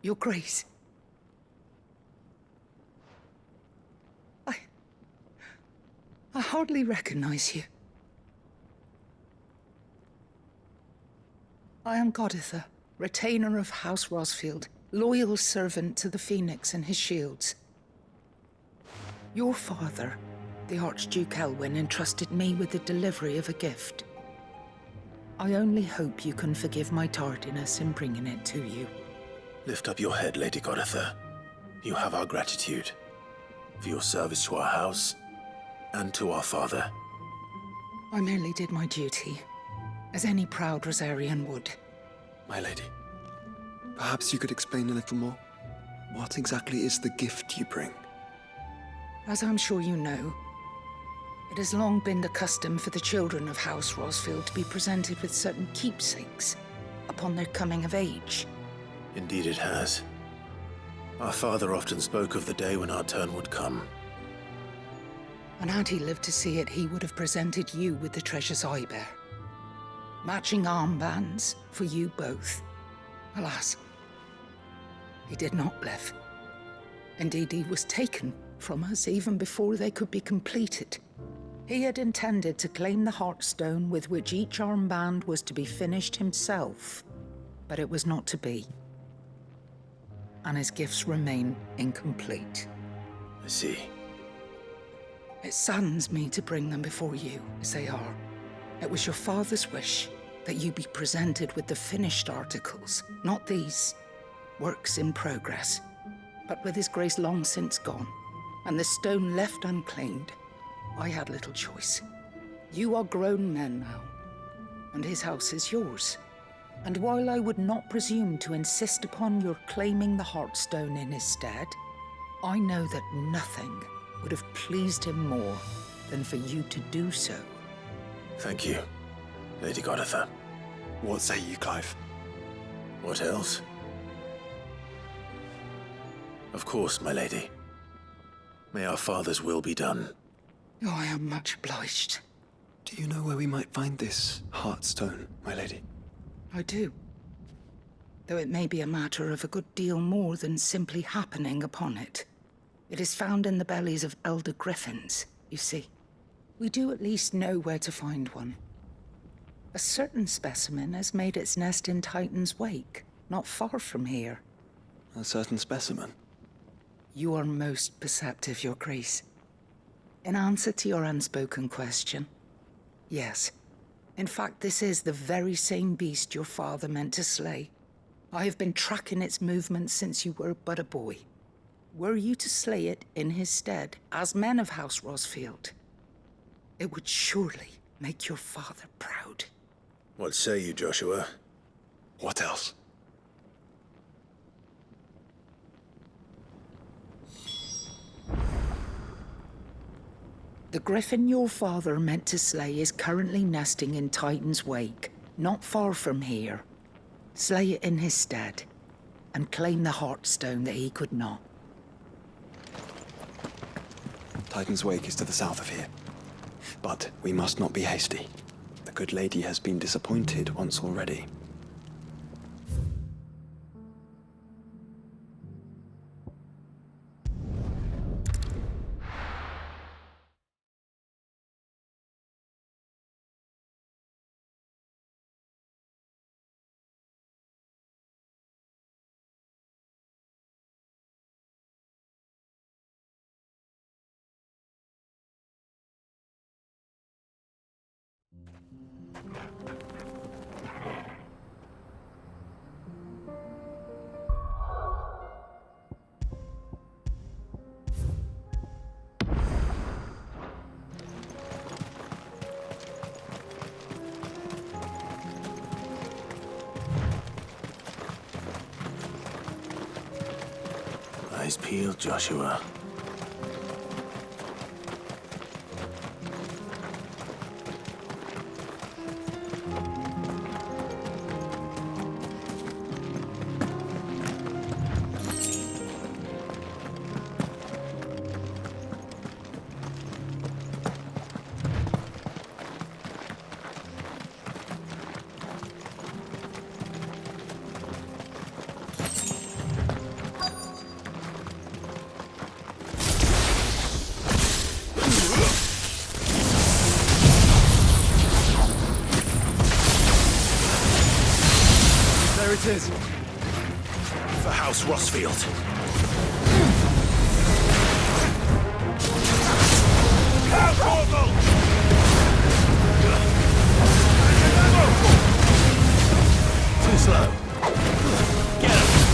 your grace. I hardly recognize you. I am Goditha, retainer of House Rosfield, loyal servant to the Phoenix and his shields. Your father, the Archduke Elwyn, entrusted me with the delivery of a gift. I only hope you can forgive my tardiness in bringing it to you. Lift up your head, Lady Goditha. You have our gratitude for your service to our house and to our father. I merely did my duty, as any proud Rosarian would. My lady, perhaps you could explain a little more? What exactly is the gift you bring? As I'm sure you know, it has long been the custom for the children of House Rosfield to be presented with certain keepsakes upon their coming of age. Indeed it has. Our father often spoke of the day when our turn would come. And had he lived to see it, he would have presented you with the treasures I bear. Matching armbands for you both. Alas, he did not live. Indeed, he was taken from us even before they could be completed. He had intended to claim the Heartstone with which each armband was to be finished himself, but it was not to be. And his gifts remain incomplete. I see. It saddens me to bring them before you, as they are. It was your father's wish that you be presented with the finished articles, not these works in progress. But with his grace long since gone, and the stone left unclaimed, I had little choice. You are grown men now, and his house is yours. And while I would not presume to insist upon your claiming the Heartstone in his stead, I know that nothing would have pleased him more than for you to do so. Thank you, Lady Goditha. What say you, Clive? What else? Of course, my lady. May our father's will be done. Oh, I am much obliged. Do you know where we might find this Heartstone, my lady? I do. Though it may be a matter of a good deal more than simply happening upon it. It is found in the bellies of elder griffins, you see. We do at least know where to find one. A certain specimen has made its nest in Titan's Wake, not far from here. A certain specimen? You are most perceptive, Your Grace. In answer to your unspoken question, yes. In fact, this is the very same beast your father meant to slay. I have been tracking its movements since you were but a boy. Were you to slay it in his stead, as men of House Rosfield, it would surely make your father proud. What say you, Joshua? What else? The griffin your father meant to slay is currently nesting in Titan's Wake, not far from here. Slay it in his stead, and claim the Heartstone that he could not. Titan's Wake is to the south of here. But we must not be hasty. The good lady has been disappointed once already. Eyes peeled, Joshua. forces! For House Rossfield. Count Orville! Too slow. Get him!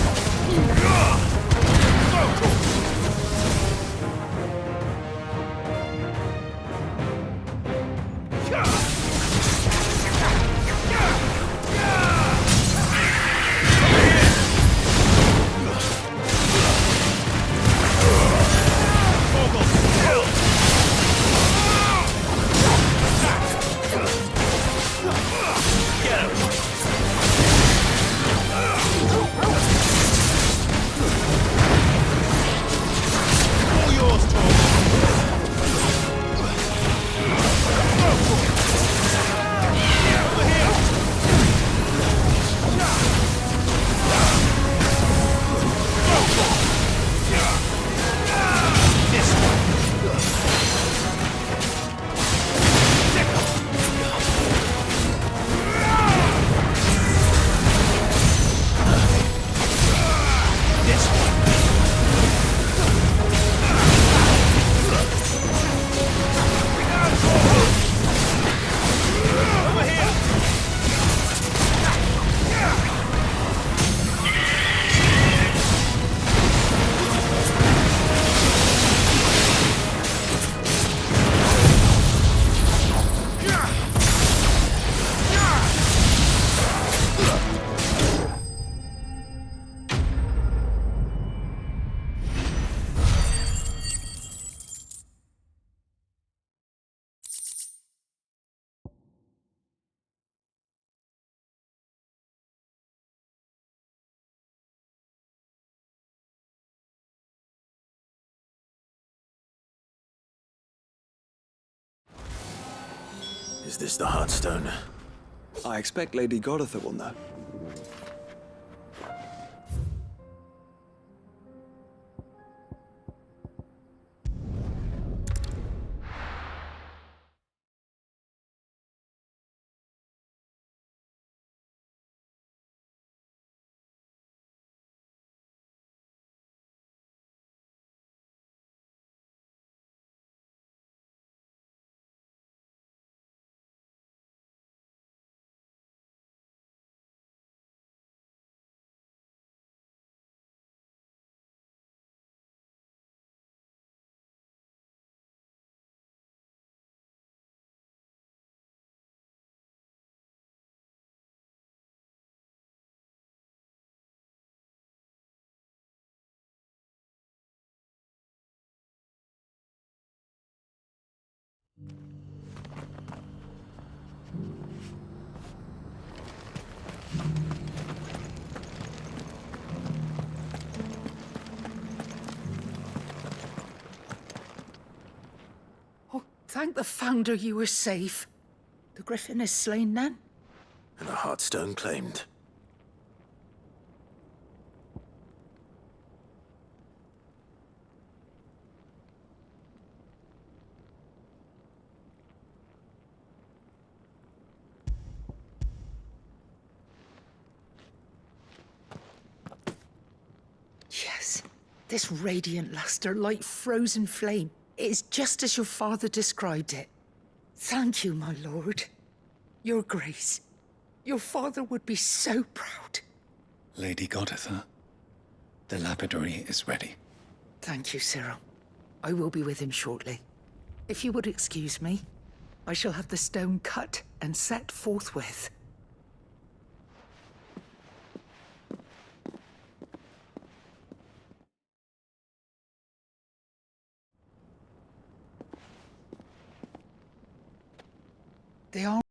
Is this the Heartstone? I expect Lady Goditha will know. Thank the Founder you were safe. The Griffin is slain then? And a Heartstone claimed. Yes. This radiant luster, like frozen flame, is just as your father described it. Thank you, my lord. Your grace. Your father would be so proud. Lady Goditha, the lapidary is ready. Thank you, Cyril. I will be with him shortly. If you would excuse me, I shall have the stone cut and set forthwith. They are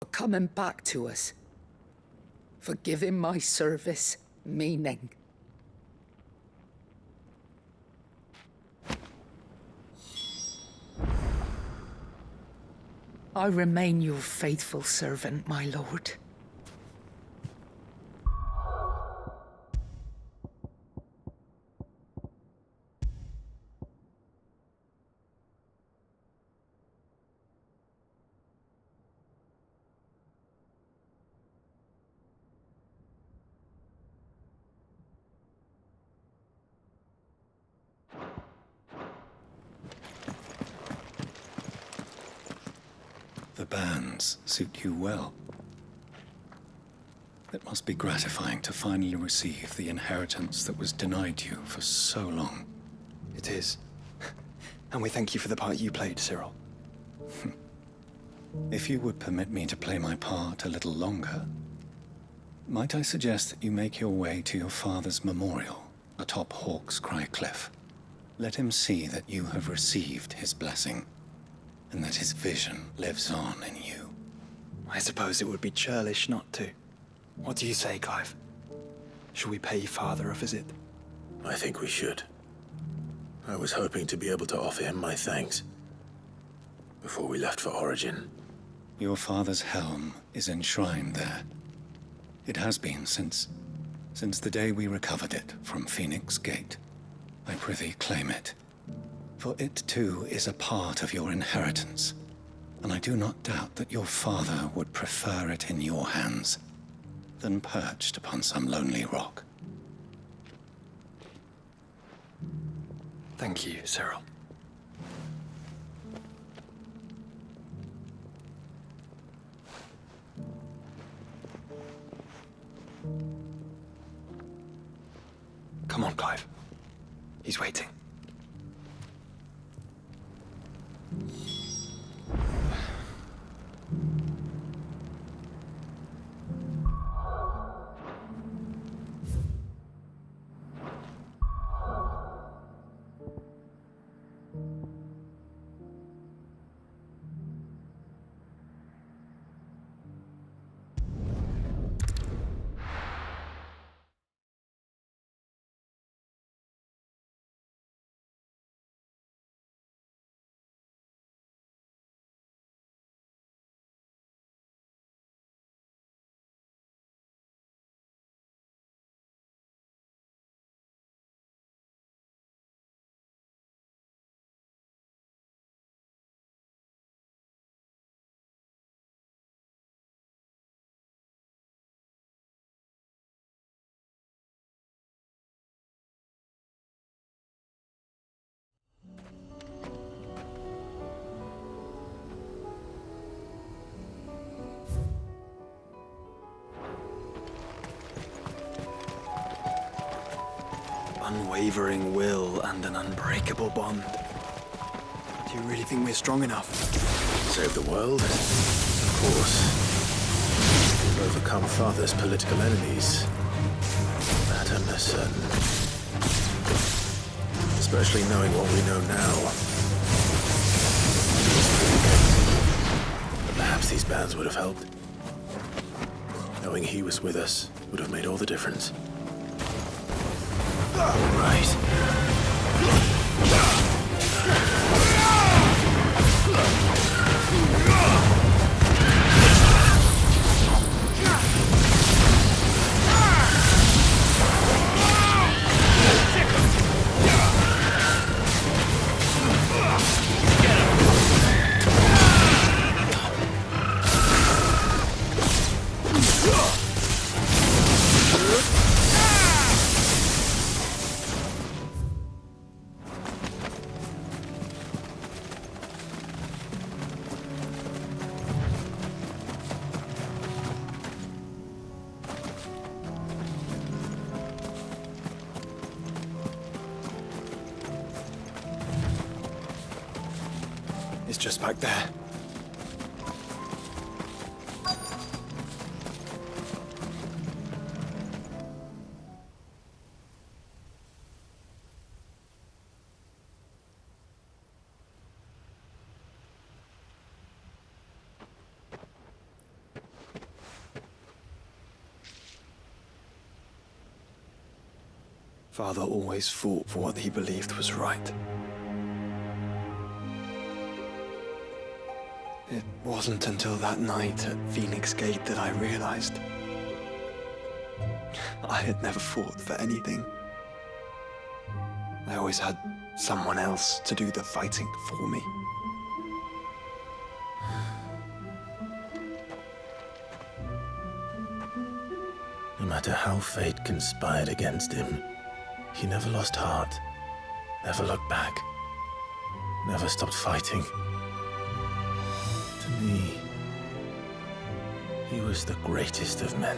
for coming back to us, for giving my service meaning. I remain your faithful servant, my lord. The bands suit you well. It must be gratifying to finally receive the inheritance that was denied you for so long. It is. And we thank you for the part you played, Cyril. If you would permit me to play my part a little longer, might I suggest that you make your way to your father's memorial atop Hawk's Cry Cliff? Let him see that you have received his blessing, and that his vision lives on in you. I suppose it would be churlish not to. What do you say, Clive? Shall we pay Father a visit? I think we should. I was hoping to be able to offer him my thanks before we left for Origin. Your father's helm is enshrined there. It has been since the day we recovered it from Phoenix Gate. I prithee claim it. For it too is a part of your inheritance, and I do not doubt that your father would prefer it in your hands than perched upon some lonely rock. Thank you, Cyril. Come on, Clive. He's waiting. Unwavering will and an unbreakable bond. Do you really think we're strong enough? Save the world? Of course. Overcome Father's political enemies. That I'm less certain. Especially knowing what we know now. But perhaps these bands would have helped. Knowing he was with us would have made all the difference. All right. It's just back there. Father always fought for what he believed was right. It wasn't until that night at Phoenix Gate that I realized I had never fought for anything. I always had someone else to do the fighting for me. No matter how fate conspired against him, he never lost heart, never looked back, never stopped fighting. To me, he was the greatest of men.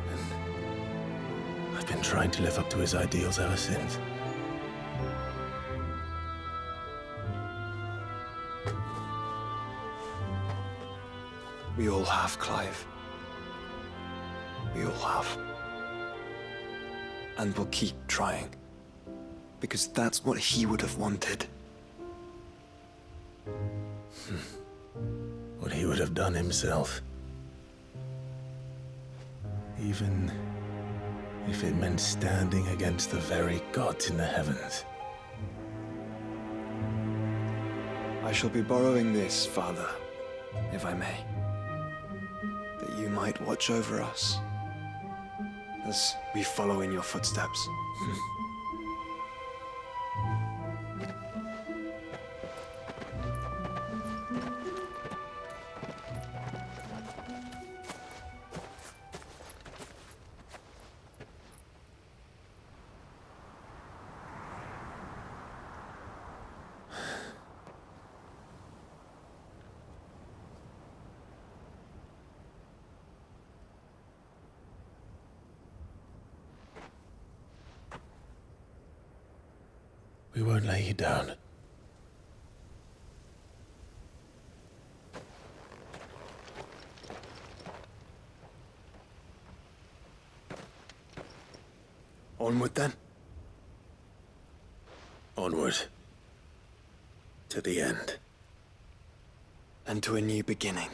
And I've been trying to live up to his ideals ever since. We all have, Clive. We all have. And we'll keep trying. Because that's what he would have wanted. What he would have done himself. Even if it meant standing against the very gods in the heavens. I shall be borrowing this, Father, if I may. That you might watch over us as we follow in your footsteps. We won't lay you down. Onward then. Onward. To the end. And to a new beginning.